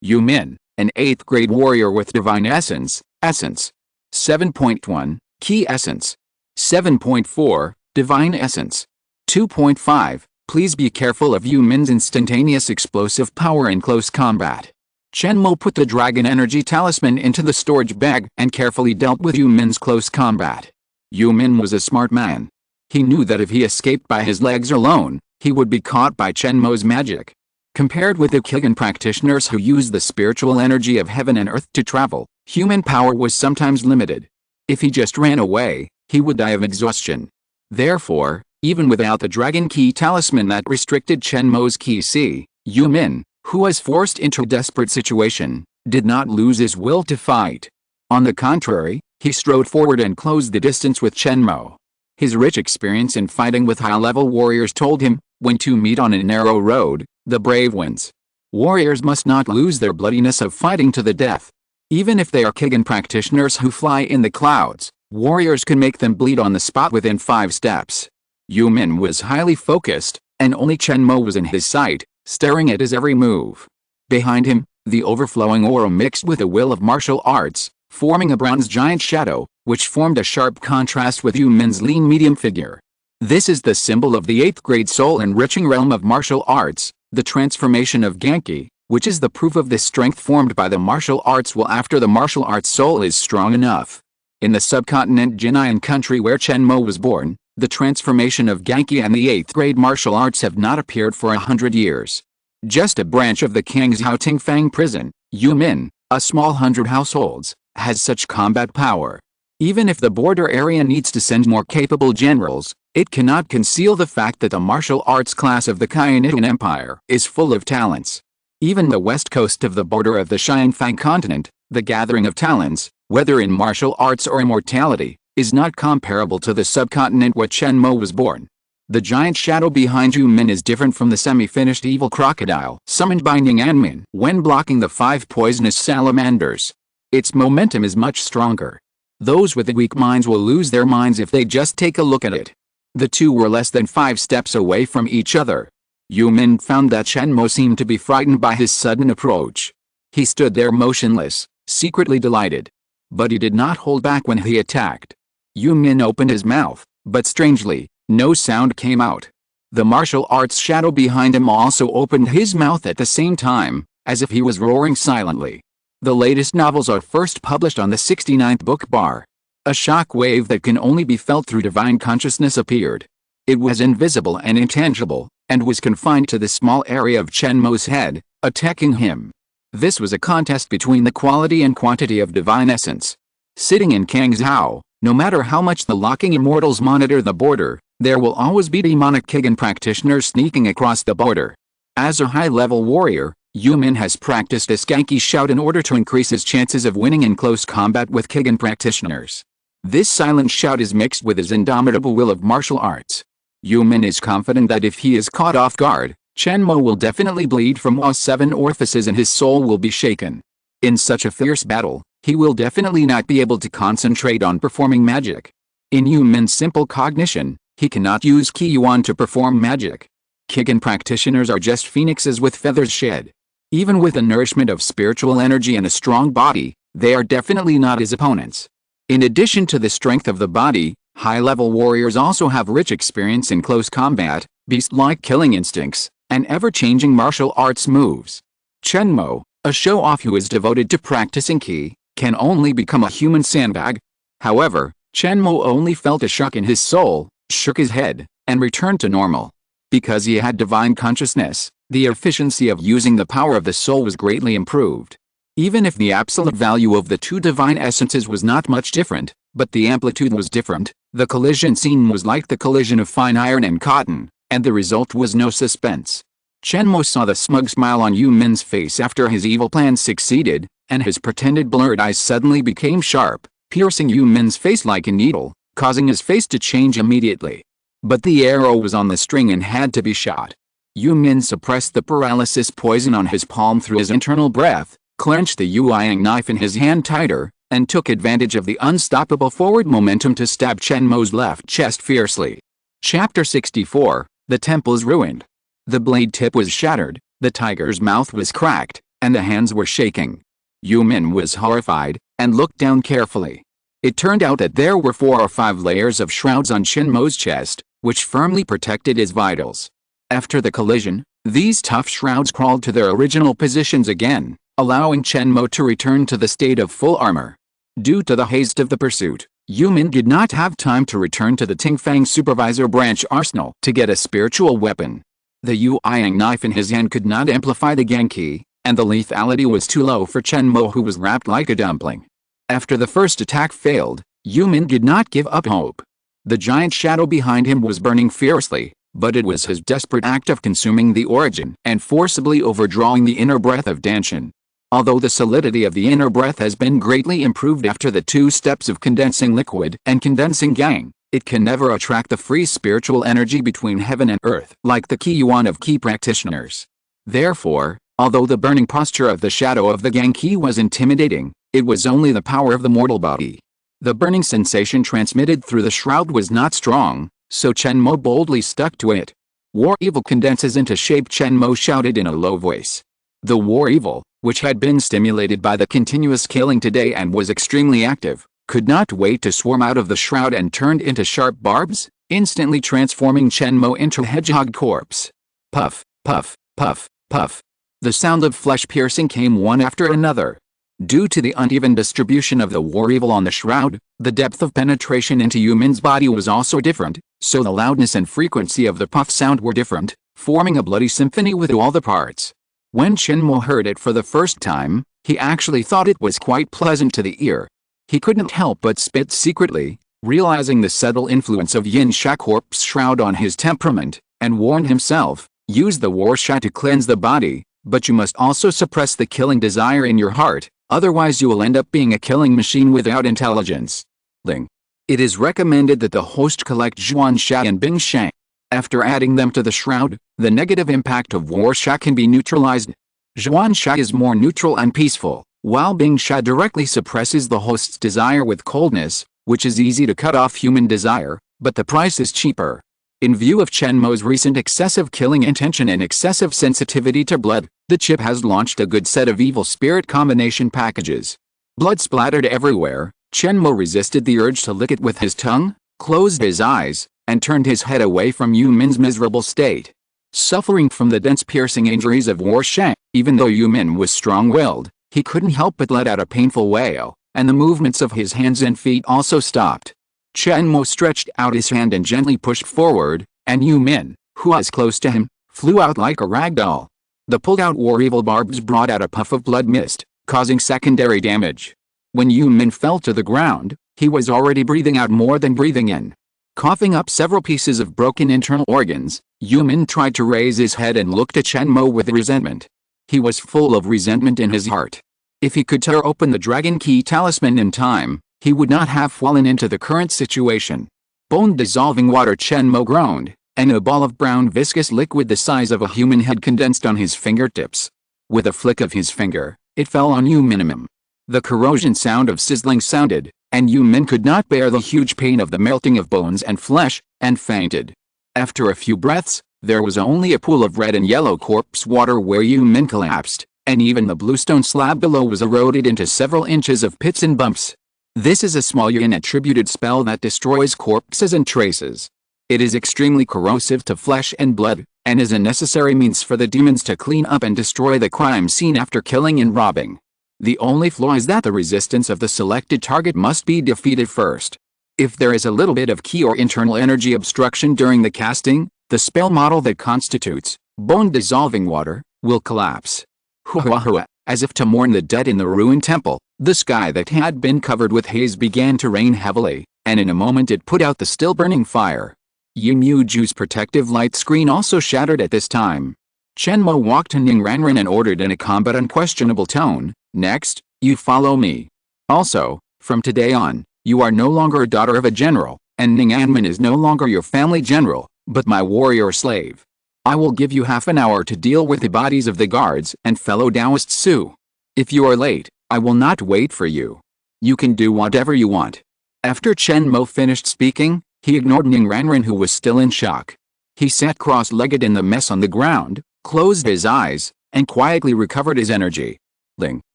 Yu Min, an 8th grade warrior with divine essence. 7.1, Key Essence. 7.4, Divine Essence. 2.5, Please be careful of Yu Min's instantaneous explosive power in close combat. Chen Mo put the dragon energy talisman into the storage bag and carefully dealt with Yu Min's close combat. Yu Min was a smart man. He knew that if he escaped by his legs alone, he would be caught by Chen Mo's magic. Compared with the Kigen practitioners who use the spiritual energy of heaven and earth to travel, human power was sometimes limited. If he just ran away, he would die of exhaustion. Therefore, even without the dragon key talisman that restricted Chen Mo's Ki Si, Yu Min, who was forced into a desperate situation, did not lose his will to fight. On the contrary, he strode forward and closed the distance with Chen Mo. His rich experience in fighting with high-level warriors told him, when two meet on a narrow road, the brave wins. Warriors must not lose their bloodiness of fighting to the death. Even if they are Kigen practitioners who fly in the clouds, warriors can make them bleed on the spot within 5 steps. Yu Min was highly focused, and only Chen Mo was in his sight, staring at his every move. Behind him, the overflowing aura mixed with the will of martial arts, forming a bronze giant shadow, which formed a sharp contrast with Yu Min's lean medium figure. This is the symbol of the 8th grade soul-enriching realm of martial arts, the transformation of Genki, which is the proof of the strength formed by the martial arts will after the martial arts soul is strong enough. In the subcontinent Jinayan country where Chen Mo was born, the transformation of Genki and the 8th grade martial arts have not appeared for 100 years. Just a branch of the Kangzhou Tingfang prison, Yu Min, a small 100 households, has such combat power. Even if the border area needs to send more capable generals, it cannot conceal the fact that the martial arts class of the Kayanitan Empire is full of talents. Even the west coast of the border of the Xianfang continent, the gathering of talents, whether in martial arts or immortality, is not comparable to the subcontinent where Chen Mo was born. The giant shadow behind Yu Min is different from the semi-finished evil crocodile summoned by Ning'anmin when blocking the 5 poisonous salamanders. Its momentum is much stronger. Those with weak minds will lose their minds if they just take a look at it. The two were less than 5 steps away from each other. Yu Min found that Chen Mo seemed to be frightened by his sudden approach. He stood there motionless, secretly delighted. But he did not hold back when he attacked. Yu Min opened his mouth, but strangely, no sound came out. The martial arts shadow behind him also opened his mouth at the same time, as if he was roaring silently. The latest novels are first published on the 69th book bar. A shock wave that can only be felt through divine consciousness appeared. It was invisible and intangible, and was confined to the small area of Chen Mo's head, attacking him. This was a contest between the quality and quantity of divine essence. Sitting in Kangzhou, no matter how much the locking immortals monitor the border, there will always be demonic Kigen practitioners sneaking across the border. As a high-level warrior, Yu Min has practiced a Genki shout in order to increase his chances of winning in close combat with Kigen practitioners. This silent shout is mixed with his indomitable will of martial arts. Yu Min is confident that if he is caught off guard, Chen Mo will definitely bleed from all 7 orifices and his soul will be shaken. In such a fierce battle, he will definitely not be able to concentrate on performing magic. In Yu Min's simple cognition, he cannot use Qi Yuan to perform magic. Kigen practitioners are just phoenixes with feathers shed. Even with the nourishment of spiritual energy and a strong body, they are definitely not his opponents. In addition to the strength of the body, high-level warriors also have rich experience in close combat, beast-like killing instincts, and ever-changing martial arts moves. Chen Mo, a show-off who is devoted to practicing Qi, can only become a human sandbag. However, Chen Mo only felt a shock in his soul, shook his head, and returned to normal. Because he had divine consciousness, the efficiency of using the power of the soul was greatly improved. Even if the absolute value of the 2 divine essences was not much different, but the amplitude was different, the collision scene was like the collision of fine iron and cotton, and the result was no suspense. Chen Mo saw the smug smile on Yu Min's face after his evil plan succeeded, and his pretended blurred eyes suddenly became sharp, piercing Yu Min's face like a needle, causing his face to change immediately. But the arrow was on the string and had to be shot. Yu Min suppressed the paralysis poison on his palm through his internal breath, clenched the Yueyang knife in his hand tighter, and took advantage of the unstoppable forward momentum to stab Chen Mo's left chest fiercely. Chapter 64, The Temple's Ruined. The blade tip was shattered, the tiger's mouth was cracked, and the hands were shaking. Yu Min was horrified, and looked down carefully. It turned out that there were 4 or 5 layers of shrouds on Chen Mo's chest, which firmly protected his vitals. After the collision, these tough shrouds crawled to their original positions again, allowing Chen Mo to return to the state of full armor. Due to the haste of the pursuit, Yu Min did not have time to return to the Tingfang Supervisor Branch arsenal to get a spiritual weapon. The Yueyang knife in his hand could not amplify the Genki, and the lethality was too low for Chen Mo, who was wrapped like a dumpling. After the first attack failed, Yu Min did not give up hope. The giant shadow behind him was burning fiercely, but it was his desperate act of consuming the origin and forcibly overdrawing the inner breath of Danshan. Although the solidity of the inner breath has been greatly improved after the 2 steps of condensing liquid and condensing gang, it can never attract the free spiritual energy between heaven and earth like the Qi Yuan of Qi practitioners. Therefore, although the burning posture of the shadow of the Genki was intimidating, it was only the power of the mortal body. The burning sensation transmitted through the shroud was not strong, so Chen Mo boldly stuck to it. War evil condenses into shape, Chen Mo shouted in a low voice. The war evil, which had been stimulated by the continuous killing today and was extremely active, could not wait to swarm out of the shroud and turned into sharp barbs, instantly transforming Chen Mo into a hedgehog corpse. Puff, puff, puff, puff. The sound of flesh piercing came one after another. Due to the uneven distribution of the war evil on the shroud, the depth of penetration into Yu Min's body was also different, so the loudness and frequency of the puff sound were different, forming a bloody symphony with all the parts. When Chen Mo heard it for the first time, he actually thought it was quite pleasant to the ear. He couldn't help but spit secretly, realizing the subtle influence of Yin Sha corpse shroud on his temperament, and warned himself, use the war sha to cleanse the body, but you must also suppress the killing desire in your heart, otherwise you will end up being a killing machine without intelligence. Ling. It is recommended that the host collect Zhuan Sha and Bing Sha. After adding them to the shroud, the negative impact of war sha can be neutralized. Zhuan Sha is more neutral and peaceful, while Bing Sha directly suppresses the host's desire with coldness, which is easy to cut off human desire, but the price is cheaper. In view of Chen Mo's recent excessive killing intention and excessive sensitivity to blood, the chip has launched a good set of evil spirit combination packages. Blood splattered everywhere. Chen Mo resisted the urge to lick it with his tongue, closed his eyes, and turned his head away from Yu Min's miserable state. Suffering from the dense piercing injuries of war sha, even though Yu Min was strong-willed, he couldn't help but let out a painful wail, and the movements of his hands and feet also stopped. Chen Mo stretched out his hand and gently pushed forward, and Yu Min, who was close to him, flew out like a rag doll. The pulled-out war evil barbs brought out a puff of blood mist, causing secondary damage. When Yu Min fell to the ground, he was already breathing out more than breathing in. Coughing up several pieces of broken internal organs, Yu Min tried to raise his head and looked at Chen Mo with resentment. He was full of resentment in his heart. If he could tear open the Dragon Key talisman in time, he would not have fallen into the current situation. Bone-dissolving water, Chen Mo groaned, and a ball of brown viscous liquid the size of a human head condensed on his fingertips. With a flick of his finger, it fell on Yu Min. The corrosion sound of sizzling sounded, and Yu Min could not bear the huge pain of the melting of bones and flesh, and fainted. After a few breaths, there was only a pool of red and yellow corpse water where Yu Min collapsed, and even the bluestone slab below was eroded into several inches of pits and bumps. This is a small Yin-attributed spell that destroys corpses and traces. It is extremely corrosive to flesh and blood, and is a necessary means for the demons to clean up and destroy the crime scene after killing and robbing. The only flaw is that the resistance of the selected target must be defeated first. If there is a little bit of key or internal energy obstruction during the casting, the spell model that constitutes bone-dissolving water will collapse. Hua, as if to mourn the dead in the ruined temple, the sky that had been covered with haze began to rain heavily, and in a moment it put out the still-burning fire. Yin Yuju's protective light screen also shattered at this time. Chen Mo walked to Ning Ranran and ordered in a calm but unquestionable tone, "Next, you follow me. Also, from today on, you are no longer a daughter of a general, and Ning Anman is no longer your family general, but my warrior slave." I will give you half an hour to deal with the bodies of the guards and fellow Taoist Su. If you are late, I will not wait for you. You can do whatever you want." After Chen Mo finished speaking, he ignored Ning Ranran, who was still in shock. He sat cross-legged in the mess on the ground, closed his eyes, and quietly recovered his energy. "Ling.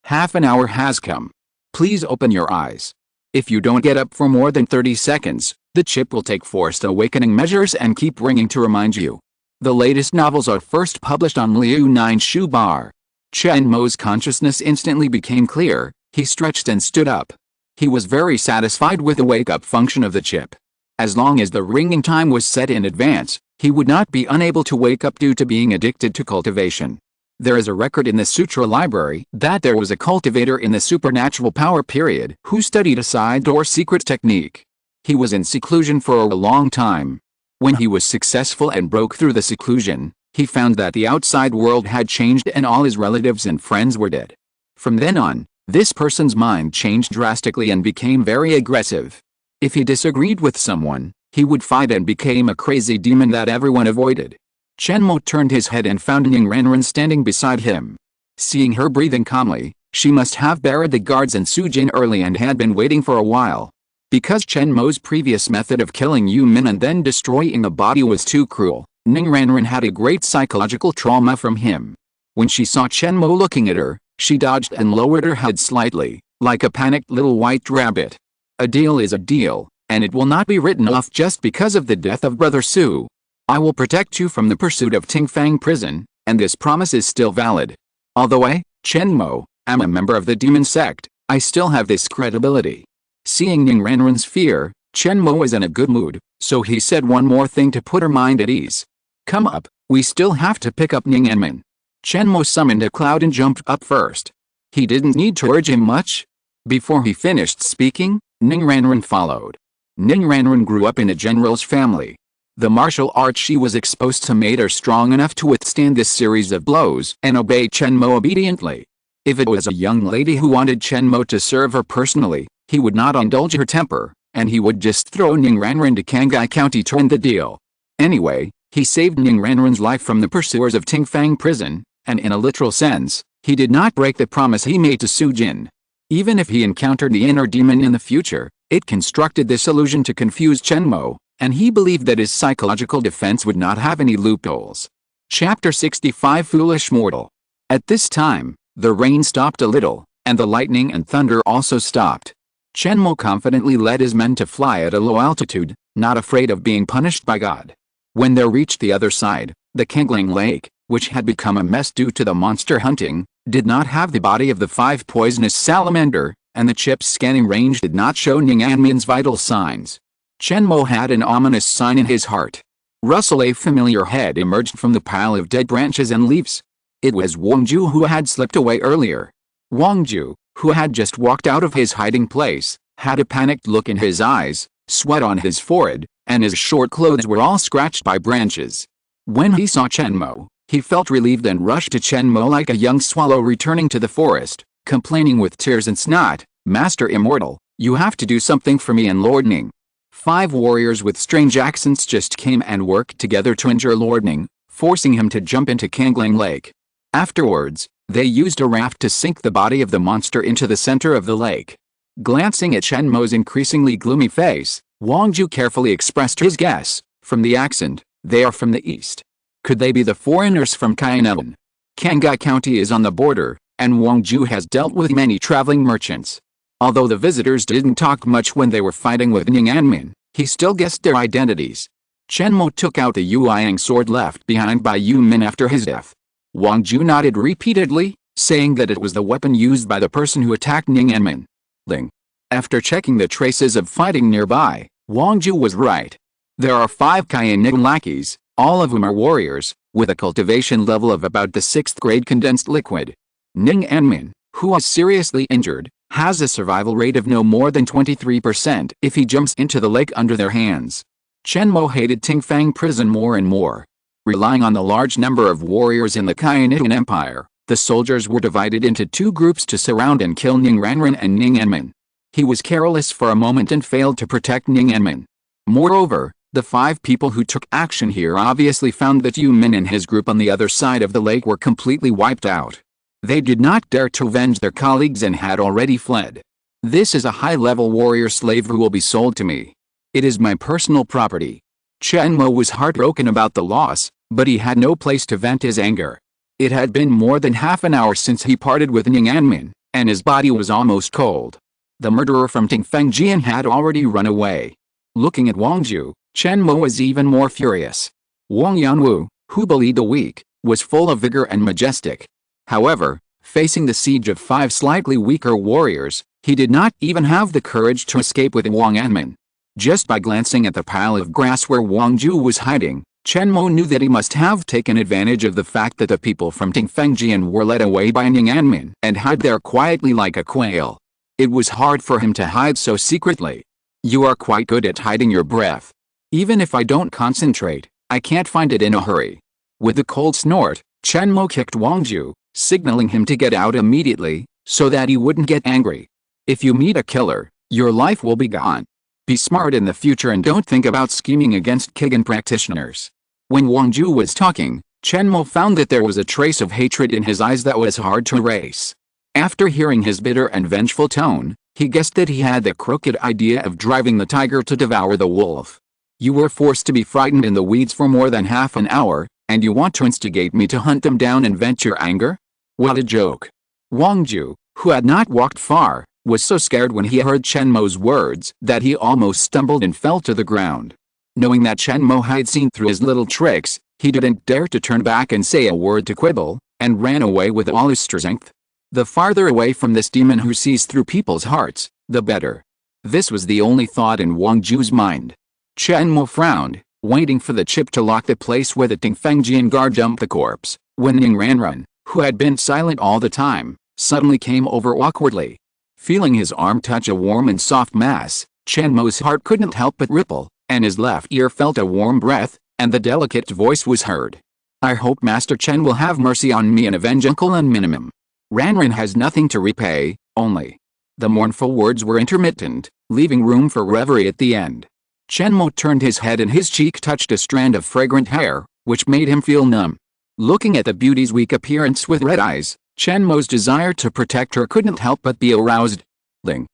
Half an hour has come. Please open your eyes. If you don't get up for more than 30 seconds, the chip will take forced awakening measures and keep ringing to remind you." The latest novels are first published on Liu Nine Shu Bar. Chen Mo's consciousness instantly became clear. He stretched and stood up. He was very satisfied with the wake-up function of the chip. As long as the ringing time was set in advance, he would not be unable to wake up due to being addicted to cultivation. There is a record in the Sutra library that there was a cultivator in the supernatural power period who studied a side or secret technique. He was in seclusion for a long time. When he was successful and broke through the seclusion, he found that the outside world had changed and all his relatives and friends were dead. From then on, this person's mind changed drastically and became very aggressive. If he disagreed with someone, he would fight and became a crazy demon that everyone avoided. Chen Mo turned his head and found Ning Ranran standing beside him. Seeing her breathing calmly, she must have buried the guards and Su Jin early and had been waiting for a while. Because Chen Mo's previous method of killing Yu Min and then destroying a body was too cruel, Ning Ranran had a great psychological trauma from him. When she saw Chen Mo looking at her, she dodged and lowered her head slightly, like a panicked little white rabbit. A deal is a deal, and it will not be written off just because of the death of Brother Su. I will protect you from the pursuit of Tingfang prison, and this promise is still valid. Although I, Chen Mo, am a member of the demon sect, I still have this credibility. Seeing Ning Ranran's fear, Chen Mo was in a good mood, so he said one more thing to put her mind at ease. "Come up, we still have to pick up Ning Anmin." Chen Mo summoned a cloud and jumped up first. He didn't need to urge him much. Before he finished speaking, Ning Ranran followed. Ning Ranran grew up in a general's family. The martial arts she was exposed to made her strong enough to withstand this series of blows and obey Chen Mo obediently. If it was a young lady who wanted Chen Mo to serve her personally, he would not indulge her temper, and he would just throw Ning Ranran to Kangai County to end the deal. Anyway, he saved Ning Ranran's life from the pursuers of Tingfang prison, and in a literal sense, he did not break the promise he made to Su Jin. Even if he encountered the inner demon in the future, it constructed this illusion to confuse Chen Mo, and he believed that his psychological defense would not have any loopholes. Chapter 65 Foolish Mortal. At this time, the rain stopped a little, and the lightning and thunder also stopped. Chen Mo confidently led his men to fly at a low altitude, not afraid of being punished by God. When they reached the other side, the Kangling Lake, which had become a mess due to the monster hunting, did not have the body of the 5 poisonous salamander, and the chip's scanning range did not show Ning Anmin's vital signs. Chen Mo had an ominous sign in his heart. Rustle, a familiar head emerged from the pile of dead branches and leaves. It was Wang Ju, who had slipped away earlier. Wang Ju, who had just walked out of his hiding place, had a panicked look in his eyes, sweat on his forehead, and his short clothes were all scratched by branches. When he saw Chen Mo, he felt relieved and rushed to Chen Mo like a young swallow returning to the forest, complaining with tears and snot, "Master Immortal, you have to do something for me and Lord Ning." 5 warriors with strange accents just came and worked together to injure Lord Ning, forcing him to jump into Kangling Lake. Afterwards, they used a raft to sink the body of the monster into the center of the lake. Glancing at Chen Mo's increasingly gloomy face, Wang Ju carefully expressed his guess. From the accent, they are from the east. Could they be the foreigners from Kainan? Kangai County is on the border, and Wang Ju has dealt with many traveling merchants. Although the visitors didn't talk much when they were fighting with Ning Anmin, he still guessed their identities. Chen Mo took out the Yueyang sword left behind by Yu Min after his death. Wang Ju nodded repeatedly, saying that it was the weapon used by the person who attacked Ning Anmin. Ling. After checking the traces of fighting nearby, Wang Ju was right. There are 5 Kainan lackeys, all of whom are warriors, with a cultivation level of about the 6th grade condensed liquid. Ning Anmin, who was seriously injured, has a survival rate of no more than 23% if he jumps into the lake under their hands. Chen Mo hated Tingfang prison more and more. Relying on the large number of warriors in the Kainan Empire, the soldiers were divided into 2 groups to surround and kill Ning Ranran and Ning Anmin. He was careless for a moment and failed to protect Ning Anmin. Moreover, The 5 people who took action here obviously found that Yu Min and his group on the other side of the lake were completely wiped out. They did not dare to avenge their colleagues and had already fled. This is a high-level warrior slave who will be sold to me. It is my personal property. Chen Mo was heartbroken about the loss, but he had no place to vent his anger. It had been more than half an hour since he parted with Ning Anmin, and his body was almost cold. The murderer from Tingfengjian had already run away. Looking at Wang Ju, Chen Mo was even more furious. Wang Yanwu, who bullied the weak, was full of vigor and majestic. However, facing the siege of 5 slightly weaker warriors, he did not even have the courage to escape with Wang Anmin. Just by glancing at the pile of grass where Wang Ju was hiding, Chen Mo knew that he must have taken advantage of the fact that the people from Tingfengjian were led away by Ning Anmin and hid there quietly like a quail. It was hard for him to hide so secretly. You are quite good at hiding your breath. Even if I don't concentrate, I can't find it in a hurry. With a cold snort, Chen Mo kicked Wang Ju, signaling him to get out immediately, so that he wouldn't get angry. If you meet a killer, your life will be gone. Be smart in the future and don't think about scheming against Kigan practitioners. When Wang Ju was talking, Chen Mo found that there was a trace of hatred in his eyes that was hard to erase. After hearing his bitter and vengeful tone, he guessed that he had the crooked idea of driving the tiger to devour the wolf. You were forced to be frightened in the weeds for more than half an hour, and you want to instigate me to hunt them down and vent your anger? What a joke. Wang Ju, who had not walked far, was so scared when he heard Chen Mo's words that he almost stumbled and fell to the ground. Knowing that Chen Mo had seen through his little tricks, he didn't dare to turn back and say a word to quibble, and ran away with all his strength. The farther away from this demon who sees through people's hearts, the better. This was the only thought in Wang Ju's mind. Chen Mo frowned, waiting for the chip to lock the place where the Tingfengjian guard dumped the corpse, when Ning Ranran, who had been silent all the time, suddenly came over awkwardly. Feeling his arm touch a warm and soft mass, Chen Mo's heart couldn't help but ripple, and his left ear felt a warm breath, and the delicate voice was heard. I hope Master Chen will have mercy on me and avenge Uncle and Minimum. Ranran has nothing to repay, only. The mournful words were intermittent, leaving room for reverie at the end. Chen Mo turned his head and his cheek touched a strand of fragrant hair, which made him feel numb. Looking at the beauty's weak appearance with red eyes, Chen Mo's desire to protect her couldn't help but be aroused. Ning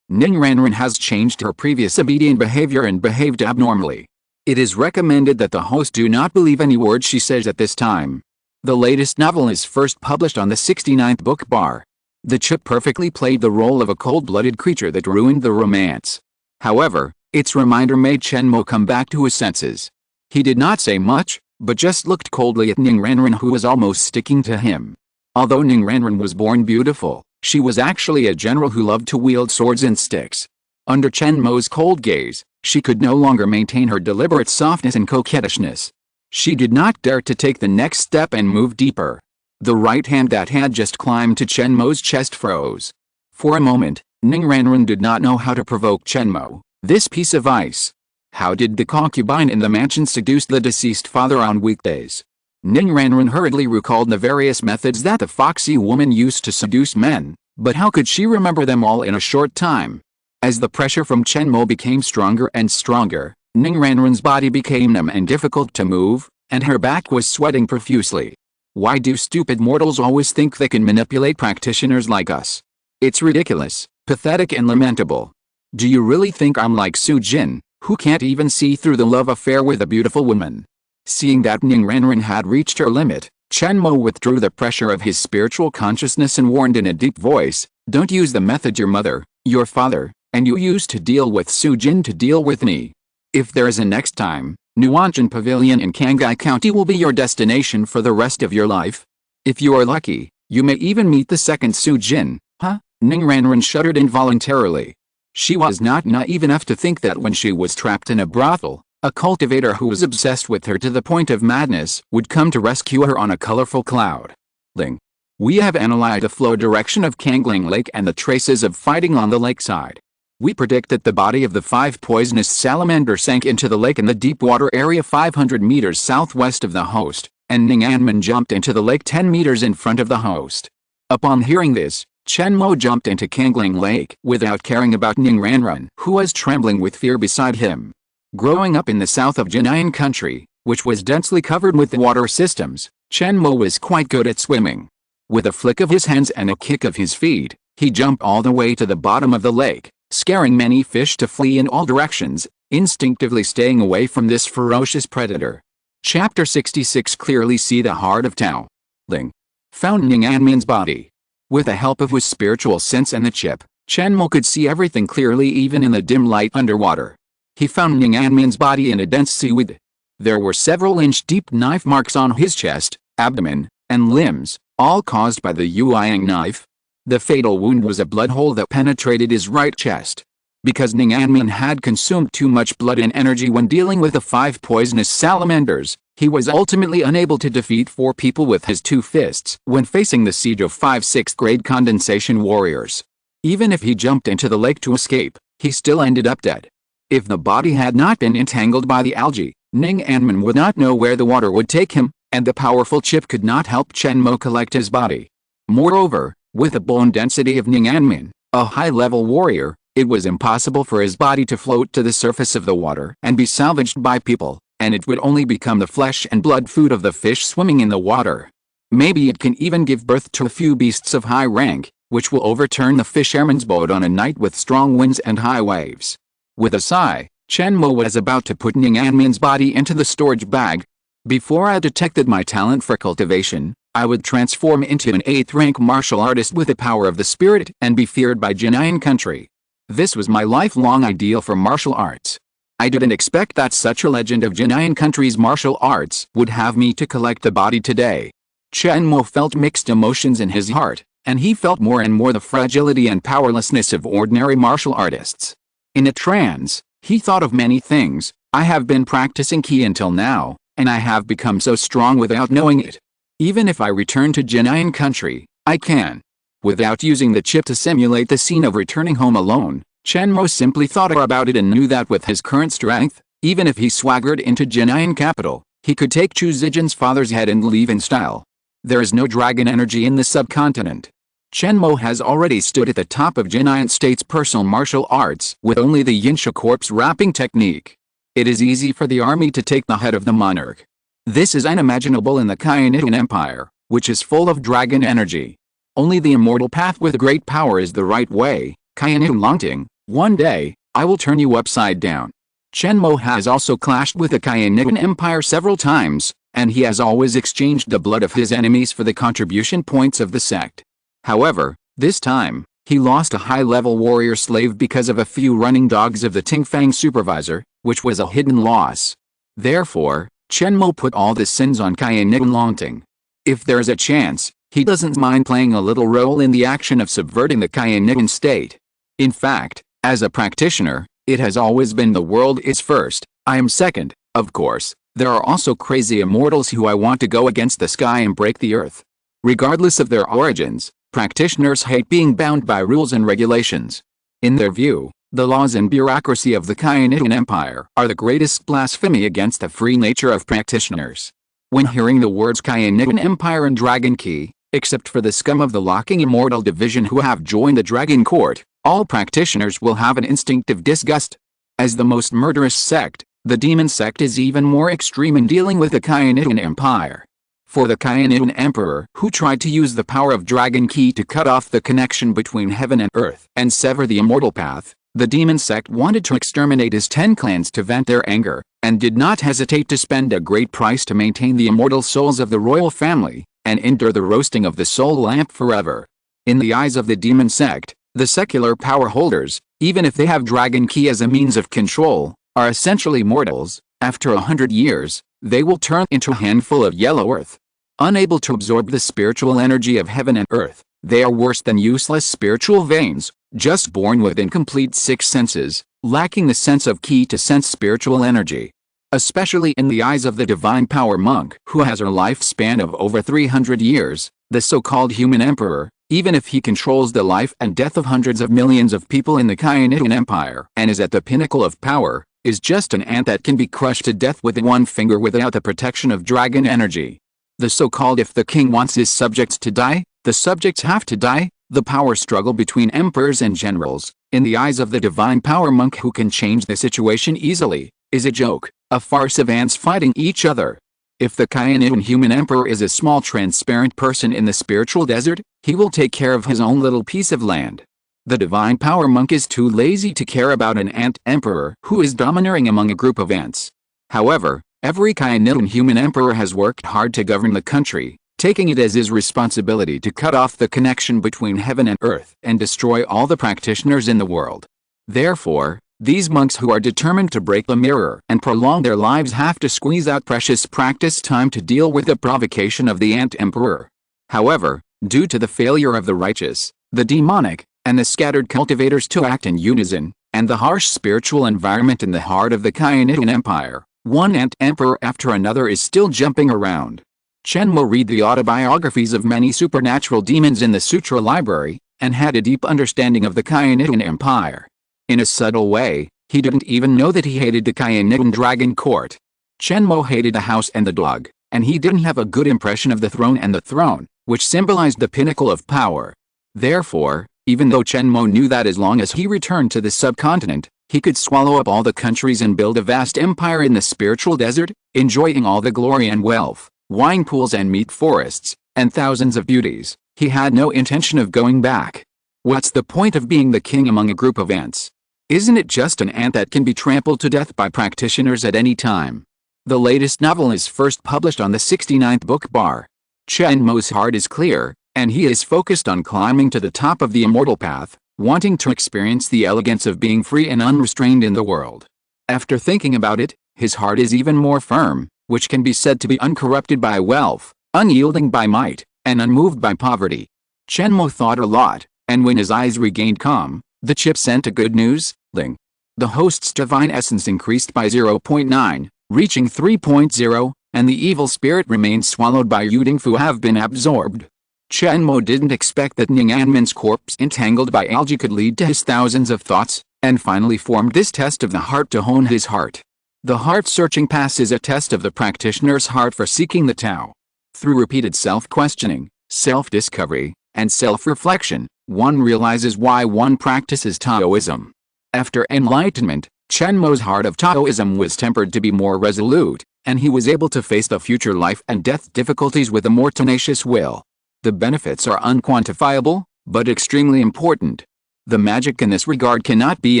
Ranran has changed her previous obedient behavior and behaved abnormally. It is recommended that the host do not believe any word she says at this time. The latest novel is first published on the 69th book bar. The chip perfectly played the role of a cold-blooded creature that ruined the romance. However, its reminder made Chen Mo come back to his senses. He did not say much, but just looked coldly at Ning Ranran, who was almost sticking to him. Although Ning Ranran was born beautiful, she was actually a general who loved to wield swords and sticks. Under Chen Mo's cold gaze, she could no longer maintain her deliberate softness and coquettishness. She did not dare to take the next step and move deeper. The right hand that had just climbed to Chen Mo's chest froze. For a moment, Ning Ranran did not know how to provoke Chen Mo, this piece of ice. How did the concubine in the mansion seduce the deceased father on weekdays? Ning Ranran hurriedly recalled the various methods that the foxy woman used to seduce men, but how could she remember them all in a short time? As the pressure from Chen Mo became stronger and stronger, Ning Ranran's body became numb and difficult to move, and her back was sweating profusely. Why do stupid mortals always think they can manipulate practitioners like us? It's ridiculous, pathetic and lamentable. Do you really think I'm like Su Jin, who can't even see through the love affair with a beautiful woman? Seeing that Ning Ranran had reached her limit, Chen Mo withdrew the pressure of his spiritual consciousness and warned in a deep voice, don't use the method your mother, your father, and you used to deal with Su Jin to deal with me. If there is a next time, Nuanchan Pavilion in Kangai County will be your destination for the rest of your life. If you are lucky, you may even meet the second Su Jin. Huh? Ning Ranran shuddered involuntarily. She was not naive enough to think that when she was trapped in a brothel, a cultivator who was obsessed with her to the point of madness would come to rescue her on a colorful cloud. Ling. We have analyzed the flow direction of Kangling Lake and the traces of fighting on the lakeside. We predict that the body of the 5 poisonous salamander sank into the lake in the deep water area 500 meters southwest of the host, and Ning Anmin jumped into the lake 10 meters in front of the host. Upon hearing this, Chen Mo jumped into Kangling Lake without caring about Ning Ranran, who was trembling with fear beside him. Growing up in the south of Jinan country, which was densely covered with water systems, Chen Mo was quite good at swimming. With a flick of his hands and a kick of his feet, he jumped all the way to the bottom of the lake, scaring many fish to flee in all directions, instinctively staying away from this ferocious predator. Chapter 66 clearly see the heart of Tao Ling. Found Ning Anmin's body. With the help of his spiritual sense and the chip, Chen Mo could see everything clearly even in the dim light underwater. He found Ning Anmin's body in a dense seaweed. There were several inch-deep knife marks on his chest, abdomen, and limbs, all caused by the Yueyang knife. The fatal wound was a blood hole that penetrated his right chest. Because Ning Anmin had consumed too much blood and energy when dealing with the 5 poisonous salamanders, he was ultimately unable to defeat 4 people with his 2 fists when facing the siege of 5 6th-grade condensation warriors. Even if he jumped into the lake to escape, he still ended up dead. If the body had not been entangled by the algae, Ning Anmin would not know where the water would take him, and the powerful chip could not help Chen Mo collect his body. Moreover, with the bone density of Ning Anmin, a high-level warrior, it was impossible for his body to float to the surface of the water and be salvaged by people, and it would only become the flesh and blood food of the fish swimming in the water. Maybe it can even give birth to a few beasts of high rank, which will overturn the fisherman's boat on a night with strong winds and high waves. With a sigh, Chen Mo was about to put Ning Anmin's body into the storage bag. Before I detected my talent for cultivation, I would transform into an 8th-rank martial artist with the power of the spirit and be feared by Jinan country. This was my lifelong ideal for martial arts. I didn't expect that such a legend of Jinan country's martial arts would have me to collect the body today. Chen Mo felt mixed emotions in his heart, and he felt more and more the fragility and powerlessness of ordinary martial artists. In a trance, he thought of many things. I have been practicing Qi until now, and I have become so strong without knowing it. Even if I return to Jinan country, I can. Without using the chip to simulate the scene of returning home alone, Chen Mo simply thought about it and knew that with his current strength, even if he swaggered into Jinan capital, he could take Chu Zijin's father's head and leave in style. There is no dragon energy in the subcontinent. Chen Mo has already stood at the top of Jinan State's personal martial arts with only the Yinsha corpse wrapping technique. It is easy for the army to take the head of the monarch. This is unimaginable in the Kayanitan Empire, which is full of dragon energy. Only the immortal path with great power is the right way. Kayanitan Longting, one day, I will turn you upside down. Chen Mo has also clashed with the Kayanitan Empire several times, and he has always exchanged the blood of his enemies for the contribution points of the sect. However, this time, he lost a high-level warrior slave because of a few running dogs of the Tingfang supervisor, which was a hidden loss. Therefore, Chen Mo put all the sins on Kayanitan Longting. If there's a chance, he doesn't mind playing a little role in the action of subverting the Kayanitan state. In fact, as a practitioner, it has always been the world is first, I am second. Of course, there are also crazy immortals who I want to go against the sky and break the earth. Regardless of their origins, practitioners hate being bound by rules and regulations. In their view, the laws and bureaucracy of the Kayanitan Empire are the greatest blasphemy against the free nature of practitioners. When hearing the words Kayanitan Empire and Dragon Key, except for the scum of the Locking Immortal Division who have joined the Dragon Court, all practitioners will have an instinctive disgust. As the most murderous sect, the Demon Sect is even more extreme in dealing with the Kayanitan Empire. For the Kayanitan Emperor who tried to use the power of Dragon Key to cut off the connection between heaven and earth and sever the immortal path, the Demon Sect wanted to exterminate his 10 clans to vent their anger, and did not hesitate to spend a great price to maintain the immortal souls of the royal family, and endure the roasting of the soul lamp forever. In the eyes of the Demon Sect, the secular power holders, even if they have Dragon Key as a means of control, are essentially mortals. After 100 years, they will turn into a handful of yellow earth. Unable to absorb the spiritual energy of heaven and earth, they are worse than useless spiritual veins, just born with incomplete 6 senses, lacking the sense of Qi to sense spiritual energy. Especially in the eyes of the divine power monk who has a lifespan of over 300 years, the so-called human emperor, even if he controls the life and death of hundreds of millions of people in the Kayanitan Empire and is at the pinnacle of power, is just an ant that can be crushed to death with one finger without the protection of dragon energy. The so-called if the king wants his subjects to die, the subjects have to die. The power struggle between emperors and generals, in the eyes of the divine power monk who can change the situation easily, is a joke, a farce of ants fighting each other. If the Chinese human emperor is a small transparent person in the spiritual desert, he will take care of his own little piece of land. The divine power monk is too lazy to care about an ant emperor who is domineering among a group of ants. However, every Chinese human emperor has worked hard to govern the country, taking it as his responsibility to cut off the connection between heaven and earth and destroy all the practitioners in the world. Therefore, these monks who are determined to break the mirror and prolong their lives have to squeeze out precious practice time to deal with the provocation of the ant emperor. However, due to the failure of the righteous, the demonic, and the scattered cultivators to act in unison, and the harsh spiritual environment in the heart of the Chinese Empire, one ant emperor after another is still jumping around. Chen Mo read the autobiographies of many supernatural demons in the Sutra library, and had a deep understanding of the Chinese Empire. In a subtle way, he didn't even know that he hated the Chinese dragon court. Chen Mo hated the house and the dog, and he didn't have a good impression of the throne, which symbolized the pinnacle of power. Therefore, even though Chen Mo knew that as long as he returned to the subcontinent, he could swallow up all the countries and build a vast empire in the spiritual desert, enjoying all the glory and wealth, wine pools and meat forests, and thousands of beauties, he had no intention of going back. What's the point of being the king among a group of ants? Isn't it just an ant that can be trampled to death by practitioners at any time? The latest novel is first published on the 69th book bar. Chen Mo's heart is clear, and he is focused on climbing to the top of the immortal path, wanting to experience the elegance of being free and unrestrained in the world. After thinking about it, his heart is even more firm, which can be said to be uncorrupted by wealth, unyielding by might, and unmoved by poverty. Chen Mo thought a lot, and when his eyes regained calm, the chip sent a good news, Ling. The host's divine essence increased by 0.9, reaching 3.0, and the evil spirit remains swallowed by Yuding Fu have been absorbed. Chen Mo didn't expect that Ning Anmin's corpse entangled by algae could lead to his thousands of thoughts, and finally formed this test of the heart to hone his heart. The heart-searching pass is a test of the practitioner's heart for seeking the Tao. Through repeated self-questioning, self-discovery, and self-reflection, one realizes why one practices Taoism. After enlightenment, Chen Mo's heart of Taoism was tempered to be more resolute, and he was able to face the future life and death difficulties with a more tenacious will. The benefits are unquantifiable, but extremely important. The magic in this regard cannot be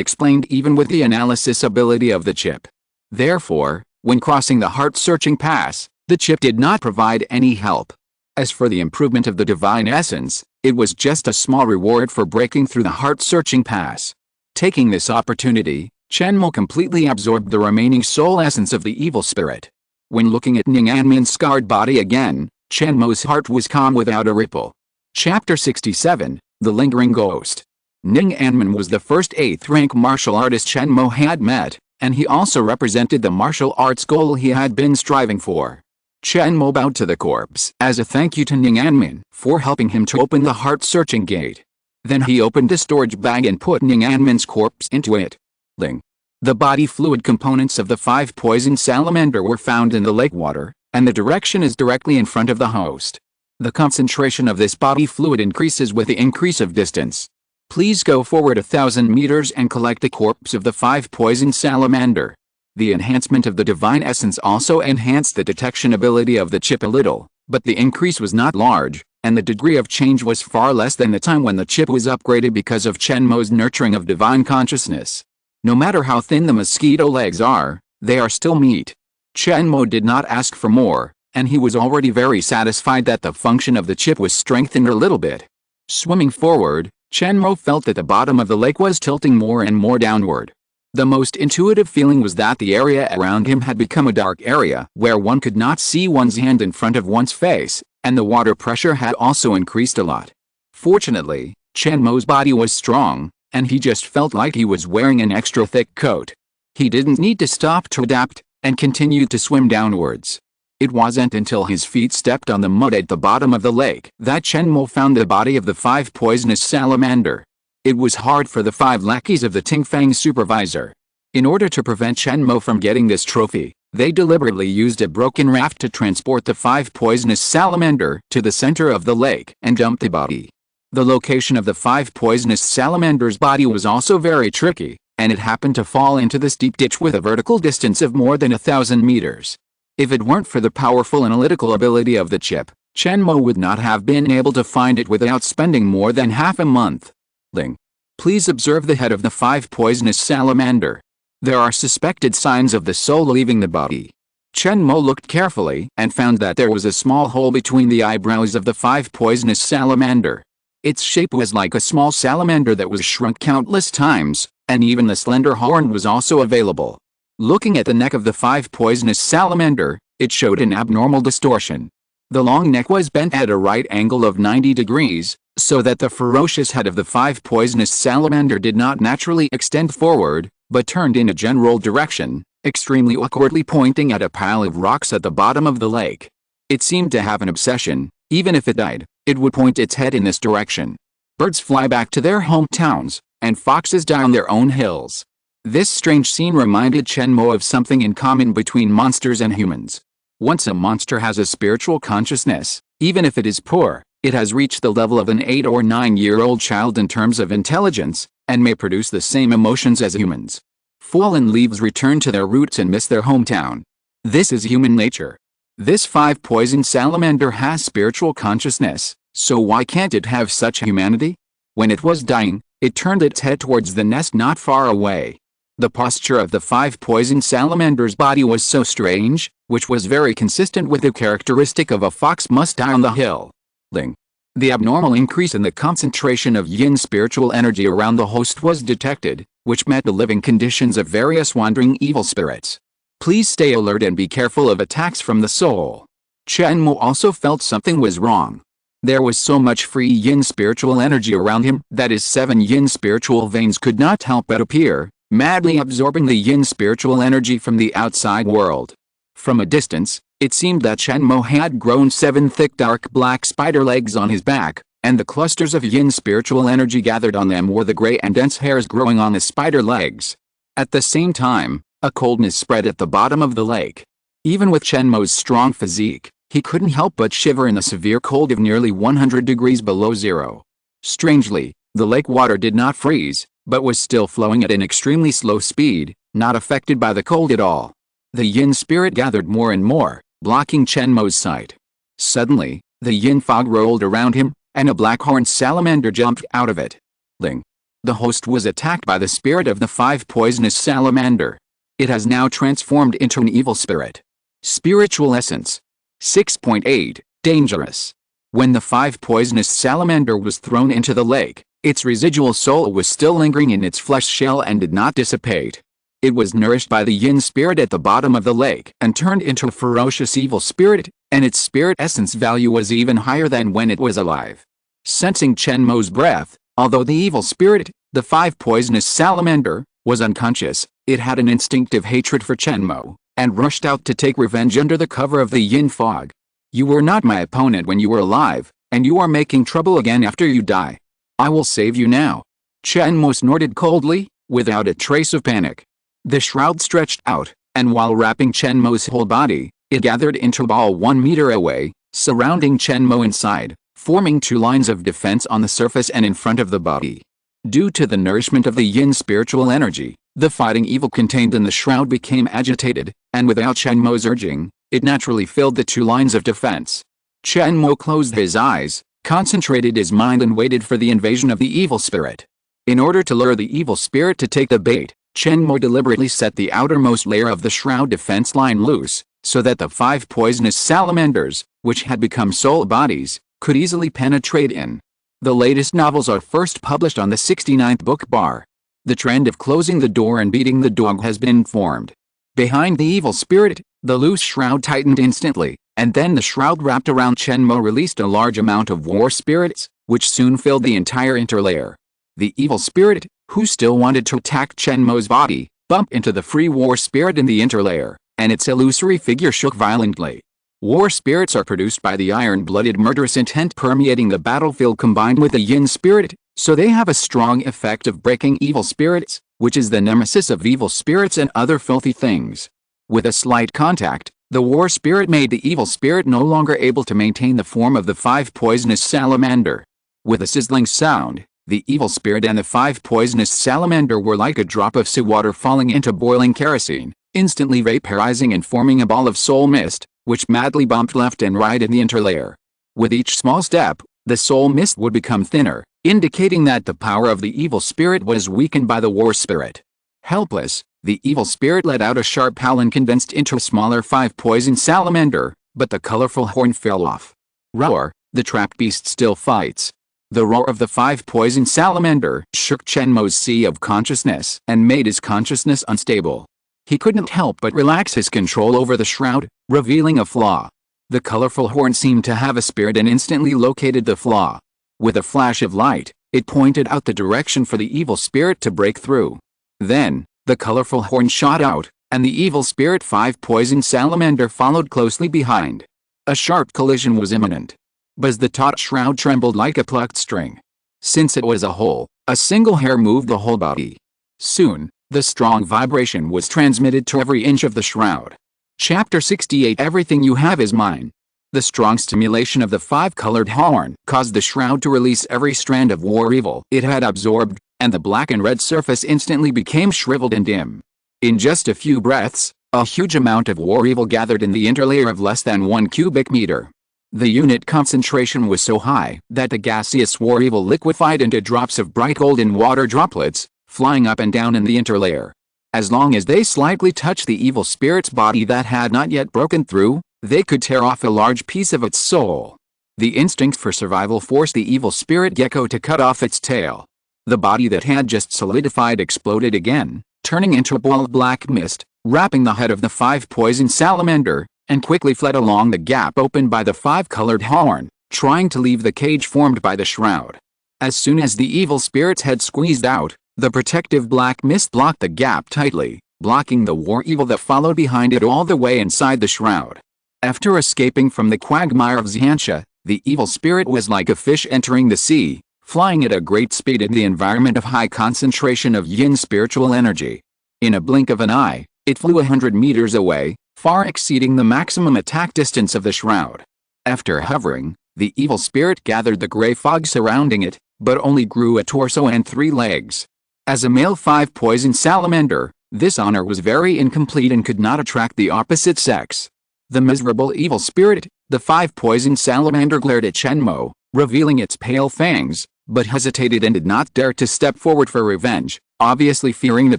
explained even with the analysis ability of the chip. Therefore, when crossing the heart-searching pass, the chip did not provide any help. As for the improvement of the divine essence, it was just a small reward for breaking through the heart-searching pass. Taking this opportunity, Chen Mo completely absorbed the remaining soul essence of the evil spirit. When looking at Ning Anmin's scarred body again, Chen Mo's heart was calm without a ripple. Chapter 67, The Lingering Ghost. Ning Anmin was the first 8th-rank martial artist Chen Mo had met, and he also represented the martial arts goal he had been striving for. Chen Mo bowed to the corpse as a thank you to Ning Anmin for helping him to open the heart-searching gate. Then he opened the storage bag and put Ning Anmin's corpse into it. Ling. The body fluid components of the 5-poison salamander were found in the lake water, and the direction is directly in front of the host. The concentration of this body fluid increases with the increase of distance. Please go forward 1,000 meters and collect the corpse of the 5-poison salamander. The enhancement of the divine essence also enhanced the detection ability of the chip a little, but the increase was not large, and the degree of change was far less than the time when the chip was upgraded because of Chen Mo's nurturing of divine consciousness. No matter how thin the mosquito legs are, they are still meat. Chen Mo did not ask for more, and he was already very satisfied that the function of the chip was strengthened a little bit. Swimming forward, Chen Mo felt that the bottom of the lake was tilting more and more downward. The most intuitive feeling was that the area around him had become a dark area where one could not see one's hand in front of one's face, and the water pressure had also increased a lot. Fortunately, Chen Mo's body was strong, and he just felt like he was wearing an extra thick coat. He didn't need to stop to adapt, and continued to swim downwards. It wasn't until his feet stepped on the mud at the bottom of the lake that Chen Mo found the body of the 5-poisonous salamander. It was hard for the 5 lackeys of the Tingfang supervisor. In order to prevent Chen Mo from getting this trophy, they deliberately used a broken raft to transport the 5-poisonous salamander to the center of the lake and dump the body. The location of the 5-poisonous salamander's body was also very tricky, and it happened to fall into this deep ditch with a vertical distance of more than 1,000 meters. If it weren't for the powerful analytical ability of the chip, Chen Mo would not have been able to find it without spending more than half a month. Ling. Please observe the head of the 5 poisonous salamander. There are suspected signs of the soul leaving the body. Chen Mo looked carefully and found that there was a small hole between the eyebrows of the 5 poisonous salamander. Its shape was like a small salamander that was shrunk countless times, and even the slender horn was also available. Looking at the neck of the 5 poisonous salamander, it showed an abnormal distortion. The long neck was bent at a right angle of 90 degrees, so that the ferocious head of the 5 poisonous salamander did not naturally extend forward, but turned in a general direction, extremely awkwardly pointing at a pile of rocks at the bottom of the lake. It seemed to have an obsession. Even if it died, it would point its head in this direction. Birds fly back to their hometowns, and foxes die on their own hills. This strange scene reminded Chen Mo of something in common between monsters and humans. Once a monster has a spiritual consciousness, even if it is poor, it has reached the level of an 8 or 9-year-old child in terms of intelligence, and may produce the same emotions as humans. Fallen leaves return to their roots and miss their hometown. This is human nature. This 5 poison salamander has spiritual consciousness, so why can't it have such humanity? When it was dying, it turned its head towards the nest not far away. The posture of the 5 poison salamander's body was so strange, which was very consistent with the characteristic of a fox must die on the hill. Ling. The abnormal increase in the concentration of yin spiritual energy around the host was detected, which met the living conditions of various wandering evil spirits. Please stay alert and be careful of attacks from the soul. Chen Mo also felt something was wrong. There was so much free yin spiritual energy around him that his 7 yin spiritual veins could not help but appear, madly absorbing the yin spiritual energy from the outside world. From a distance, it seemed that Chen Mo had grown 7 thick dark black spider legs on his back, and the clusters of yin spiritual energy gathered on them were the gray and dense hairs growing on the spider legs. At the same time, a coldness spread at the bottom of the lake. Even with Chen Mo's strong physique, he couldn't help but shiver in the severe cold of nearly 100 degrees below zero. Strangely, the lake water did not freeze, but was still flowing at an extremely slow speed, not affected by the cold at all. The yin spirit gathered more and more, blocking Chen Mo's sight. Suddenly, the yin fog rolled around him, and a black-horned salamander jumped out of it. Ling. The host was attacked by the spirit of the 5 poisonous salamander. It has now transformed into an evil spirit. Spiritual essence. 6.8. Dangerous. When the 5 poisonous salamander was thrown into the lake, its residual soul was still lingering in its flesh shell and did not dissipate. It was nourished by the yin spirit at the bottom of the lake and turned into a ferocious evil spirit, and its spirit essence value was even higher than when it was alive. Sensing Chen Mo's breath, although the evil spirit, the 5 poisonous salamander, was unconscious, it had an instinctive hatred for Chen Mo, and rushed out to take revenge under the cover of the yin fog. You were not my opponent when you were alive, and you are making trouble again after you die. I will save you now. Chen Mo snorted coldly, without a trace of panic. The shroud stretched out, and while wrapping Chen Mo's whole body, it gathered into a ball 1 meter away, surrounding Chen Mo inside, forming 2 lines of defense on the surface and in front of the body. Due to the nourishment of the yin spiritual energy, the fighting evil contained in the shroud became agitated, and without Chen Mo's urging, it naturally filled the 2 lines of defense. Chen Mo closed his eyes, concentrated his mind and waited for the invasion of the evil spirit. In order to lure the evil spirit to take the bait, Chen Mo deliberately set the outermost layer of the shroud defense line loose, so that the 5 poisonous salamanders, which had become soul bodies, could easily penetrate in. The latest novels are first published on the 69th book bar. The trend of closing the door and beating the dog has been formed. Behind the evil spirit, the loose shroud tightened instantly, and then the shroud wrapped around Chen Mo released a large amount of war spirits, which soon filled the entire interlayer. The evil spirit, who still wanted to attack Chen Mo's body, bumped into the free war spirit in the interlayer, and its illusory figure shook violently. War spirits are produced by the iron-blooded murderous intent permeating the battlefield combined with the yin spirit, so they have a strong effect of breaking evil spirits, which is the nemesis of evil spirits and other filthy things. With a slight contact, the war spirit made the evil spirit no longer able to maintain the form of the 5 poisonous salamander. With a sizzling sound, The evil spirit and the 5 poisonous salamander were like a drop of seawater falling into boiling kerosene, instantly vaporizing and forming a ball of soul mist, which madly bumped left and right in the interlayer. With each small step, the soul mist would become thinner, indicating that the power of the evil spirit was weakened by the war spirit. Helpless, the evil spirit let out a sharp howl and condensed into a smaller 5 poison salamander, but the colorful horn fell off. Roar, the trapped beast still fights. The roar of the 5 poison salamander shook Chen Mo's sea of consciousness and made his consciousness unstable. He couldn't help but relax his control over the shroud, revealing a flaw. The colorful horn seemed to have a spirit and instantly located the flaw. With a flash of light, it pointed out the direction for the evil spirit to break through. Then, the colorful horn shot out, and the evil spirit 5 poison salamander followed closely behind. A sharp collision was imminent. But the taut shroud trembled like a plucked string. Since it was a whole, a single hair moved the whole body. Soon, the strong vibration was transmitted to every inch of the shroud. Chapter 68 Everything you have is mine. The strong stimulation of the 5-colored horn caused the shroud to release every strand of war evil it had absorbed, and the black and red surface instantly became shriveled and dim. In just a few breaths, a huge amount of war evil gathered in the interlayer of less than 1 cubic meter. The unit concentration was so high that the gaseous war evil liquefied into drops of bright golden water droplets, flying up and down in the interlayer. As long as they slightly touched the evil spirit's body that had not yet broken through, they could tear off a large piece of its soul. The instinct for survival forced the evil spirit gecko to cut off its tail. The body that had just solidified exploded again, turning into a ball of black mist, wrapping the head of the 5 poison salamander, and quickly fled along the gap opened by the 5-colored horn, trying to leave the cage formed by the shroud. As soon as the evil spirit's head squeezed out, the protective black mist blocked the gap tightly, blocking the war evil that followed behind it all the way inside the shroud. After escaping from the quagmire of Xianxia, the evil spirit was like a fish entering the sea, flying at a great speed in the environment of high concentration of yin spiritual energy. In a blink of an eye, it flew 100 meters away, far exceeding the maximum attack distance of the shroud. After hovering, the evil spirit gathered the gray fog surrounding it, but only grew a torso and 3 legs. As a male 5 poison salamander, this honor was very incomplete and could not attract the opposite sex. The miserable evil spirit, the 5 poison salamander, glared at Chen Mo, revealing its pale fangs, but hesitated and did not dare to step forward for revenge, obviously fearing the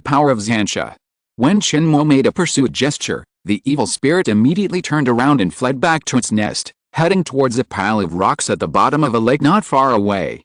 power of Xianxia. When Chen Mo made a pursuit gesture, the evil spirit immediately turned around and fled back to its nest, heading towards a pile of rocks at the bottom of a lake not far away.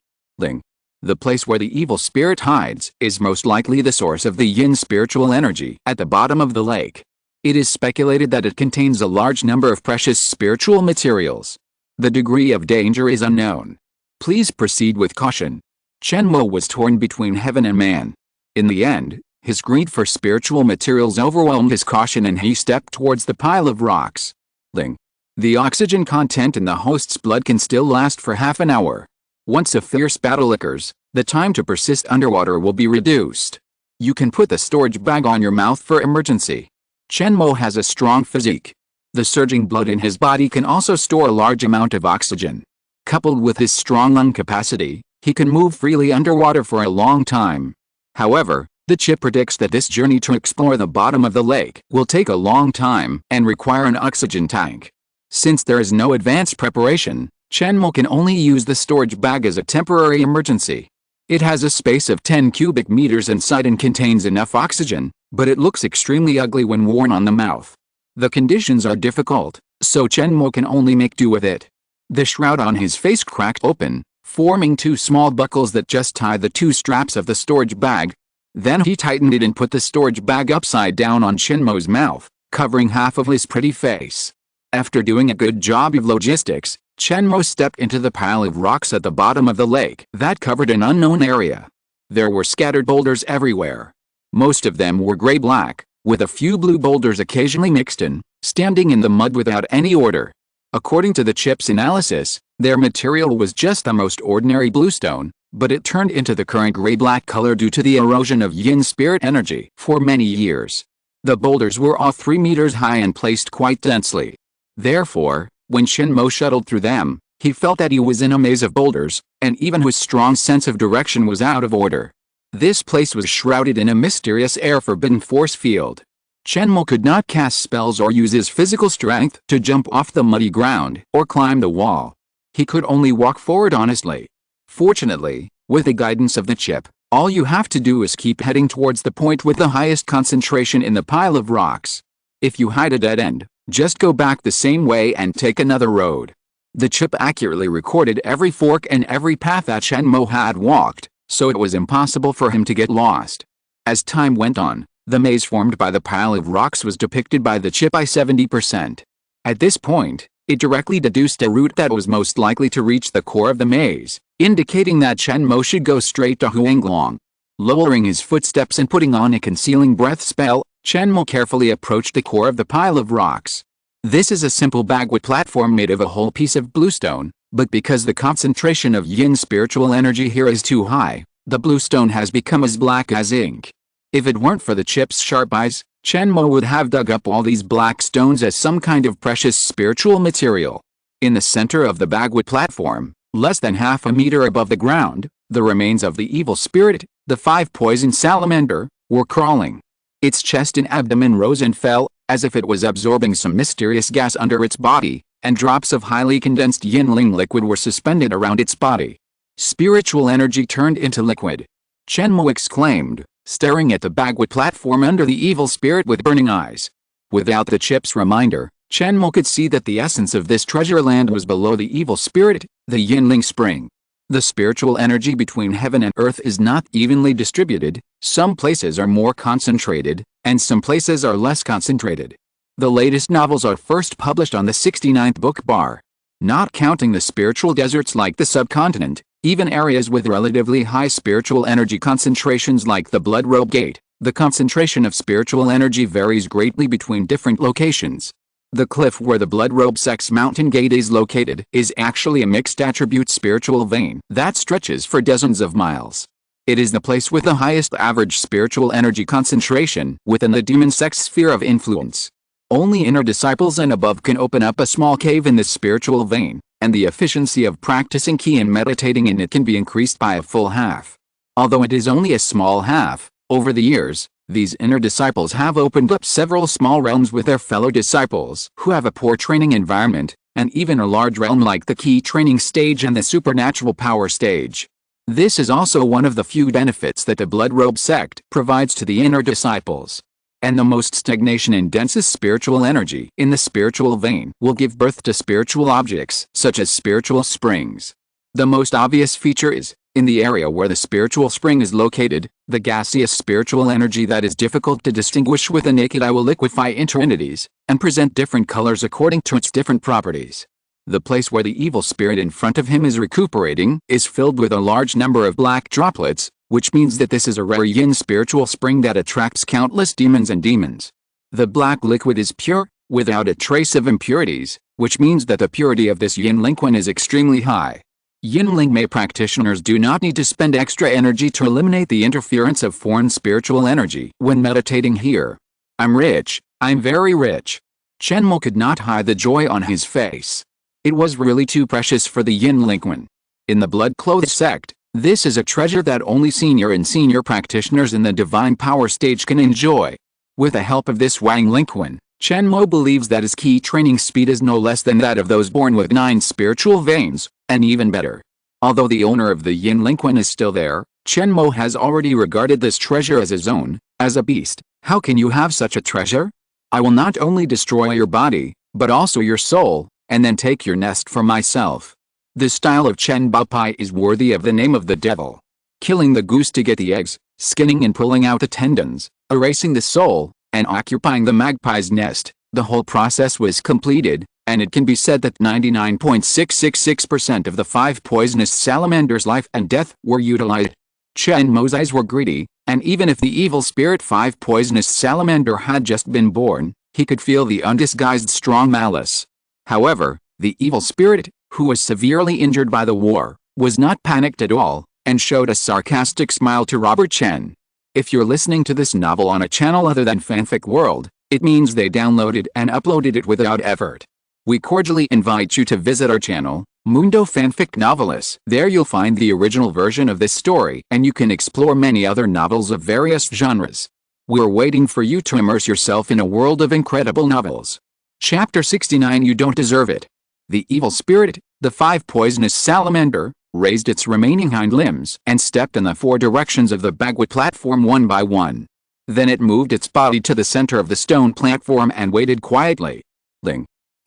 The place where the evil spirit hides is most likely the source of the yin spiritual energy at the bottom of the lake. It is speculated that it contains a large number of precious spiritual materials. The degree of danger is unknown. Please proceed with caution. Chen Mo was torn between heaven and man. In the end, his greed for spiritual materials overwhelmed his caution and he stepped towards the pile of rocks. The oxygen content in the host's blood can still last for half an hour. Once a fierce battle occurs, the time to persist underwater will be reduced. You can put the storage bag on your mouth for emergency. Chen Mo has a strong physique. The surging blood in his body can also store a large amount of oxygen. Coupled with his strong lung capacity, he can move freely underwater for a long time. However, the chip predicts that this journey to explore the bottom of the lake will take a long time and require an oxygen tank. Since there is no advanced preparation, Chen Mo can only use the storage bag as a temporary emergency. It has a space of 10 cubic meters inside and contains enough oxygen, but it looks extremely ugly when worn on the mouth. The conditions are difficult, so Chen Mo can only make do with it. The shroud on his face cracked open, forming 2 small buckles that just tie the 2 straps of the storage bag. Then he tightened it and put the storage bag upside down on Chen Mo's mouth, covering half of his pretty face. After doing a good job of logistics, Chen Mo stepped into the pile of rocks at the bottom of the lake that covered an unknown area. There were scattered boulders everywhere. Most of them were gray-black, with a few blue boulders occasionally mixed in, standing in the mud without any order. According to the chip's analysis, their material was just the most ordinary bluestone, but it turned into the current gray-black color due to the erosion of yin spirit energy for many years. The boulders were all 3 meters high and placed quite densely. Therefore, when Chen Mo shuttled through them, he felt that he was in a maze of boulders, and even his strong sense of direction was out of order. This place was shrouded in a mysterious air-forbidden force field. Chen Mo could not cast spells or use his physical strength to jump off the muddy ground or climb the wall. He could only walk forward honestly. Fortunately, with the guidance of the chip, all you have to do is keep heading towards the point with the highest concentration in the pile of rocks. If you hide a dead end, just go back the same way and take another road. The chip accurately recorded every fork and every path that Chen Mo had walked, so it was impossible for him to get lost. As time went on, the maze formed by the pile of rocks was depicted by the chip by 70%. At this point, it directly deduced a route that was most likely to reach the core of the maze, indicating that Chen Mo should go straight to Huanglong. Lowering his footsteps and putting on a concealing breath spell, Chen Mo carefully approached the core of the pile of rocks. This is a simple bagwood platform made of a whole piece of bluestone, but because the concentration of yin spiritual energy here is too high, the bluestone has become as black as ink. If it weren't for the chip's sharp eyes, Chen Mo would have dug up all these black stones as some kind of precious spiritual material. In the center of the bagwood platform, less than half a meter above the ground, the remains of the evil spirit, the 5-poison salamander, were crawling. Its chest and abdomen rose and fell, as if it was absorbing some mysterious gas under its body, and drops of highly condensed yin-ling liquid were suspended around its body. Spiritual energy turned into liquid. Chen Mo exclaimed, staring at the bagwood platform under the evil spirit with burning eyes. Without the chip's reminder, Chen Mo could see that the essence of this treasure land was below the evil spirit, the yin-ling spring. The spiritual energy between heaven and earth is not evenly distributed. Some places are more concentrated, and some places are less concentrated. The latest novels are first published on the 69th book bar. Not counting the spiritual deserts like the subcontinent, even areas with relatively high spiritual energy concentrations like the Blood Robe Gate, the concentration of spiritual energy varies greatly between different locations. The cliff where the Blood Robe Sex Mountain Gate is located is actually a mixed attribute spiritual vein that stretches for dozens of miles. It is the place with the highest average spiritual energy concentration within the demon sex sphere of influence. Only inner disciples and above can open up a small cave in this spiritual vein, and the efficiency of practicing qi and meditating in it can be increased by a full half. Although it is only a small half, over the years, these inner disciples have opened up several small realms with their fellow disciples who have a poor training environment, and even a large realm like the qi training stage and the supernatural power stage. This is also one of the few benefits that the Blood Robe sect provides to the inner disciples. And the most stagnation and densest spiritual energy in the spiritual vein will give birth to spiritual objects such as spiritual springs. The most obvious feature is, in the area where the spiritual spring is located, the gaseous spiritual energy that is difficult to distinguish with the naked eye will liquefy into entities, and present different colors according to its different properties. The place where the evil spirit in front of him is recuperating is filled with a large number of black droplets, which means that this is a rare yin spiritual spring that attracts countless demons and demons. The black liquid is pure, without a trace of impurities, which means that the purity of this yin liquid is extremely high. Yin-ling Mei practitioners do not need to spend extra energy to eliminate the interference of foreign spiritual energy when meditating here. I'm rich, I'm very rich. Chen Mo could not hide the joy on his face. It was really too precious for the Yin-ling. In the blood-clothed sect, this is a treasure that only senior practitioners in the divine power stage can enjoy. With the help of this Wang Lingquan, Chen Mo believes that his qi training speed is no less than that of those born with 9 spiritual veins, and even better. Although the owner of the Yin Lingquan is still there, Chen Mo has already regarded this treasure as his own. As a beast, how can you have such a treasure? I will not only destroy your body, but also your soul, and then take your nest for myself. This style of Chen Baopai is worthy of the name of the devil. Killing the goose to get the eggs, skinning and pulling out the tendons, erasing the soul, and occupying the magpie's nest, the whole process was completed, and it can be said that 99.666% of the 5 poisonous salamander's life and death were utilized. Chen Mo's eyes were greedy, and even if the evil spirit 5 poisonous salamander had just been born, he could feel the undisguised strong malice. However, the evil spirit, who was severely injured by the war, was not panicked at all, and showed a sarcastic smile to Robert Chen. If you're listening to this novel on a channel other than Fanfic World, it means they downloaded and uploaded it without effort. We cordially invite you to visit our channel, Mundo Fanfic Novelist. There you'll find the original version of this story, and you can explore many other novels of various genres. We're waiting for you to immerse yourself in a world of incredible novels. Chapter 69. You Don't Deserve It. The evil spirit, the 5 poisonous salamander, raised its remaining hind limbs and stepped in the 4 directions of the bagwood platform one by one. Then it moved its body to the center of the stone platform and waited quietly.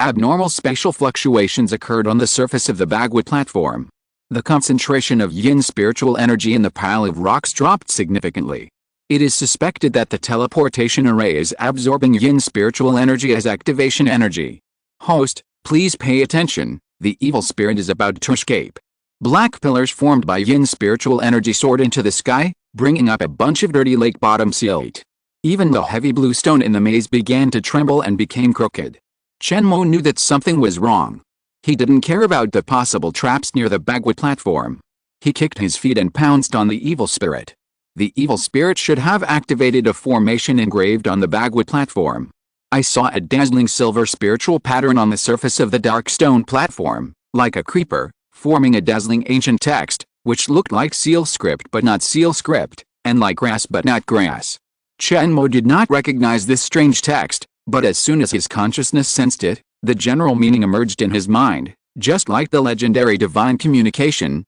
Abnormal spatial fluctuations occurred on the surface of the bagwood platform. The concentration of yin spiritual energy in the pile of rocks dropped significantly. It is suspected that the teleportation array is absorbing yin spiritual energy as activation energy. Host, please pay attention, the evil spirit is about to escape. Black pillars formed by yin spiritual energy soared into the sky, bringing up a bunch of dirty lake bottom silt. Even the heavy blue stone in the maze began to tremble and became crooked. Chen Mo knew that something was wrong. He didn't care about the possible traps near the bagwood platform. He kicked his feet and pounced on the evil spirit. The evil spirit should have activated a formation engraved on the bagwood platform. I saw a dazzling silver spiritual pattern on the surface of the dark stone platform, like a creeper, forming a dazzling ancient text, which looked like seal script but not seal script, and like grass but not grass. Chen Mo did not recognize this strange text, but as soon as his consciousness sensed it, the general meaning emerged in his mind, just like the legendary divine communication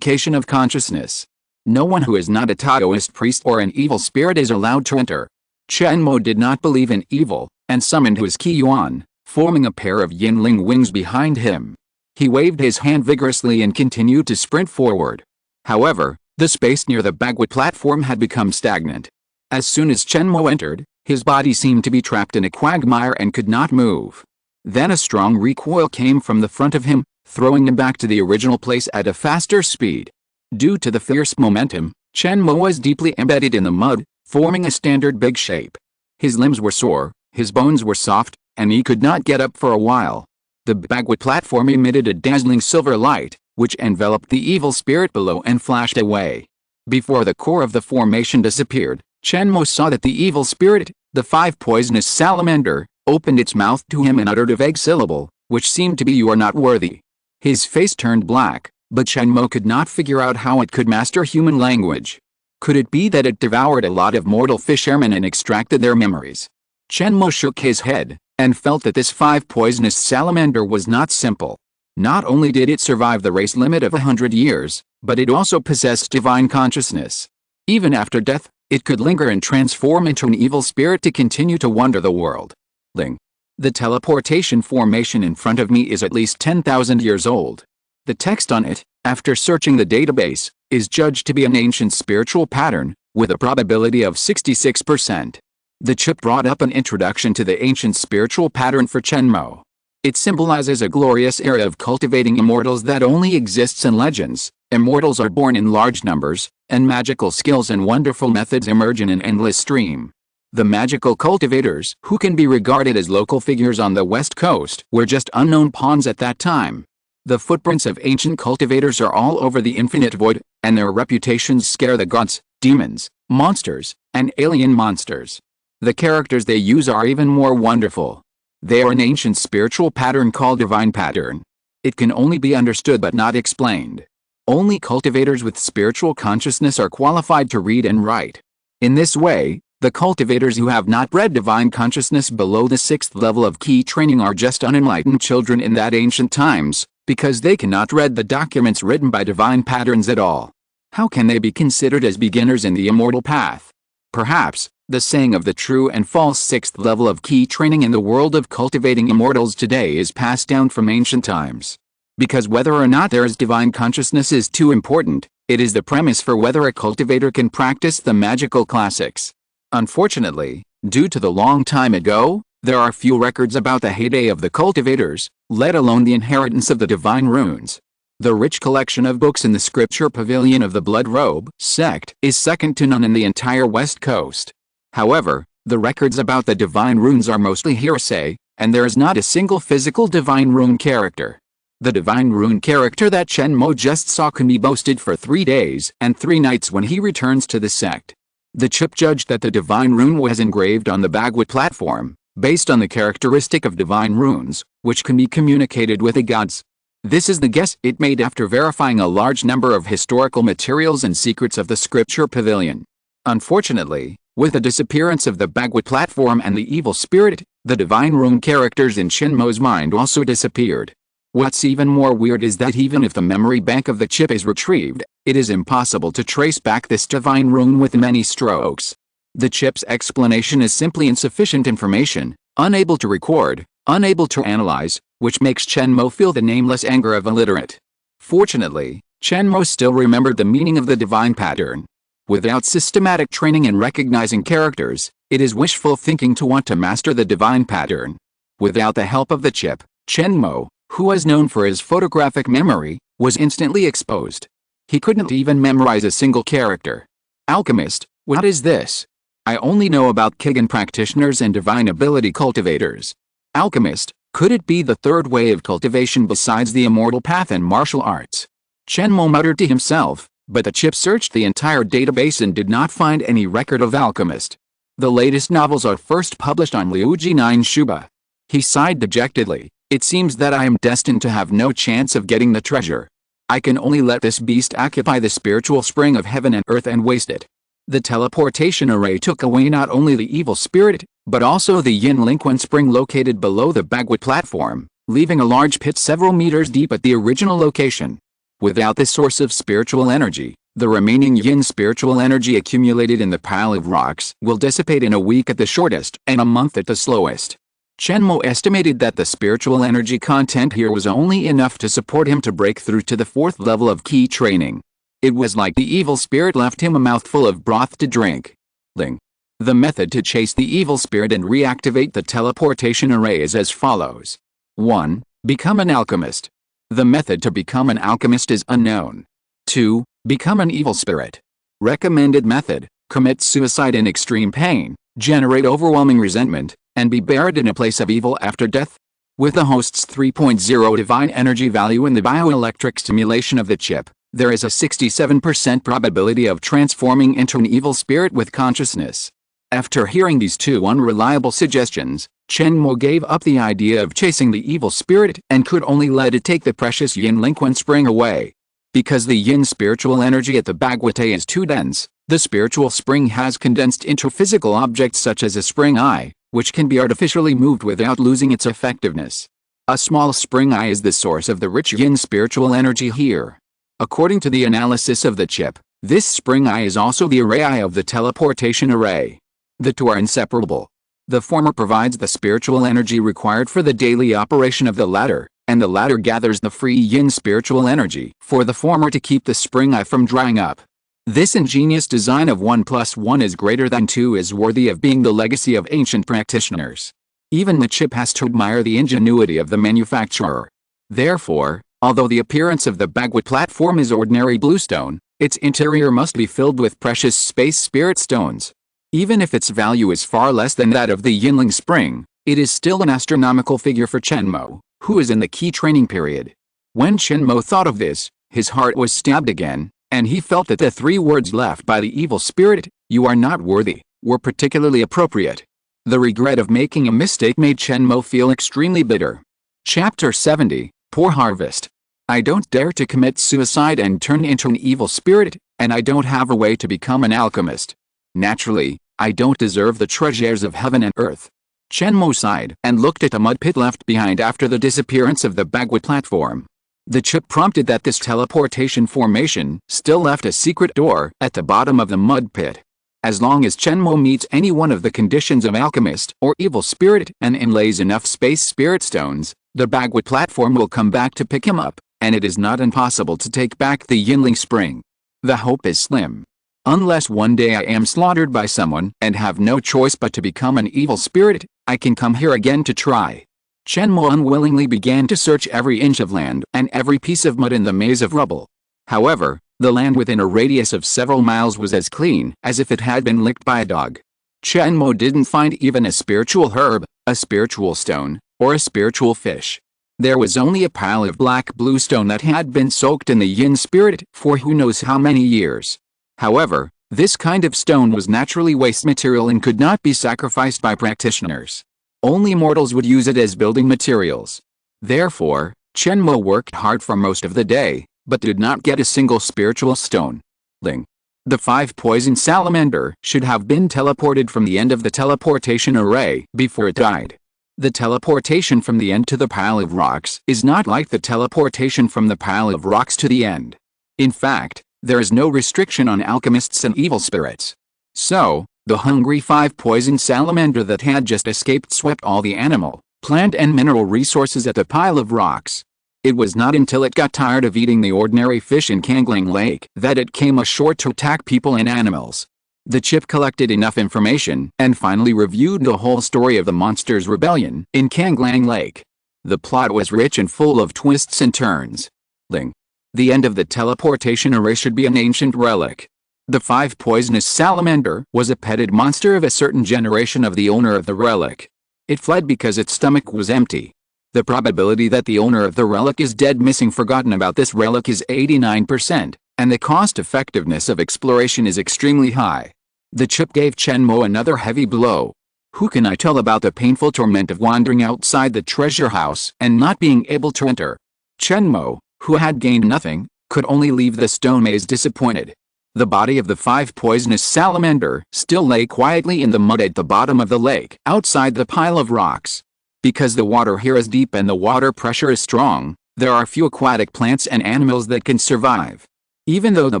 of consciousness. No one who is not a Taoist priest or an evil spirit is allowed to enter. Chen Mo did not believe in evil, and summoned his Qi Yuan, forming a pair of Yinling wings behind him. He waved his hand vigorously and continued to sprint forward. However, the space near the bagwood platform had become stagnant. As soon as Chen Mo entered, his body seemed to be trapped in a quagmire and could not move. Then a strong recoil came from the front of him, throwing him back to the original place at a faster speed. Due to the fierce momentum, Chen Mo was deeply embedded in the mud, forming a standard big shape. His limbs were sore, his bones were soft, and he could not get up for a while. The bagwood platform emitted a dazzling silver light, which enveloped the evil spirit below and flashed away. Before the core of the formation disappeared, Chen Mo saw that the evil spirit, the 5 poisonous salamander, opened its mouth to him and uttered a vague syllable, which seemed to be "You are not worthy." His face turned black, but Chen Mo could not figure out how it could master human language. Could it be that it devoured a lot of mortal fishermen and extracted their memories? Chen Mo shook his head, and felt that this 5 poisonous salamander was not simple. Not only did it survive the race limit of 100 years, but it also possessed divine consciousness. Even after death, it could linger and transform into an evil spirit to continue to wander the world. The teleportation formation in front of me is at least 10,000 years old. The text on it, after searching the database, is judged to be an ancient spiritual pattern, with a probability of 66%. The chip brought up an introduction to the ancient spiritual pattern for Chen Mo. It symbolizes a glorious era of cultivating immortals that only exists in legends. Immortals are born in large numbers, and magical skills and wonderful methods emerge in an endless stream. The magical cultivators, who can be regarded as local figures on the West Coast, were just unknown pawns at that time. The footprints of ancient cultivators are all over the infinite void, and their reputations scare the gods, demons, monsters, and alien monsters. The characters they use are even more wonderful. They are an ancient spiritual pattern called divine pattern. It can only be understood but not explained. Only cultivators with spiritual consciousness are qualified to read and write. In this way, the cultivators who have not bred divine consciousness below the 6th level of key training are just unenlightened children in that ancient times, because they cannot read the documents written by divine patterns at all. How can they be considered as beginners in the immortal path? Perhaps, the saying of the true and false 6th level of key training in the world of cultivating immortals today is passed down from ancient times. Because whether or not there is divine consciousness is too important, it is the premise for whether a cultivator can practice the magical classics. Unfortunately, due to the long time ago, there are few records about the heyday of the cultivators, let alone the inheritance of the divine runes. The rich collection of books in the scripture pavilion of the Blood Robe sect is second to none in the entire West Coast. However, the records about the divine runes are mostly hearsay, and there is not a single physical divine rune character. The divine rune character that Chen Mo just saw can be boasted for 3 days and 3 nights when he returns to the sect. The chip judged that the divine rune was engraved on the bagwood platform, based on the characteristic of divine runes, which can be communicated with the gods. This is the guess it made after verifying a large number of historical materials and secrets of the scripture pavilion. Unfortunately, with the disappearance of the Bagua platform and the evil spirit, the divine rune characters in Chen Mo's mind also disappeared. What's even more weird is that even if the memory bank of the chip is retrieved, it is impossible to trace back this divine rune with many strokes. The chip's explanation is simply insufficient information, unable to record, unable to analyze, which makes Chen Mo feel the nameless anger of illiterate. Fortunately, Chen Mo still remembered the meaning of the divine pattern. Without systematic training in recognizing characters, it is wishful thinking to want to master the divine pattern. Without the help of the chip, Chen Mo, who was known for his photographic memory, was instantly exposed. He couldn't even memorize a single character. Alchemist, what is this? I only know about Kigan practitioners and divine ability cultivators. Alchemist, could it be the third way of cultivation besides the immortal path and martial arts? Chen Mo muttered to himself, but the chip searched the entire database and did not find any record of alchemist. The latest novels are first published on Liuji 9 Shuba. He sighed dejectedly. It seems that I am destined to have no chance of getting the treasure. I can only let this beast occupy the spiritual spring of heaven and earth and waste it. The teleportation array took away not only the evil spirit, but also the Yin Linquan spring located below the Bagua platform, leaving a large pit several meters deep at the original location. Without this source of spiritual energy, the remaining Yin spiritual energy accumulated in the pile of rocks will dissipate in a week at the shortest and a month at the slowest. Chen Mo estimated that the spiritual energy content here was only enough to support him to break through to the 4th level of key training. It was like the evil spirit left him a mouthful of broth to drink. The method to chase the evil spirit and reactivate the teleportation array is as follows. 1. Become an alchemist. The method to become an alchemist is unknown. 2. Become an evil spirit. Recommended method: commit suicide in extreme pain, generate overwhelming resentment, and be buried in a place of evil after death. With the host's 3.0 divine energy value in the bioelectric stimulation of the chip, there is a 67% probability of transforming into an evil spirit with consciousness. After hearing these two unreliable suggestions, Chen Mo gave up the idea of chasing the evil spirit and could only let it take the precious Yin Linquan spring away. Because the Yin spiritual energy at the Bagua is too dense, the spiritual spring has condensed into physical objects such as a spring eye, which can be artificially moved without losing its effectiveness. A small spring eye is the source of the rich Yin spiritual energy here. According to the analysis of the chip, this spring eye is also the array eye of the teleportation array. The two are inseparable. The former provides the spiritual energy required for the daily operation of the latter, and the latter gathers the free Yin spiritual energy for the former to keep the spring eye from drying up. This ingenious design of 1 + 1 is greater than 2 is worthy of being the legacy of ancient practitioners. Even the chip has to admire the ingenuity of the manufacturer. Therefore, although the appearance of the Bagua platform is ordinary bluestone, its interior must be filled with precious space spirit stones. Even if its value is far less than that of the Yinling spring, it is still an astronomical figure for Chen Mo, who is in the key training period. When Chen Mo thought of this, his heart was stabbed again, and he felt that the 3 words left by the evil spirit, "You are not worthy," were particularly appropriate. The regret of making a mistake made Chen Mo feel extremely bitter. Chapter 70, Poor Harvest. I don't dare to commit suicide and turn into an evil spirit, and I don't have a way to become an alchemist. Naturally, I don't deserve the treasures of heaven and earth. Chen Mo sighed and looked at the mud pit left behind after the disappearance of the Bagua platform. The chip prompted that this teleportation formation still left a secret door at the bottom of the mud pit. As long as Chen Mo meets any one of the conditions of alchemist or evil spirit and inlays enough space spirit stones, the Bagua platform will come back to pick him up, and it is not impossible to take back the Yinling spring. The hope is slim. Unless one day I am slaughtered by someone and have no choice but to become an evil spirit, I can come here again to try. Chen Mo unwillingly began to search every inch of land and every piece of mud in the maze of rubble. However, the land within a radius of several miles was as clean as if it had been licked by a dog. Chen Mo didn't find even a spiritual herb, a spiritual stone, or a spiritual fish. There was only a pile of black bluestone that had been soaked in the Yin spirit for who knows how many years. However, this kind of stone was naturally waste material and could not be sacrificed by practitioners. Only mortals would use it as building materials. Therefore, Chen Mo worked hard for most of the day, but did not get a single spiritual stone. Ling. The 5-poison salamander should have been teleported from the end of the teleportation array before it died. The teleportation from the end to the pile of rocks is not like the teleportation from the pile of rocks to the end. In fact, there is no restriction on alchemists and evil spirits. So, the hungry 5-poison salamander that had just escaped swept all the animal, plant and mineral resources at the pile of rocks. It was not until it got tired of eating the ordinary fish in Kanglang Lake that it came ashore to attack people and animals. The chip collected enough information and finally reviewed the whole story of the monster's rebellion in Kanglang Lake. The plot was rich and full of twists and turns. Ling. The end of the teleportation array should be an ancient relic. The 5-poisonous salamander was a petted monster of a certain generation of the owner of the relic. It fled because its stomach was empty. The probability that the owner of the relic is dead missing forgotten about this relic is 89%, and the cost-effectiveness of exploration is extremely high. The chip gave Chen Mo another heavy blow. Who can I tell about the painful torment of wandering outside the treasure house and not being able to enter? Chen Mo, who had gained nothing, could only leave the stone maze disappointed. The body of the 5-poisonous salamander still lay quietly in the mud at the bottom of the lake, outside the pile of rocks. Because the water here is deep and the water pressure is strong, there are few aquatic plants and animals that can survive. Even though the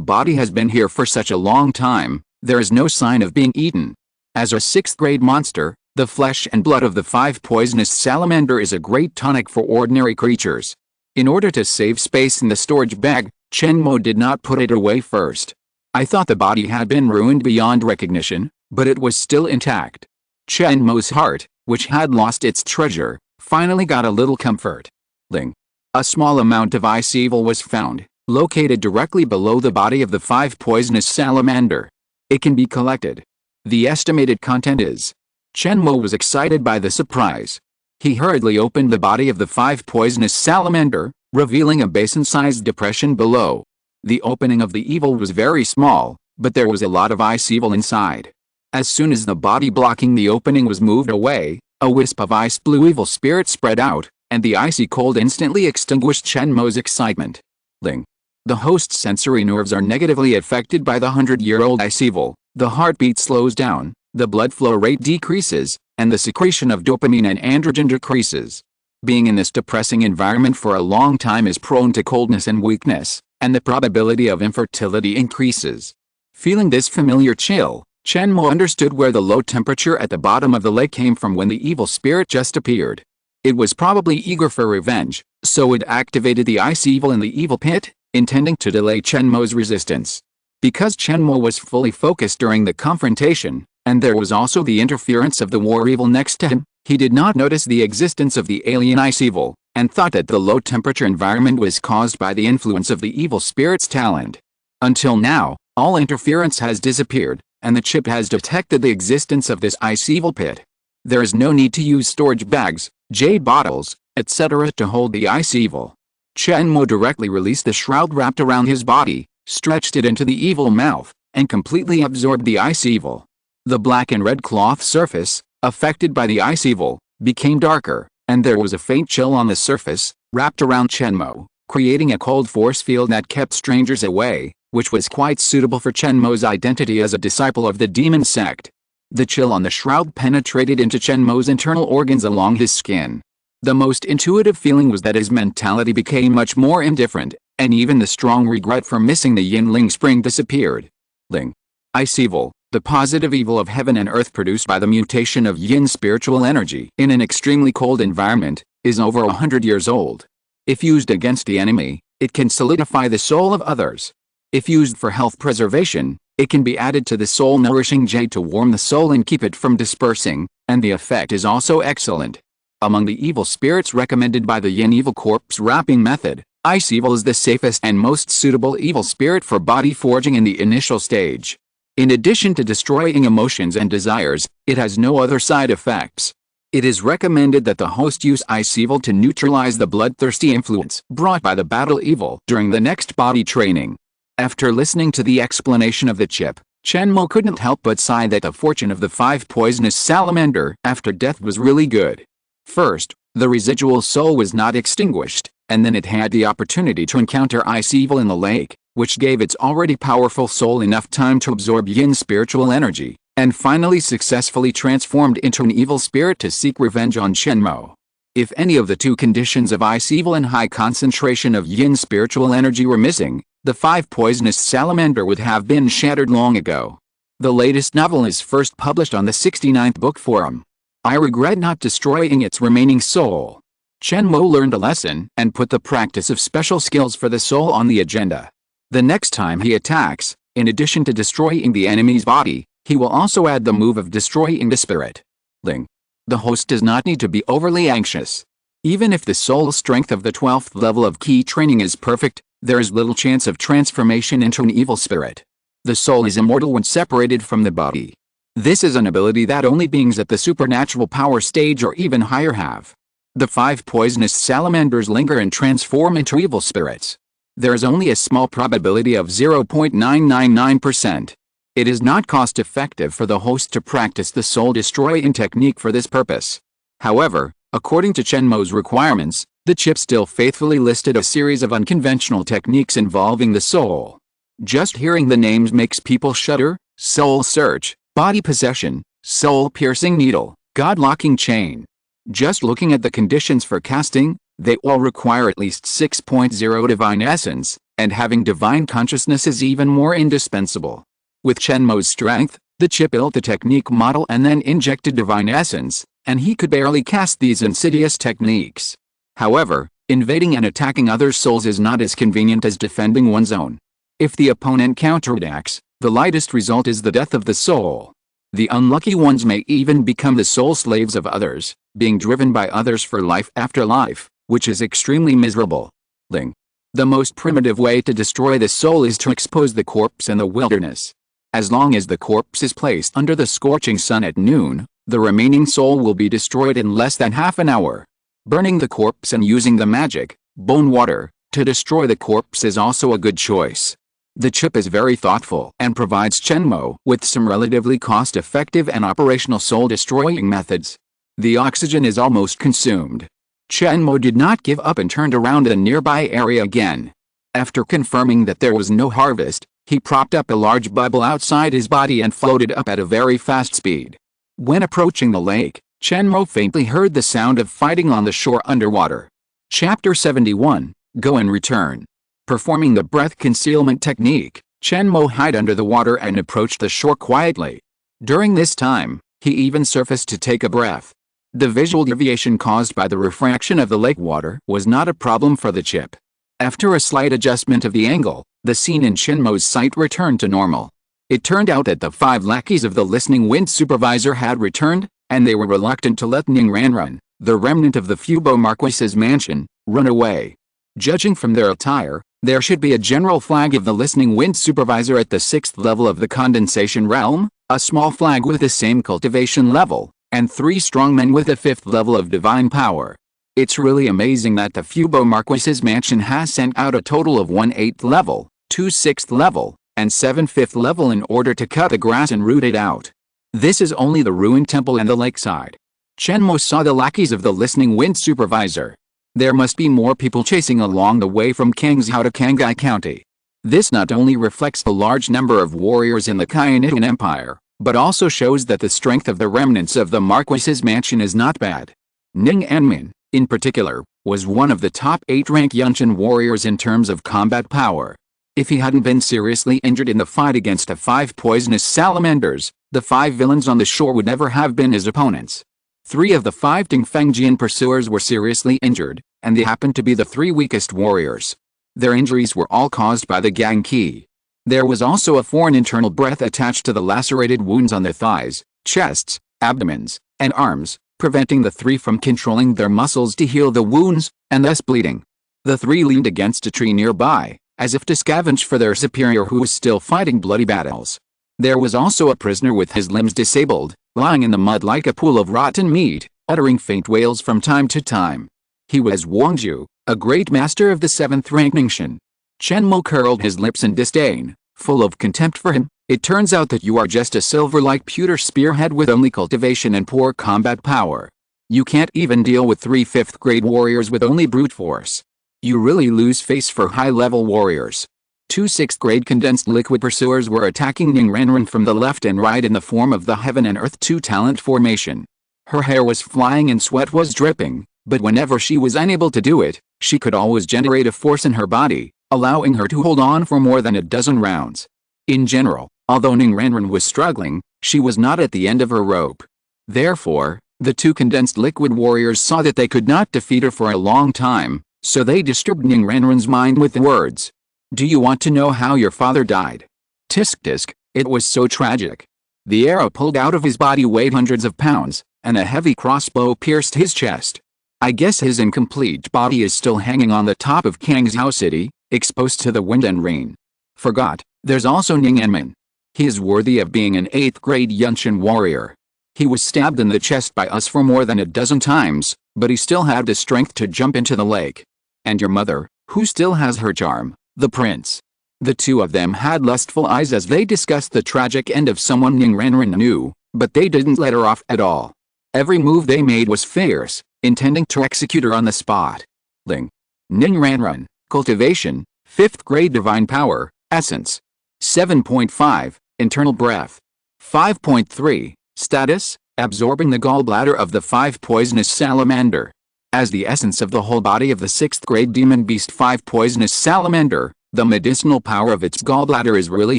body has been here for such a long time, there is no sign of being eaten. As a 6th-grade monster, the flesh and blood of the 5-poisonous salamander is a great tonic for ordinary creatures. In order to save space in the storage bag, Chen Mo did not put it away first. I thought the body had been ruined beyond recognition, but it was still intact. Chen Mo's heart, which had lost its treasure, finally got a little comfort. Ling. A small amount of ice evil was found, located directly below the body of the 5-poisonous salamander. It can be collected. The estimated content is. Chen Mo was excited by the surprise. He hurriedly opened the body of the 5-poisonous salamander, revealing a basin-sized depression below. The opening of the evil was very small, but there was a lot of ice evil inside. As soon as the body blocking the opening was moved away, a wisp of ice blue evil spirit spread out, and the icy cold instantly extinguished Chen Mo's excitement. Ling. The host's sensory nerves are negatively affected by the 100-year-old ice evil. The heartbeat slows down, the blood flow rate decreases, and the secretion of dopamine and androgen decreases. Being in this depressing environment for a long time is prone to coldness and weakness, and the probability of infertility increases. Feeling this familiar chill, Chen Mo understood where the low temperature at the bottom of the lake came from when the evil spirit just appeared. It was probably eager for revenge, so it activated the ice evil in the evil pit, intending to delay Chen Mo's resistance. Because Chen Mo was fully focused during the confrontation, and there was also the interference of the war evil next to him, he did not notice the existence of the alien ice evil, and thought that the low-temperature environment was caused by the influence of the evil spirit's talent. Until now, all interference has disappeared, and the chip has detected the existence of this ice evil pit. There is no need to use storage bags, jade bottles, etc. to hold the ice evil. Chen Mo directly released the shroud wrapped around his body, stretched it into the evil mouth, and completely absorbed the ice evil. The black and red cloth surface, affected by the ice evil, became darker, and there was a faint chill on the surface, wrapped around Chen Mo, creating a cold force field that kept strangers away, which was quite suitable for Chen Mo's identity as a disciple of the demon sect. The chill on the shroud penetrated into Chen Mo's internal organs along his skin. The most intuitive feeling was that his mentality became much more indifferent, and even the strong regret for missing the Yinling spring disappeared. Ling. Ice evil, the positive evil of heaven and earth produced by the mutation of yin spiritual energy in an extremely cold environment, is over 100 years old. If used against the enemy, it can solidify the soul of others. If used for health preservation, it can be added to the soul-nourishing jade to warm the soul and keep it from dispersing, and the effect is also excellent. Among the evil spirits recommended by the Yin Evil Corpse wrapping method, Ice Evil is the safest and most suitable evil spirit for body forging in the initial stage. In addition to destroying emotions and desires, it has no other side effects. It is recommended that the host use Ice Evil to neutralize the bloodthirsty influence brought by the battle evil during the next body training. After listening to the explanation of the chip, Chen Mo couldn't help but sigh that the fortune of the 5 poisonous salamander after death was really good. First, the residual soul was not extinguished, and then it had the opportunity to encounter ice evil in the lake, which gave its already powerful soul enough time to absorb Yin's spiritual energy, and finally successfully transformed into an evil spirit to seek revenge on Chen Mo. If any of the two conditions of ice evil and high concentration of Yin spiritual energy were missing, the 5 poisonous salamander would have been shattered long ago. The latest novel is first published on the 69th Book Forum. I regret not destroying its remaining soul. Chen Mo learned a lesson and put the practice of special skills for the soul on the agenda. The next time he attacks, in addition to destroying the enemy's body, he will also add the move of destroying the spirit. The host does not need to be overly anxious. Even if the soul strength of the 12th level of key training is perfect, there is little chance of transformation into an evil spirit. The soul is immortal when separated from the body. This is an ability that only beings at the supernatural power stage or even higher have. The 5 poisonous salamanders linger and transform into evil spirits. There is only a small probability of 0.999%. It is not cost-effective for the host to practice the soul-destroying technique for this purpose. However, according to Chen Mo's requirements, the chip still faithfully listed a series of unconventional techniques involving the soul. Just hearing the names makes people shudder: soul search, body possession, soul-piercing needle, god-locking chain. Just looking at the conditions for casting, they all require at least 6.0 divine essence, and having divine consciousness is even more indispensable. With Chen Mo's strength, the chip built the technique model and then injected divine essence, and he could barely cast these insidious techniques. However, invading and attacking other souls is not as convenient as defending one's own. If the opponent counterattacks, the lightest result is the death of the soul. The unlucky ones may even become the soul slaves of others, being driven by others for life after life, which is extremely miserable. The most primitive way to destroy the soul is to expose the corpse in the wilderness. As long as the corpse is placed under the scorching sun at noon, the remaining soul will be destroyed in less than half an hour. Burning the corpse and using the magic, bone water, to destroy the corpse is also a good choice. The chip is very thoughtful and provides Chen Mo with some relatively cost-effective and operational soul-destroying methods. The oxygen is almost consumed. Chen Mo did not give up and turned around the nearby area again. After confirming that there was no harvest, he propped up a large bubble outside his body and floated up at a very fast speed. When approaching the lake, Chen Mo faintly heard the sound of fighting on the shore underwater. Chapter 71, Go and Return. Performing the breath concealment technique, Chen Mo hid under the water and approached the shore quietly. During this time, he even surfaced to take a breath. The visual deviation caused by the refraction of the lake water was not a problem for the chip. After a slight adjustment of the angle, the scene in Chen Mo's sight returned to normal. It turned out that the 5 lackeys of the Listening Wind supervisor had returned, and they were reluctant to let Ning Ranrun, the remnant of the Fubo Marquis's mansion, run away. Judging from their attire, there should be a general flag of the Listening Wind supervisor at the 6th level of the condensation realm, a small flag with the same cultivation level, and 3 strong men with the 5th level of divine power. It's really amazing that the Fubo Marquis's mansion has sent out a total of 1 8th level, 2 6th level, and 7 5th level in order to cut the grass and root it out. This is only the ruined temple and the lakeside. Chen Mo saw the lackeys of the Listening Wind supervisor. There must be more people chasing along the way from Kangzhou to Kangai County. This not only reflects the large number of warriors in the Kayanitan Empire, but also shows that the strength of the remnants of the Marquis's mansion is not bad. Ning Anmin, in particular, was one of the top 8 rank Yunshan warriors in terms of combat power. If he hadn't been seriously injured in the fight against the 5 poisonous salamanders, the 5 villains on the shore would never have been his opponents. 3 of the 5 Dingfengjian pursuers were seriously injured, and they happened to be the 3 weakest warriors. Their injuries were all caused by the Yang Qingyi. There was also a foreign internal breath attached to the lacerated wounds on their thighs, chests, abdomens, and arms, preventing the 3 from controlling their muscles to heal the wounds, and thus bleeding. The 3 leaned against a tree nearby, as if to scavenge for their superior who was still fighting bloody battles. There was also a prisoner with his limbs disabled, lying in the mud like a pool of rotten meat, uttering faint wails from time to time. He was Wangju, a great master of the 7th rank Ningxin. Chen Mo curled his lips in disdain, full of contempt for him. It turns out that you are just a silver-like pewter spearhead with only cultivation and poor combat power. You can't even deal with 3 5th grade warriors with only brute force. You really lose face for high-level warriors. Two 6th grade condensed liquid pursuers were attacking Ning Ranran from the left and right in the form of the Heaven and Earth 2 talent formation. Her hair was flying and sweat was dripping, but whenever she was unable to do it, she could always generate a force in her body, allowing her to hold on for more than a dozen rounds. In general, although Ning Ranran was struggling, she was not at the end of her rope. Therefore, the two condensed liquid warriors saw that they could not defeat her for a long time, so they disturbed Ning Ranran's mind with the words, "Do you want to know how your father died?" Tisk tisk, it was so tragic. The arrow pulled out of his body weighed hundreds of pounds, and a heavy crossbow pierced his chest. I guess his incomplete body is still hanging on the top of Kangzhou City, exposed to the wind and rain. Forgot, there's also Ning Anmin. He is worthy of being an 8th grade Yunshan warrior. He was stabbed in the chest by us for more than a dozen times, but he still had the strength to jump into the lake. And your mother, who still has her charm, the prince. The two of them had lustful eyes as they discussed the tragic end of someone Ning Ranran knew, but they didn't let her off at all. Every move they made was fierce, intending to execute her on the spot. Ling. Ning Ranran, Cultivation, 5th grade Divine Power, Essence. 7.5, Internal Breath. 5.3, Status, absorbing the gallbladder of the 5 poisonous salamander. As the essence of the whole body of the 6th grade demon beast 5 poisonous salamander, the medicinal power of its gallbladder is really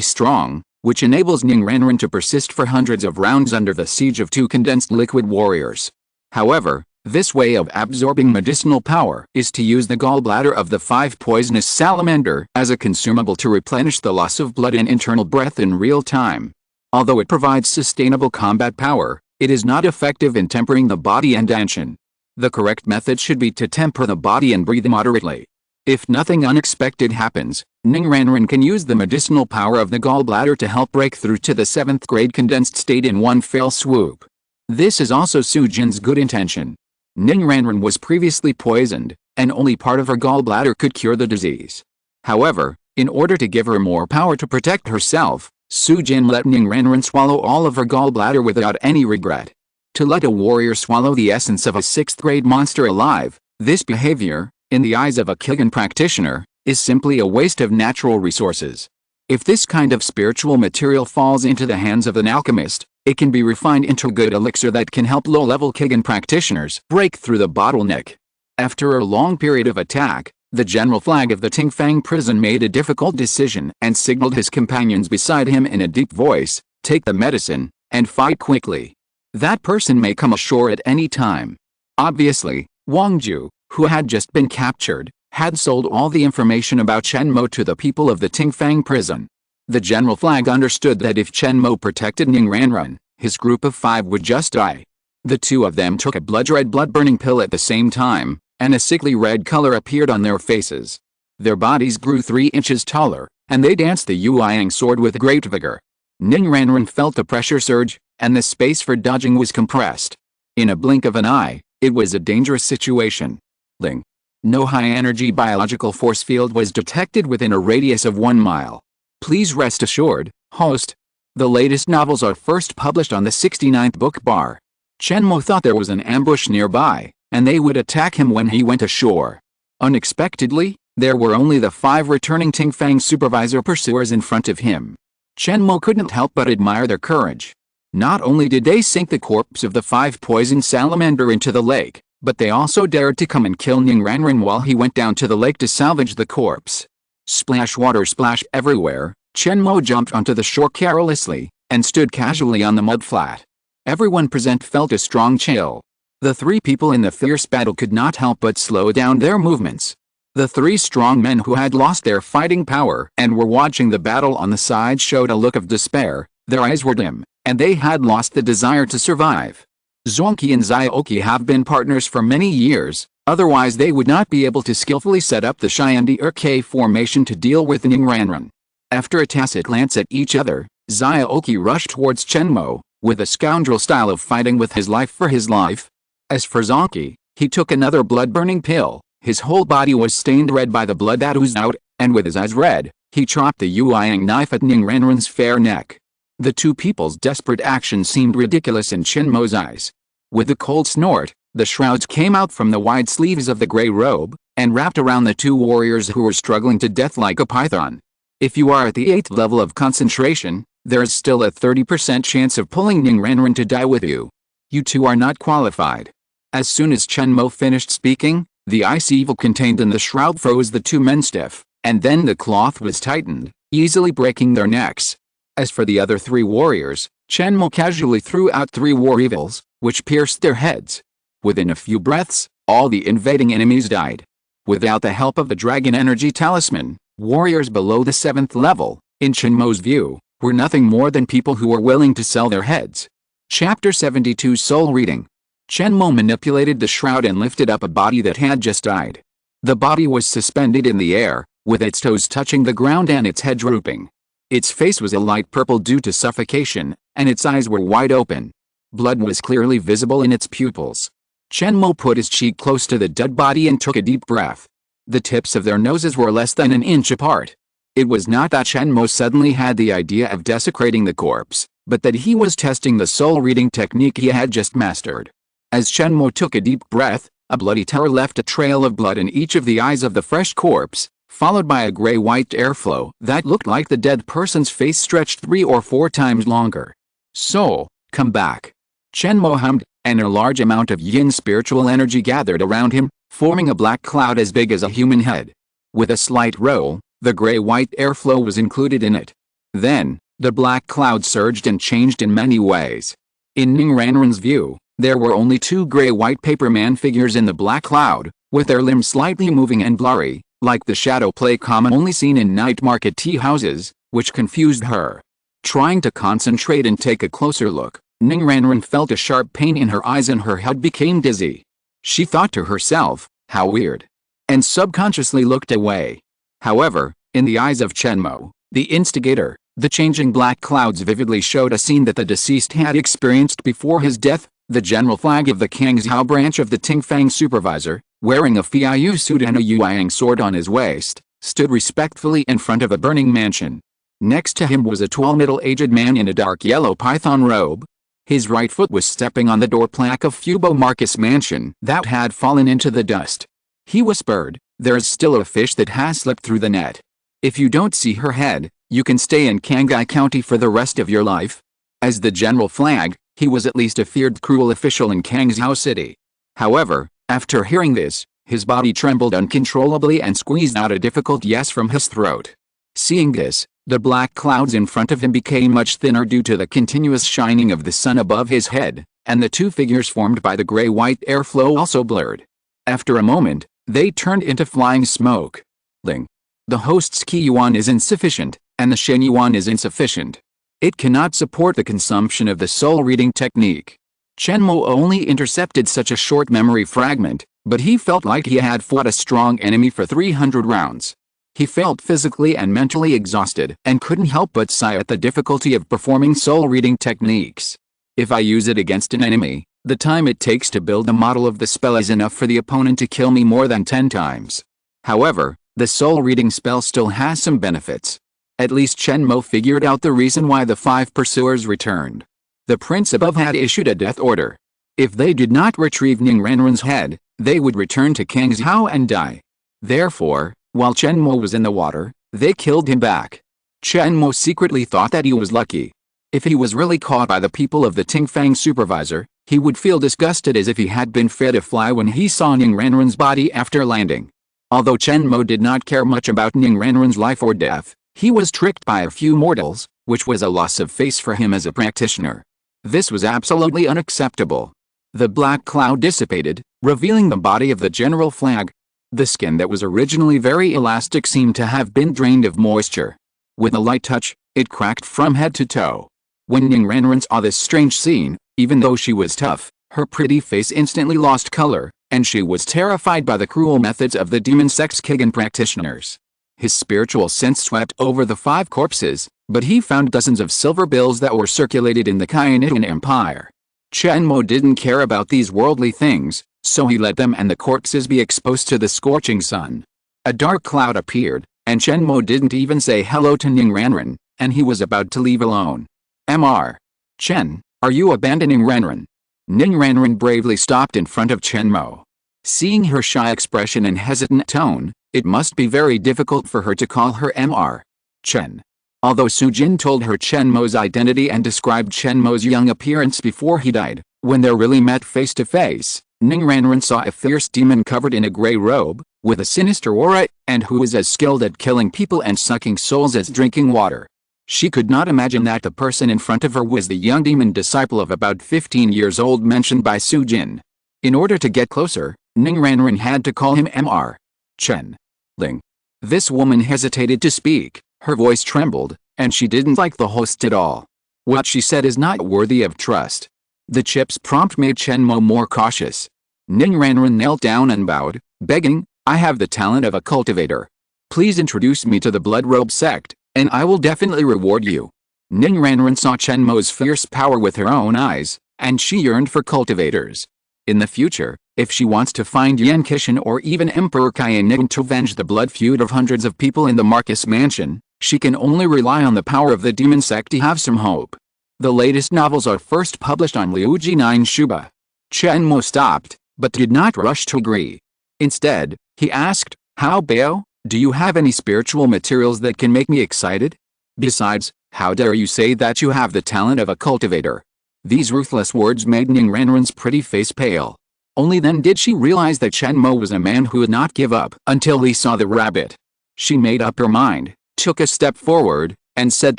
strong, which enables Ning Ranran to persist for hundreds of rounds under the siege of two condensed liquid warriors. However, this way of absorbing medicinal power is to use the gallbladder of the 5 poisonous salamander as a consumable to replenish the loss of blood and internal breath in real time. Although it provides sustainable combat power, it is not effective in tempering the body and danshan. The correct method should be to temper the body and breathe moderately. If nothing unexpected happens, Ning Ranran can use the medicinal power of the gallbladder to help break through to the 7th grade condensed state in one fell swoop. This is also Su Jin's good intention. Ning Ranran was previously poisoned, and only part of her gallbladder could cure the disease. However, in order to give her more power to protect herself, Su Jin let Ning Ranran swallow all of her gallbladder without any regret. To let a warrior swallow the essence of a 6th grade monster alive, this behavior, in the eyes of a Kigen practitioner, is simply a waste of natural resources. If this kind of spiritual material falls into the hands of an alchemist, it can be refined into a good elixir that can help low-level Kigen practitioners break through the bottleneck. After a long period of attack, the general flag of the Tingfang prison made a difficult decision and signaled his companions beside him in a deep voice, "Take the medicine, and fight quickly. That person may come ashore at any time." Obviously, Wang Ju, who had just been captured, had sold all the information about Chen Mo to the people of the Tingfang prison. The general flag understood that if Chen Mo protected Ning Ranran, his group of 5 would just die. The two of them took a blood-red blood-burning pill at the same time, and a sickly red color appeared on their faces. Their bodies grew 3 inches taller, and they danced the Yueyang sword with great vigor. Ning Ranran felt the pressure surge, and the space for dodging was compressed. In a blink of an eye, it was a dangerous situation. Ling. No high-energy biological force field was detected within a radius of 1 mile. Please rest assured, host. The latest novels are first published on the 69th book bar. Chen Mo thought there was an ambush nearby, and they would attack him when he went ashore. Unexpectedly, there were only the 5 returning Tingfang supervisor pursuers in front of him. Chen Mo couldn't help but admire their courage. Not only did they sink the corpse of the 5 poisoned salamander into the lake, but they also dared to come and kill Ning Ranran while he went down to the lake to salvage the corpse. Splash water splash everywhere, Chen Mo jumped onto the shore carelessly, and stood casually on the mud flat. Everyone present felt a strong chill. The 3 people in the fierce battle could not help but slow down their movements. The 3 strong men who had lost their fighting power and were watching the battle on the side showed a look of despair, their eyes were dim, and they had lost the desire to survive. Zhuangqi and Zhaoqi have been partners for many years, otherwise they would not be able to skillfully set up the Xiandi formation to deal with Ning Ranran. After a tacit glance at each other, Zhaoqi rushed towards Chen Mo, with a scoundrel style of fighting with his life for his life. As for Zhuangqi, he took another blood-burning pill, his whole body was stained red by the blood that oozed out, and with his eyes red, he chopped the Yueyang knife at Ning Ranran's fair neck. The 2 people's desperate action seemed ridiculous in Chen Mo's eyes. With a cold snort, the shrouds came out from the wide sleeves of the gray robe, and wrapped around the two warriors who were struggling to death like a python. If you are at the 8th level of concentration, there is still a 30% chance of pulling Ning Ranran to die with you. You two are not qualified. As soon as Chen Mo finished speaking, the ice evil contained in the shroud froze the two men stiff, and then the cloth was tightened, easily breaking their necks. As for the other three warriors, Chen Mo casually threw out 3 war evils, which pierced their heads. Within a few breaths, all the invading enemies died. Without the help of the Dragon Energy Talisman, warriors below the 7th level, in Chen Mo's view, were nothing more than people who were willing to sell their heads. Chapter 72 Soul Reading. Chen Mo manipulated the shroud and lifted up a body that had just died. The body was suspended in the air, with its toes touching the ground and its head drooping. Its face was a light purple due to suffocation, and its eyes were wide open. Blood was clearly visible in its pupils. Chen Mo put his cheek close to the dead body and took a deep breath. The tips of their noses were less than an inch apart. It was not that Chen Mo suddenly had the idea of desecrating the corpse, but that he was testing the soul-reading technique he had just mastered. As Chen Mo took a deep breath, a bloody tear left a trail of blood in each of the eyes of the fresh corpse, followed by a gray-white airflow that looked like the dead person's face stretched 3 or 4 times longer. "Soul, come back," Chen Mo hummed, and a large amount of yin spiritual energy gathered around him, forming a black cloud as big as a human head. With a slight roll, the gray-white airflow was included in it. Then, the black cloud surged and changed in many ways. In Ning Ranran's view, there were only 2 gray-white paperman figures in the black cloud, with their limbs slightly moving and blurry, like the shadow play commonly seen in night market tea houses, which confused her. Trying to concentrate and take a closer look, Ning Ranran felt a sharp pain in her eyes and her head became dizzy. She thought to herself, "How weird," and subconsciously looked away. However, in the eyes of Chen Mo, the instigator, the changing black clouds vividly showed a scene that the deceased had experienced before his death. The general flag of the Kangzhou branch of the Tingfang supervisor, wearing a Fiayu suit and a Yueyang sword on his waist, stood respectfully in front of a burning mansion. Next to him was a tall middle-aged man in a dark yellow python robe. His right foot was stepping on the door plaque of Fubo Marcus Mansion that had fallen into the dust. He whispered, "There's still a fish that has slipped through the net. If you don't see her head, you can stay in Kangai County for the rest of your life." As the general flag, he was at least a feared cruel official in Kangzhou City. However, after hearing this, his body trembled uncontrollably and squeezed out a difficult yes from his throat. Seeing this, the black clouds in front of him became much thinner due to the continuous shining of the sun above his head, and the 2 figures formed by the gray-white airflow also blurred. After a moment, they turned into flying smoke. Ling. The host's Qi Yuan is insufficient, and the Shen Yuan is insufficient. It cannot support the consumption of the soul-reading technique. Chen Mo only intercepted such a short memory fragment, but he felt like he had fought a strong enemy for 300 rounds. He felt physically and mentally exhausted and couldn't help but sigh at the difficulty of performing soul-reading techniques. If I use it against an enemy, the time it takes to build a model of the spell is enough for the opponent to kill me more than 10 times. However, the soul-reading spell still has some benefits. At least Chen Mo figured out the reason why the 5 pursuers returned. The prince above had issued a death order. If they did not retrieve Ning Ranran's head, they would return to Kangzhou and die. Therefore, while Chen Mo was in the water, they killed him back. Chen Mo secretly thought that he was lucky. If he was really caught by the people of the Tingfang supervisor, he would feel disgusted as if he had been fed a fly when he saw Ning Ranran's body after landing. Although Chen Mo did not care much about Ning Ranran's life or death, he was tricked by a few mortals, which was a loss of face for him as a practitioner. This was absolutely unacceptable. The black cloud dissipated, revealing the body of the general flag. The skin that was originally very elastic seemed to have been drained of moisture. With a light touch, it cracked from head to toe. When Ning Ranran saw this strange scene, even though she was tough, her pretty face instantly lost color, and she was terrified by the cruel methods of the demon sex Kigan practitioners. His spiritual sense swept over the 5 corpses, but he found dozens of silver bills that were circulated in the Kayanitan Empire. Chen Mo didn't care about these worldly things, so he let them and the corpses be exposed to the scorching sun. A dark cloud appeared, and Chen Mo didn't even say hello to Ning Ranran, and he was about to leave alone. "Mr. Chen, are you abandoning Ranran?" Ning Ranran bravely stopped in front of Chen Mo. Seeing her shy expression and hesitant tone, it must be very difficult for her to call her Mr. Chen. Although Su Jin told her Chen Mo's identity and described Chen Mo's young appearance before he died, when they really met face to face, Ning Ranran saw a fierce demon covered in a gray robe, with a sinister aura, and who was as skilled at killing people and sucking souls as drinking water. She could not imagine that the person in front of her was the young demon disciple of about 15 years old mentioned by Su Jin. In order to get closer, Ning Ranran had to call him Mr. Chen. Ling. This woman hesitated to speak, her voice trembled, and she didn't like the host at all. What she said is not worthy of trust. The chip's prompt made Chen Mo more cautious. Ning Ranran knelt down and bowed, begging, I have the talent of a cultivator. Please introduce me to the Blood Robe sect, and I will definitely reward you. Ning Ranran saw Chen Mo's fierce power with her own eyes, and she yearned for cultivators. In the future, if she wants to find Yan Qingyi or even Emperor Qianning to avenge the blood feud of hundreds of people in the Marcus Mansion, she can only rely on the power of the demon sect to have some hope. The latest novels are first published on Liuji 9 Shuba. Chen Mo stopped, but did not rush to agree. Instead, he asked, How Bao, do you have any spiritual materials that can make me excited? Besides, how dare you say that you have the talent of a cultivator? These ruthless words made Ning Ranran's pretty face pale. Only then did she realize that Chen Mo was a man who would not give up until he saw the rabbit. She made up her mind, took a step forward, and said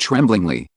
tremblingly,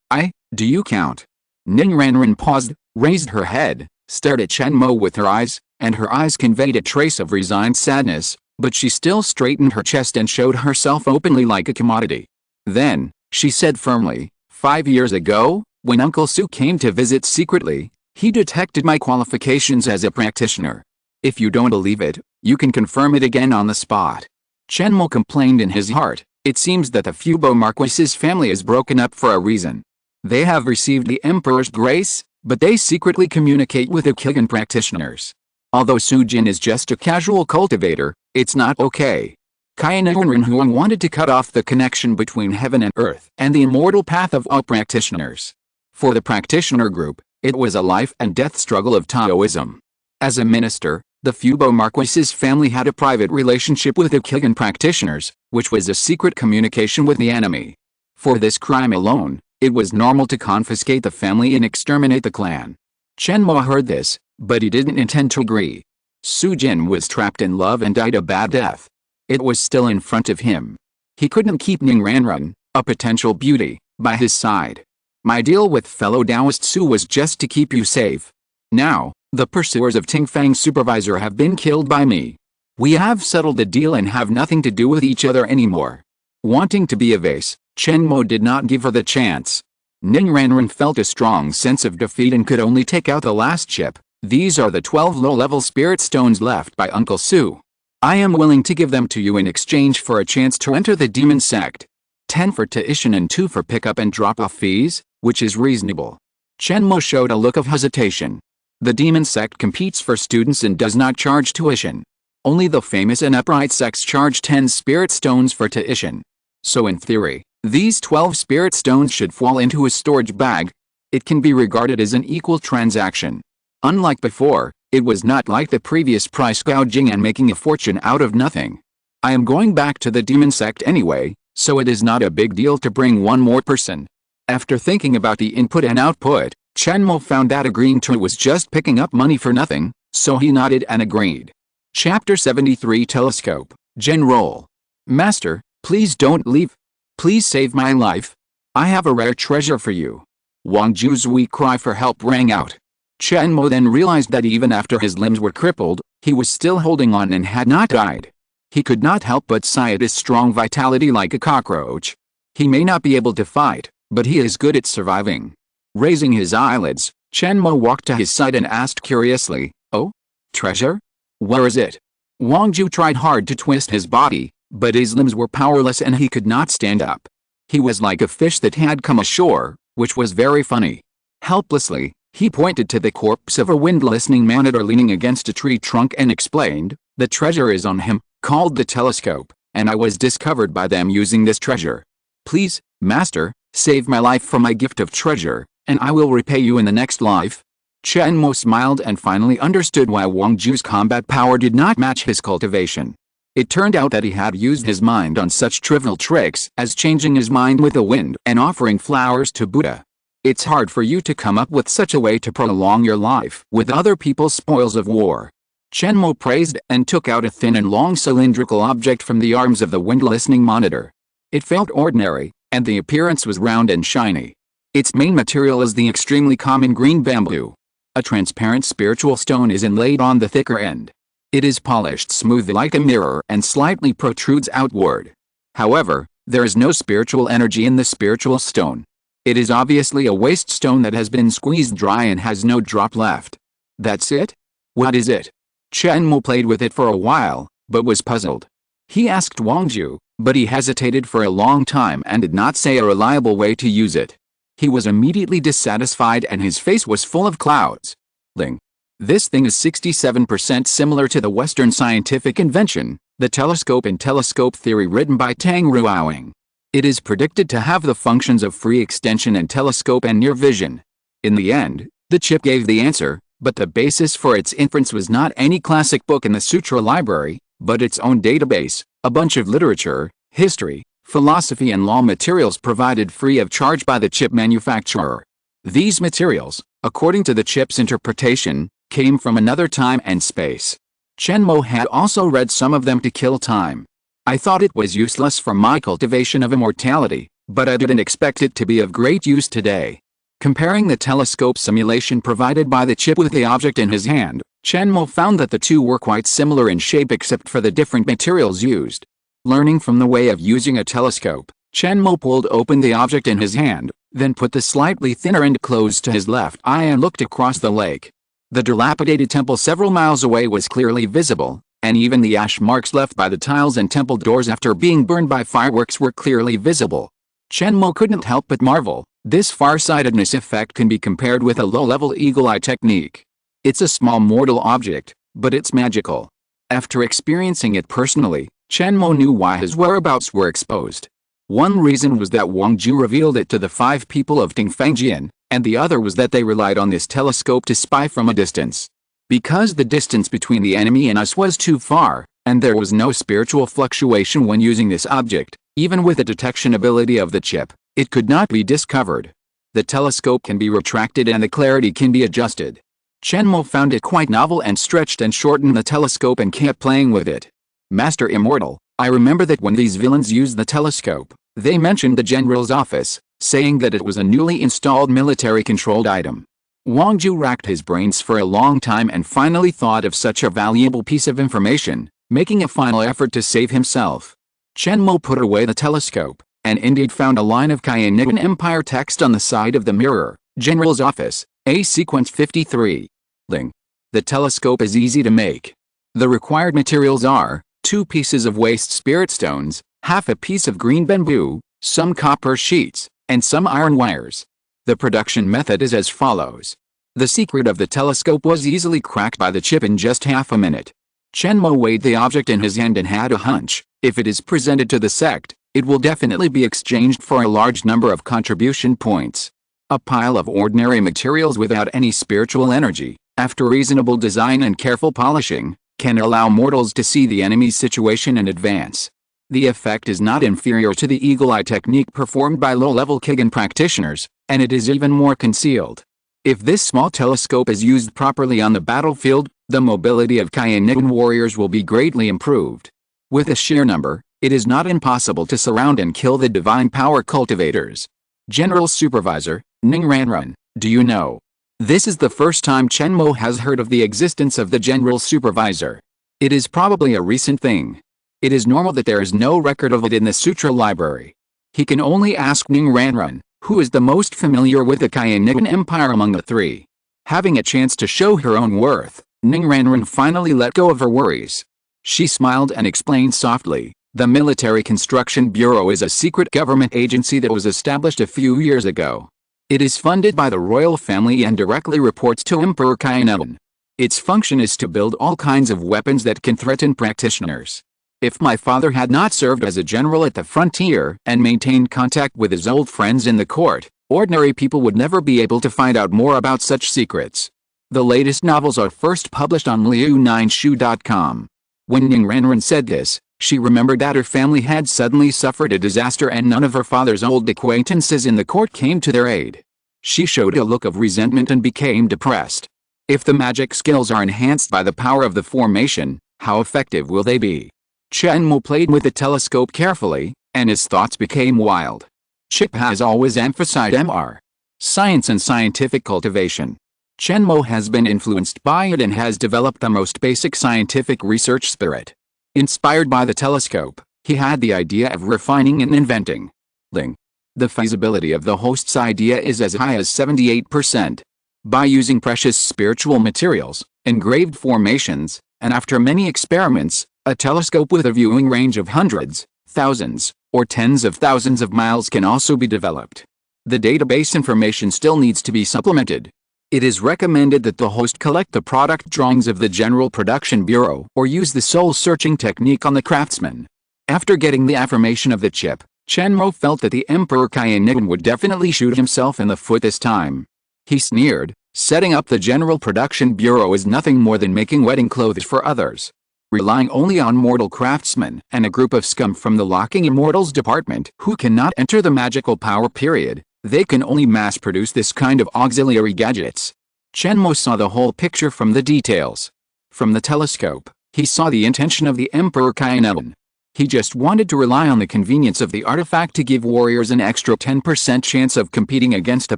do you count? Ning Ranran paused, raised her head, stared at Chen Mo with her eyes, and her eyes conveyed a trace of resigned sadness, but she still straightened her chest and showed herself openly like a commodity. Then, she said firmly, 5 years ago, when Uncle Su came to visit secretly, he detected my qualifications as a practitioner. If you don't believe it, you can confirm it again on the spot. Chen Mo complained in his heart, it seems that the Fubo Marquis's family is broken up for a reason. They have received the Emperor's grace, but they secretly communicate with the Qigong practitioners. Although Su Jin is just a casual cultivator, it's not okay. Qianning Huang wanted to cut off the connection between heaven and earth and the immortal path of all practitioners. For the practitioner group, it was a life and death struggle of Taoism. As a minister, the Fubo Marquis's family had a private relationship with the Qigong practitioners, which was a secret communication with the enemy. For this crime alone, it was normal to confiscate the family and exterminate the clan. Chen Mo heard this, but he didn't intend to agree. Su Jin was trapped in love and died a bad death. It was still in front of him. He couldn't keep Ning Ranran, a potential beauty, by his side. My deal with fellow Taoist Su was just to keep you safe. Now, the pursuers of Tingfang's supervisor have been killed by me. We have settled the deal and have nothing to do with each other anymore. Wanting to be evasive, Chen Mo did not give her the chance. Ning Ranran felt a strong sense of defeat and could only take out the last chip. These are the 12 low-level spirit stones left by Uncle Su. I am willing to give them to you in exchange for a chance to enter the demon sect. 10 for tuition and 2 for pickup and drop-off fees, which is reasonable. Chen Mo showed a look of hesitation. The demon sect competes for students and does not charge tuition. Only the famous and upright sects charge 10 spirit stones for tuition. So in theory, these 12 spirit stones should fall into a storage bag. It can be regarded as an equal transaction. Unlike before, it was not like the previous price gouging and making a fortune out of nothing. I am going back to the demon sect anyway, so it is not a big deal to bring one more person. After thinking about the input and output, Chen Mo found that agreeing to it was just picking up money for nothing, so he nodded and agreed. Chapter 73 Telescope, General. Master, please don't leave. Please save my life. I have a rare treasure for you. Wang Ju's weak cry for help rang out. Chen Mo then realized that even after his limbs were crippled, he was still holding on and had not died. He could not help but sigh at his strong vitality like a cockroach. He may not be able to fight, but he is good at surviving. Raising his eyelids, Chen Mo walked to his side and asked curiously, Oh? Treasure? Where is it? Wang Ju tried hard to twist his body, but his limbs were powerless and he could not stand up. He was like a fish that had come ashore, which was very funny. Helplessly, he pointed to the corpse of a wind-listening monitor leaning against a tree trunk and explained, The treasure is on him, called the telescope, and I was discovered by them using this treasure. Please, Master, save my life from my gift of treasure, and I will repay you in the next life. Chen Mo smiled and finally understood why Wang Ju's combat power did not match his cultivation. It turned out that he had used his mind on such trivial tricks as changing his mind with the wind and offering flowers to Buddha. It's hard for you to come up with such a way to prolong your life with other people's spoils of war. Chen Mo praised and took out a thin and long cylindrical object from the arms of the wind listening monitor. It felt ordinary, and the appearance was round and shiny. Its main material is the extremely common green bamboo. A transparent spiritual stone is inlaid on the thicker end. It is polished smooth like a mirror and slightly protrudes outward. However, there is no spiritual energy in the spiritual stone. It is obviously a waste stone that has been squeezed dry and has no drop left. That's it? What is it? Chen Mo played with it for a while, but was puzzled. He asked Wang Ju, but he hesitated for a long time and did not say a reliable way to use it. He was immediately dissatisfied and his face was full of clouds. Ling. This thing is 67% similar to the Western scientific invention, the telescope and telescope theory written by Tang Ruoying. It is predicted to have the functions of free extension and telescope and near vision. In the end, the chip gave the answer, but the basis for its inference was not any classic book in the Sutra library, but its own database, a bunch of literature, history, philosophy and law materials provided free of charge by the chip manufacturer. These materials, according to the chip's interpretation, came from another time and space. Chen Mo had also read some of them to kill time. I thought it was useless for my cultivation of immortality, but I didn't expect it to be of great use today. Comparing the telescope simulation provided by the chip with the object in his hand, Chen Mo found that the two were quite similar in shape except for the different materials used. Learning from the way of using a telescope, Chen Mo pulled open the object in his hand, then put the slightly thinner end close to his left eye and looked across the lake. The dilapidated temple several miles away was clearly visible, and even the ash marks left by the tiles and temple doors after being burned by fireworks were clearly visible. Chen Mo couldn't help but marvel. This far-sightedness effect can be compared with a low-level eagle-eye technique. It's a small mortal object, but it's magical. After experiencing it personally, Chen Mo knew why his whereabouts were exposed. One reason was that Wang Ju revealed it to the 5 people of Tingfangjian, and the other was that they relied on this telescope to spy from a distance. Because the distance between the enemy and us was too far, and there was no spiritual fluctuation when using this object, even with the detection ability of the chip, it could not be discovered. The telescope can be retracted and the clarity can be adjusted. Chen Mo found it quite novel and stretched and shortened the telescope and kept playing with it. Master Immortal, I remember that when these villains used the telescope, they mentioned the general's office, saying that it was a newly installed military-controlled item. Wang Ju racked his brains for a long time and finally thought of such a valuable piece of information, making a final effort to save himself. Chen Mo put away the telescope, and indeed found a line of Kayanigan Empire text on the side of the mirror, General's Office, A Sequence 53. Ling. The telescope is easy to make. The required materials are 2 pieces of waste spirit stones, half a piece of green bamboo, some copper sheets, and some iron wires. The production method is as follows. The secret of the telescope was easily cracked by the chip in just half a minute. Chen Mo weighed the object in his hand and had a hunch. If it is presented to the sect, it will definitely be exchanged for a large number of contribution points. A pile of ordinary materials without any spiritual energy, after reasonable design and careful polishing, can allow mortals to see the enemy's situation in advance. The effect is not inferior to the eagle-eye technique performed by low-level Kigan practitioners, and it is even more concealed. If this small telescope is used properly on the battlefield, the mobility of Kayanigan warriors will be greatly improved. With a sheer number, it is not impossible to surround and kill the divine power cultivators. General Supervisor, Ning Ranrun, do you know? This is the first time Chen Mo has heard of the existence of the General Supervisor. It is probably a recent thing. It is normal that there is no record of it in the Sutra library. He can only ask Ning Ranrun, who is the most familiar with the Kayanigan Empire among the 3. Having a chance to show her own worth, Ning Ranrun finally let go of her worries. She smiled and explained softly. The Military Construction Bureau is a secret government agency that was established a few years ago. It is funded by the royal family and directly reports to Emperor Kainan. Its function is to build all kinds of weapons that can threaten practitioners. If my father had not served as a general at the frontier and maintained contact with his old friends in the court, ordinary people would never be able to find out more about such secrets. The latest novels are first published on liu9shu.com. When Ning Ranran said this, she remembered that her family had suddenly suffered a disaster and none of her father's old acquaintances in the court came to their aid. She showed a look of resentment and became depressed. If the magic skills are enhanced by the power of the formation, how effective will they be? Chen Mo played with the telescope carefully, and his thoughts became wild. Chip has always emphasized MR. Science and scientific cultivation. Chen Mo has been influenced by it and has developed the most basic scientific research spirit. Inspired by the telescope, he had the idea of refining and inventing. The feasibility of the host's idea is as high as 78%. By using precious spiritual materials, engraved formations, and after many experiments, a telescope with a viewing range of hundreds, thousands, or tens of thousands of miles can also be developed. The database information still needs to be supplemented. It is recommended that the host collect the product drawings of the General Production Bureau or use the soul-searching technique on the craftsman. After getting the affirmation of the chip, Chen Mo felt that the Emperor Qiannigan would definitely shoot himself in the foot this time. He sneered, setting up the General Production Bureau is nothing more than making wedding clothes for others. Relying only on mortal craftsmen and a group of scum from the Locking Immortals department who cannot enter the magical power period, they can only mass-produce this kind of auxiliary gadgets. Chen Mo saw the whole picture from the details. From the telescope, he saw the intention of the Emperor Qiannigan. He just wanted to rely on the convenience of the artifact to give warriors an extra 10% chance of competing against the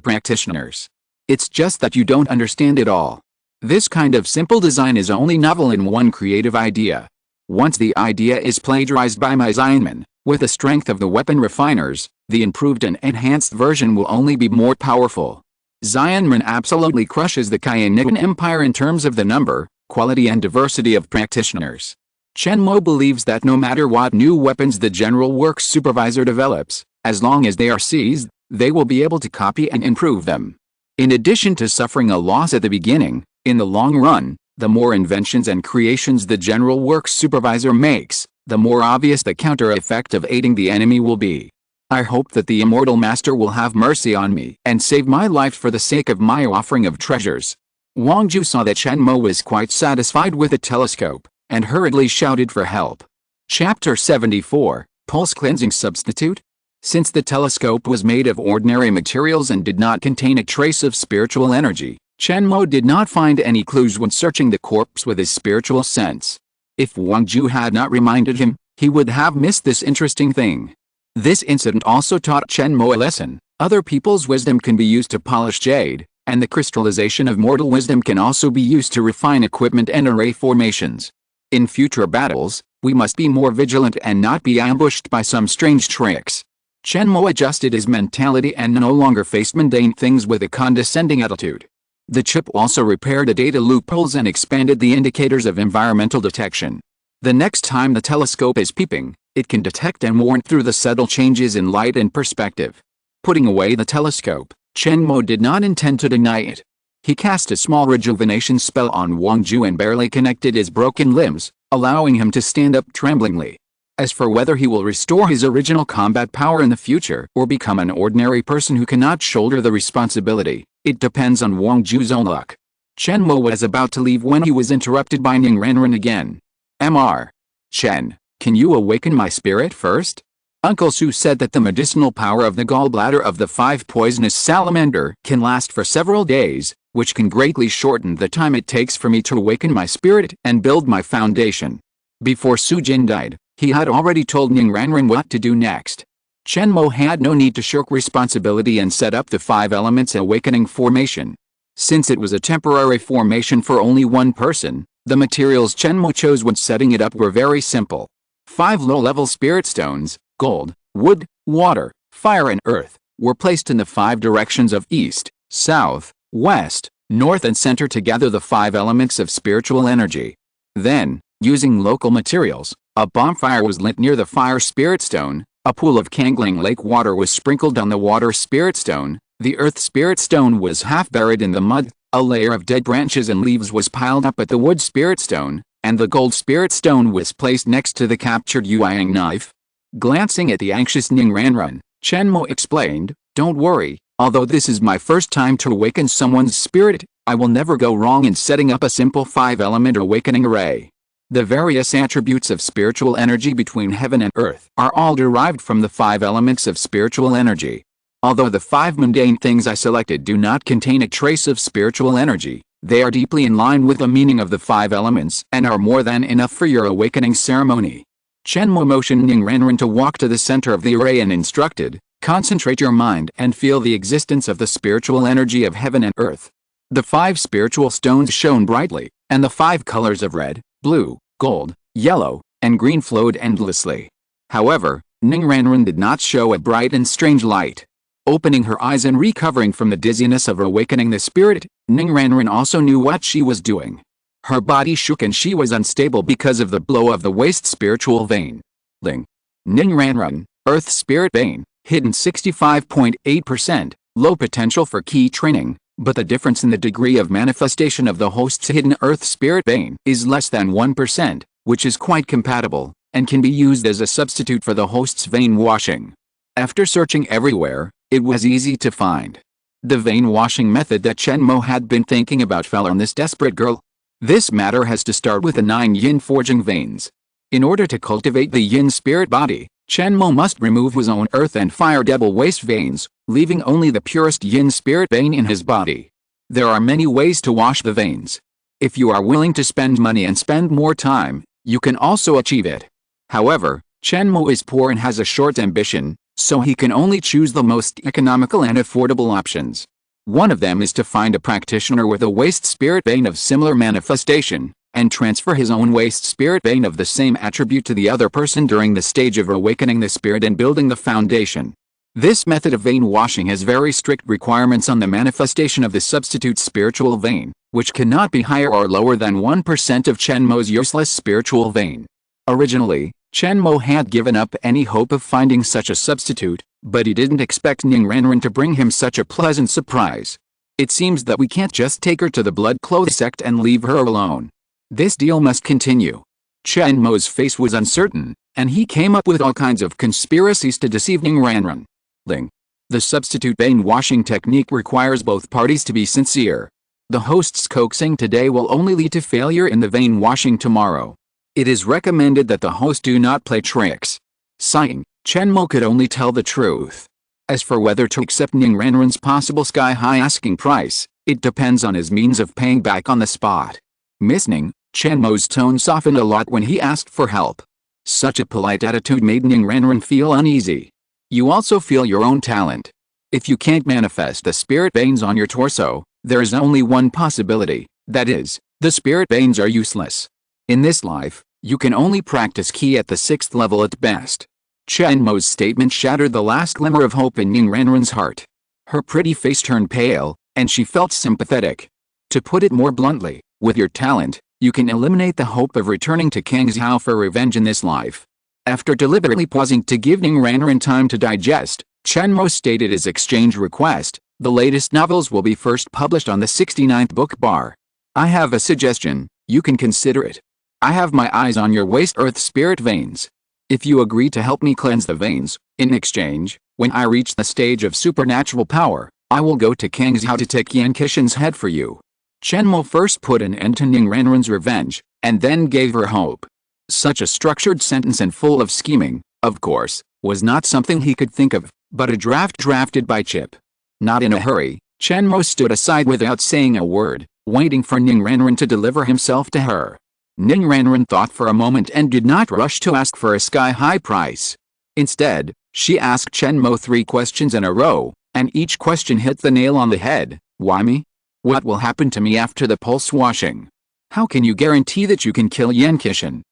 practitioners. It's just that you don't understand it all. This kind of simple design is only novel in one creative idea. Once the idea is plagiarized by my Zionman, with the strength of the weapon refiners, the improved and enhanced version will only be more powerful. Zionman absolutely crushes the Qiannigan Empire in terms of the number, quality and diversity of practitioners. Chen Mo believes that no matter what new weapons the General Works Supervisor develops, as long as they are seized, they will be able to copy and improve them. In addition to suffering a loss at the beginning, in the long run, the more inventions and creations the General Works Supervisor makes, the more obvious the counter-effect of aiding the enemy will be. I hope that the Immortal Master will have mercy on me and save my life for the sake of my offering of treasures. Wang Ju saw that Chen Mo was quite satisfied with the telescope, and hurriedly shouted for help. Chapter 74, Pulse Cleansing Substitute? Since the telescope was made of ordinary materials and did not contain a trace of spiritual energy, Chen Mo did not find any clues when searching the corpse with his spiritual sense. If Wang Ju had not reminded him, he would have missed this interesting thing. This incident also taught Chen Mo a lesson. Other people's wisdom can be used to polish jade, and the crystallization of mortal wisdom can also be used to refine equipment and array formations. In future battles, we must be more vigilant and not be ambushed by some strange tricks. Chen Mo adjusted his mentality and no longer faced mundane things with a condescending attitude. The chip also repaired the data loopholes and expanded the indicators of environmental detection. The next time the telescope is peeping, it can detect and warn through the subtle changes in light and perspective. Putting away the telescope, Chen Mo did not intend to deny it. He cast a small rejuvenation spell on Wang Ju and barely connected his broken limbs, allowing him to stand up tremblingly. As for whether he will restore his original combat power in the future or become an ordinary person who cannot shoulder the responsibility, it depends on Wang Ju's own luck. Chen Mo was about to leave when he was interrupted by Ning Ranran again. Mr. Chen, can you awaken my spirit first? Uncle Su said that the medicinal power of the gallbladder of the 5 poisonous salamander can last for several days, which can greatly shorten the time it takes for me to awaken my spirit and build my foundation. Before Su Jin died, he had already told Ning Ranran what to do next. Chen Mo had no need to shirk responsibility and set up the 5 elements awakening formation. Since it was a temporary formation for only one person, the materials Chen Mo chose when setting it up were very simple. 5 low-level spirit stones, gold, wood, water, fire and earth, were placed in the 5 directions of east, south, west, north and center to gather the 5 elements of spiritual energy. Then, using local materials, a bonfire was lit near the fire spirit stone, a pool of Kangling Lake water was sprinkled on the water spirit stone, the earth spirit stone was half buried in the mud, a layer of dead branches and leaves was piled up at the wood spirit stone, and the gold spirit stone was placed next to the captured Yueyang knife. Glancing at the anxious Ning Ranran, Chen Mo explained, "Don't worry, Although this is my first time to awaken someone's spirit, I will never go wrong in setting up a simple 5-element awakening array. The various attributes of spiritual energy between heaven and earth are all derived from the 5 elements of spiritual energy. Although the 5 mundane things I selected do not contain a trace of spiritual energy, they are deeply in line with the meaning of the 5 elements and are more than enough for your awakening ceremony. Chen Mo motioned Ning Ranran to walk to the center of the array and instructed, "Concentrate your mind and feel the existence of the spiritual energy of heaven and earth." The 5 spiritual stones shone brightly, and the 5 colors of red, blue, gold, yellow, and green flowed endlessly. However, Ning Ranran did not show a bright and strange light. Opening her eyes and recovering from the dizziness of awakening the spirit, Ning Ranran also knew what she was doing. Her body shook and she was unstable because of the blow of the waist spiritual vein. Ning Ranran, Earth Spirit Vein, hidden 65.8%, low potential for key training, but the difference in the degree of manifestation of the host's hidden Earth Spirit Vein is less than 1%, which is quite compatible, and can be used as a substitute for the host's vein washing. After searching everywhere, it was easy to find. The vein washing method that Chen Mo had been thinking about fell on this desperate girl. This matter has to start with the 9 yin forging veins. In order to cultivate the yin spirit body, Chen Mo must remove his own earth and fire devil waste veins, leaving only the purest yin spirit vein in his body. There are many ways to wash the veins. If you are willing to spend money and spend more time, you can also achieve it. However, Chen Mo is poor and has a short ambition, so he can only choose the most economical and affordable options. One of them is to find a practitioner with a waste spirit vein of similar manifestation, and transfer his own waste spirit vein of the same attribute to the other person during the stage of awakening the spirit and building the foundation. This method of vein washing has very strict requirements on the manifestation of the substitute spiritual vein, which cannot be higher or lower than 1% of Chen Mo's useless spiritual vein. Originally, Chen Mo had given up any hope of finding such a substitute, but he didn't expect Ning Ranran to bring him such a pleasant surprise. It seems that we can't just take her to the blood clothes sect and leave her alone. This deal must continue. Chen Mo's face was uncertain, and he came up with all kinds of conspiracies to deceive Ning Ranran. The substitute vein washing technique requires both parties to be sincere. The host's coaxing today will only lead to failure in the vein washing tomorrow. It is recommended that the host do not play tricks. Sighing, Chen Mo could only tell the truth. As for whether to accept Ning Ranran's possible sky-high asking price, it depends on his means of paying back on the spot. Miss Ning, Chen Mo's tone softened a lot when he asked for help. Such a polite attitude made Ning Ranran feel uneasy. You also feel your own talent. If you can't manifest the spirit veins on your torso, there is only one possibility, that is, the spirit veins are useless. In this life, you can only practice Qi at the 6th level at best. Chen Mo's statement shattered the last glimmer of hope in Ning Ranran's heart. Her pretty face turned pale, and she felt sympathetic. To put it more bluntly, with your talent, you can eliminate the hope of returning to Kangzhou for revenge in this life. After deliberately pausing to give Ning Ranran time to digest, Chen Mo stated his exchange request. The latest novels will be first published on the 69th book bar. I have a suggestion, you can consider it. I have my eyes on your waste earth spirit veins. If you agree to help me cleanse the veins, in exchange, when I reach the stage of supernatural power, I will go to Kangzhou to take Yan Qingyi's head for you. Chen Mo first put an end to Ning Ranran's revenge, and then gave her hope. Such a structured sentence and full of scheming, of course, was not something he could think of, but a draft drafted by Chip. Not in a hurry, Chen Mo stood aside without saying a word, waiting for Ning Ranran to deliver himself to her. Ning Ranran thought for a moment and did not rush to ask for a sky-high price. Instead, she asked Chen Mo 3 questions in a row, and each question hit the nail on the head. Why me? What will happen to me after the pulse washing? How can you guarantee that you can kill Yan Qingyi?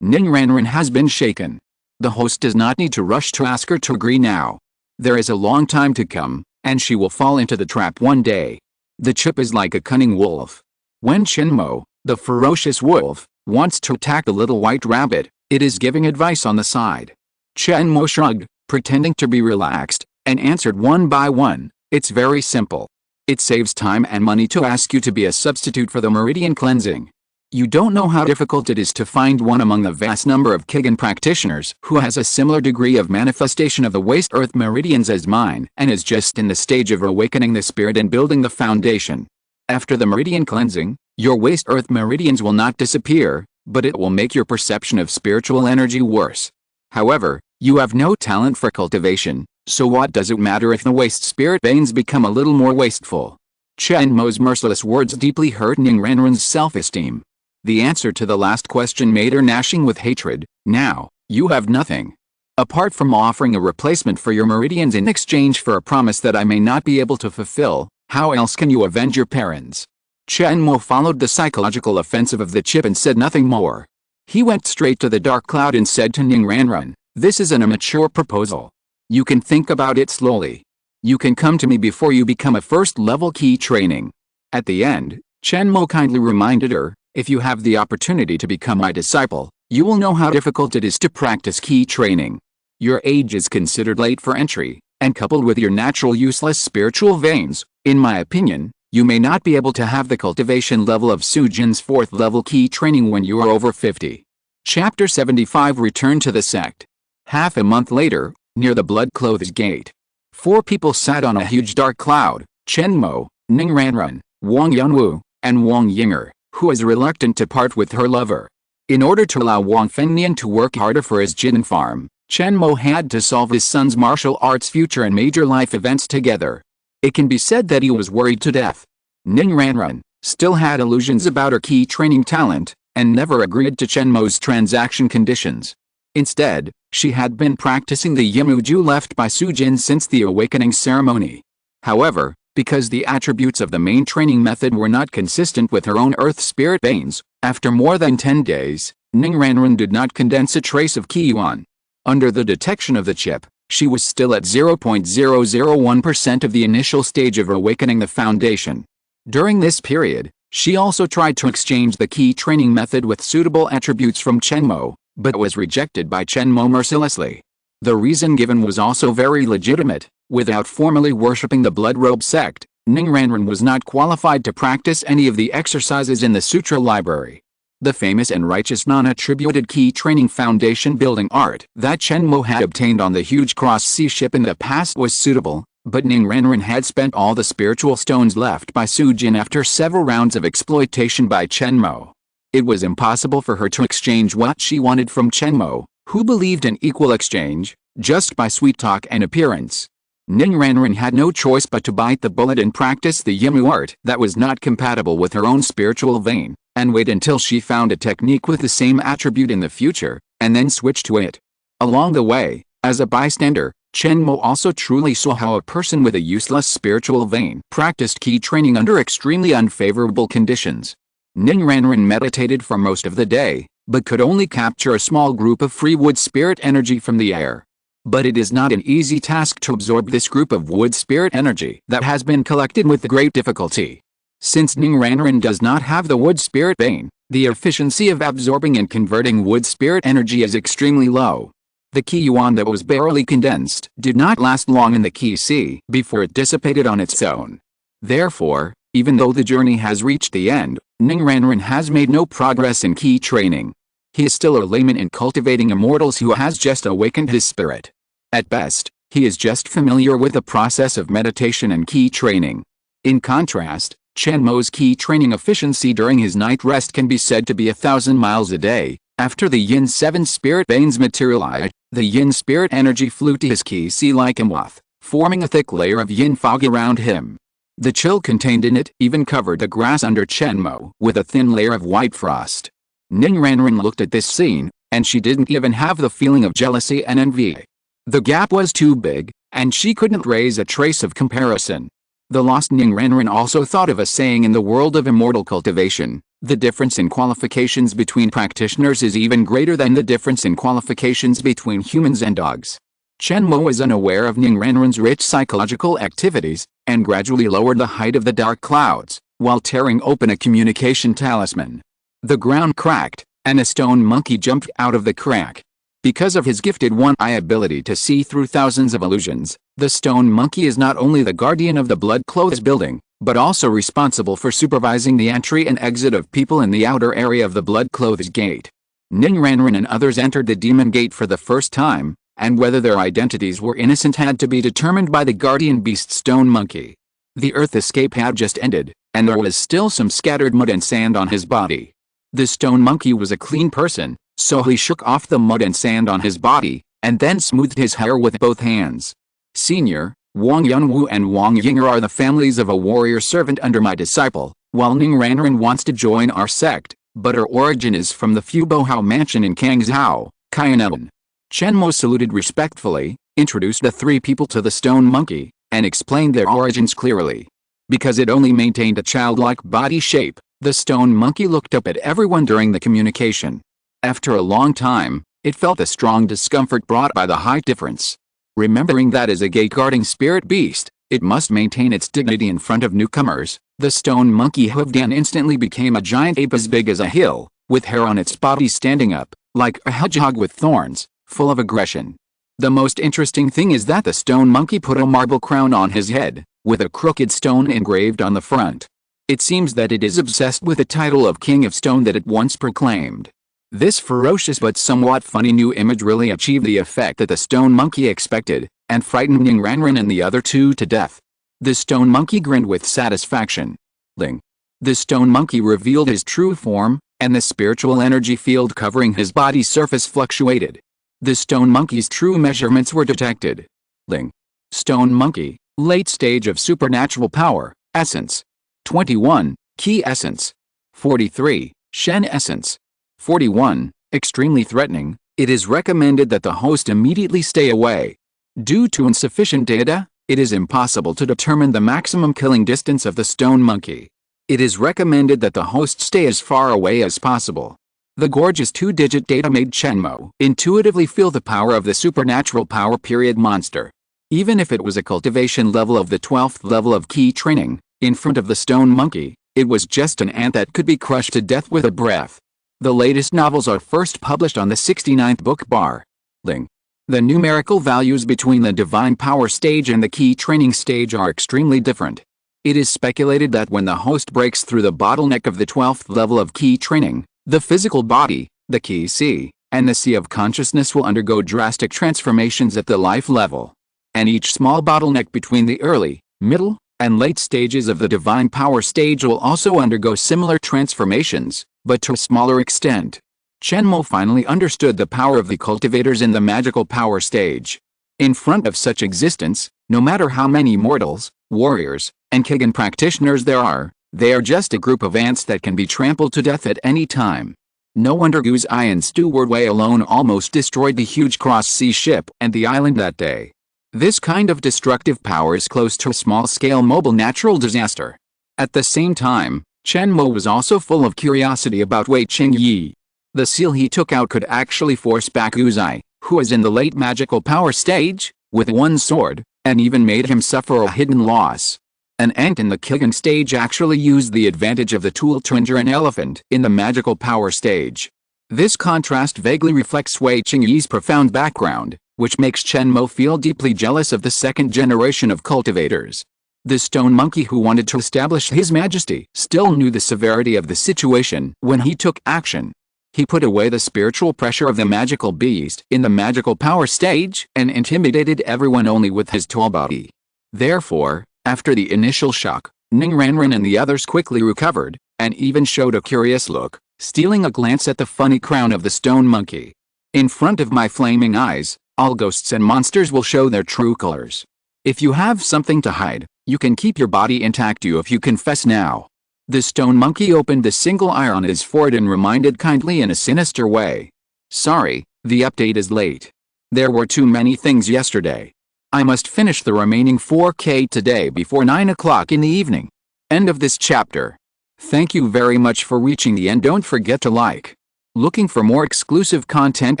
Ning Ranran has been shaken. The host does not need to rush to ask her to agree now. There is a long time to come, and she will fall into the trap one day. The chip is like a cunning wolf. When Chen Mo, the ferocious wolf, wants to attack the little white rabbit, it is giving advice on the side. Chen Mo shrugged, pretending to be relaxed, and answered one by one, it's very simple. It saves time and money to ask you to be a substitute for the meridian cleansing. You don't know how difficult it is to find one among the vast number of Qigong practitioners who has a similar degree of manifestation of the waste earth meridians as mine and is just in the stage of awakening the spirit and building the foundation. After the meridian cleansing, your waste earth meridians will not disappear, but it will make your perception of spiritual energy worse. However, you have no talent for cultivation, so what does it matter if the waste spirit veins become a little more wasteful? Chen Mo's merciless words deeply hurt Ning Ranran's self-esteem. The answer to the last question made her gnashing with hatred. Now, you have nothing. Apart from offering a replacement for your meridians in exchange for a promise that I may not be able to fulfill, how else can you avenge your parents? Chen Mo followed the psychological offensive of the chip and said nothing more. He went straight to the dark cloud and said to Ning Ranran, "This is an immature proposal. You can think about it slowly. You can come to me before you become a first-level key training." At the end, Chen Mo kindly reminded her, "If you have the opportunity to become my disciple, you will know how difficult it is to practice key training. Your age is considered late for entry, and coupled with your natural useless spiritual veins, in my opinion, you may not be able to have the cultivation level of Sujin's 4th level key training when you are over 50. Chapter 75 Return to the Sect. Half a month later, near the blood-clothed gate, 4 people sat on a huge dark cloud: Chen Mo, Ning Ranran, Wang Yunwu, and Wang Yinger, who was reluctant to part with her lover. In order to allow Wang Fengnian to work harder for his Jin farm, Chen Mo had to solve his son's martial arts future and major life events together. It can be said that he was worried to death. Ning Ranran still had illusions about her key training talent, and never agreed to Chen Mo's transaction conditions. Instead, she had been practicing the Yimuju left by Sujin since the awakening ceremony. However, because the attributes of the main training method were not consistent with her own earth spirit veins, after more than 10 days, Ning Ranran did not condense a trace of Qi Yuan. Under the detection of the chip, she was still at 0.001% of the initial stage of awakening the foundation. During this period, she also tried to exchange the key training method with suitable attributes from Chen Mo, but was rejected by Chen Mo mercilessly. The reason given was also very legitimate. Without formally worshipping the Blood Robe sect, Ning Ranran was not qualified to practice any of the exercises in the Sutra library. The famous and righteous non-attributed key training foundation building art that Chen Mo had obtained on the huge cross-sea ship in the past was suitable, but Ning Ranran had spent all the spiritual stones left by Sujin after several rounds of exploitation by Chen Mo. It was impossible for her to exchange what she wanted from Chen Mo, who believed in equal exchange, just by sweet talk and appearance. Ning Ranran had no choice but to bite the bullet and practice the Yimu art that was not compatible with her own spiritual vein, and wait until she found a technique with the same attribute in the future, and then switch to it. Along the way, as a bystander, Chen Mo also truly saw how a person with a useless spiritual vein practiced key training under extremely unfavorable conditions. Ning Ranran meditated for most of the day, but could only capture a small group of free wood spirit energy from the air. But it is not an easy task to absorb this group of wood spirit energy that has been collected with great difficulty. Since Ning Ranran does not have the wood spirit vein, the efficiency of absorbing and converting wood spirit energy is extremely low. The Qi Yuan that was barely condensed did not last long in the Qi Sea before it dissipated on its own. Therefore, even though the journey has reached the end, Ning Ranran has made no progress in key training. He is still a layman in cultivating immortals who has just awakened his spirit. At best, he is just familiar with the process of meditation and key training. In contrast, Chen Mo's key training efficiency during his night rest can be said to be 1,000 miles a day. After the Yin 7 spirit veins materialized, the Yin spirit energy flew to his Qi Sea like a moth, forming a thick layer of Yin fog around him. The chill contained in it even covered the grass under Chen Mo with a thin layer of white frost. Ning Ranran looked at this scene, and she didn't even have the feeling of jealousy and envy. The gap was too big, and she couldn't raise a trace of comparison. The lost Ning Ranran also thought of a saying in the world of immortal cultivation: the difference in qualifications between practitioners is even greater than the difference in qualifications between humans and dogs. Chen Mo was unaware of Ning Ranran's rich psychological activities, and gradually lowered the height of the dark clouds, while tearing open a communication talisman. The ground cracked, and a stone monkey jumped out of the crack. Because of his gifted one-eye ability to see through thousands of illusions, the stone monkey is not only the guardian of the blood-clothed building, but also responsible for supervising the entry and exit of people in the outer area of the blood-clothed gate. Ning Ranran and others entered the demon gate for the first time, and whether their identities were innocent had to be determined by the guardian beast Stone Monkey. The Earth escape had just ended, and there was still some scattered mud and sand on his body. The Stone Monkey was a clean person, so he shook off the mud and sand on his body, and then smoothed his hair with both hands. Senior, Wang Yunwu and Wang Yinger are the families of a warrior servant under my disciple, while Ning Ranran wants to join our sect, but her origin is from the Fubohao mansion in Kangzhou, Kaianen. Chen Mo saluted respectfully, introduced the three people to the Stone Monkey, and explained their origins clearly. Because it only maintained a childlike body shape, the Stone Monkey looked up at everyone during the communication. After a long time, it felt a strong discomfort brought by the height difference. Remembering that as a gate-guarding spirit beast, it must maintain its dignity in front of newcomers, the Stone Monkey hooved and instantly became a giant ape as big as a hill, with hair on its body standing up, like a hedgehog with thorns, full of aggression. The most interesting thing is that the Stone Monkey put a marble crown on his head, with a crooked stone engraved on the front. It seems that it is obsessed with the title of King of Stone that it once proclaimed. This ferocious but somewhat funny new image really achieved the effect that the Stone Monkey expected, and frightened Ning Ranran and the other two to death. The Stone Monkey grinned with satisfaction. Ling. The Stone Monkey revealed his true form, and the spiritual energy field covering his body's surface fluctuated. The Stone Monkey's true measurements were detected. Ling. Stone Monkey, late stage of supernatural power, essence. 21, key essence. 43, Shen essence. 41, extremely threatening. It is recommended that the host immediately stay away. Due to insufficient data, it is impossible to determine the maximum killing distance of the Stone Monkey. It is recommended that the host stay as far away as possible. The gorgeous two-digit data made Chen Mo intuitively feel the power of the supernatural power period monster. Even if it was a cultivation level of the 12th level of key training, in front of the Stone Monkey, it was just an ant that could be crushed to death with a breath. The latest novels are first published on the 69th book bar. Ling. The numerical values between the divine power stage and the key training stage are extremely different. It is speculated that when the host breaks through the bottleneck of the 12th level of key training, the physical body, the key sea, and the sea of consciousness will undergo drastic transformations at the life level. And each small bottleneck between the early, middle, and late stages of the divine power stage will also undergo similar transformations, but to a smaller extent. Chen Mo finally understood the power of the cultivators in the magical power stage. In front of such existence, no matter how many mortals, warriors, and Kigan practitioners there are, they are just a group of ants that can be trampled to death at any time. No wonder Gu's Iron Steward Wei alone almost destroyed the huge cross-sea ship and the island that day. This kind of destructive power is close to a small-scale mobile natural disaster. At the same time, Chen Mo was also full of curiosity about Yan Qingyi. The seal he took out could actually force back Uzai, who is in the late magical power stage, with one sword, and even made him suffer a hidden loss. An ant in the Kigan stage actually used the advantage of the tool to injure an elephant in the magical power stage. This contrast vaguely reflects Yan Qingyi's profound background, which makes Chen Mo feel deeply jealous of the second generation of cultivators. The Stone Monkey who wanted to establish his majesty still knew the severity of the situation when he took action. He put away the spiritual pressure of the magical beast in the magical power stage and intimidated everyone only with his tall body. Therefore, after the initial shock, Ning Ranran and the others quickly recovered, and even showed a curious look, stealing a glance at the funny crown of the Stone Monkey. In front of my flaming eyes, all ghosts and monsters will show their true colors. If you have something to hide, you can keep your body intact if you confess now. The Stone Monkey opened the single eye on his forehead and reminded kindly in a sinister way. Sorry, the update is late. There were too many things yesterday. I must finish the remaining 4K today before 9 o'clock in the evening. End of this chapter. Thank you very much for reaching the end. Don't forget to like. Looking for more exclusive content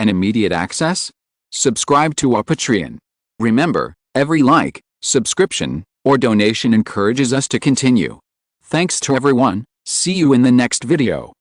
and immediate access? Subscribe to our Patreon. Remember, every like, subscription, or donation encourages us to continue. Thanks to everyone. See you in the next video.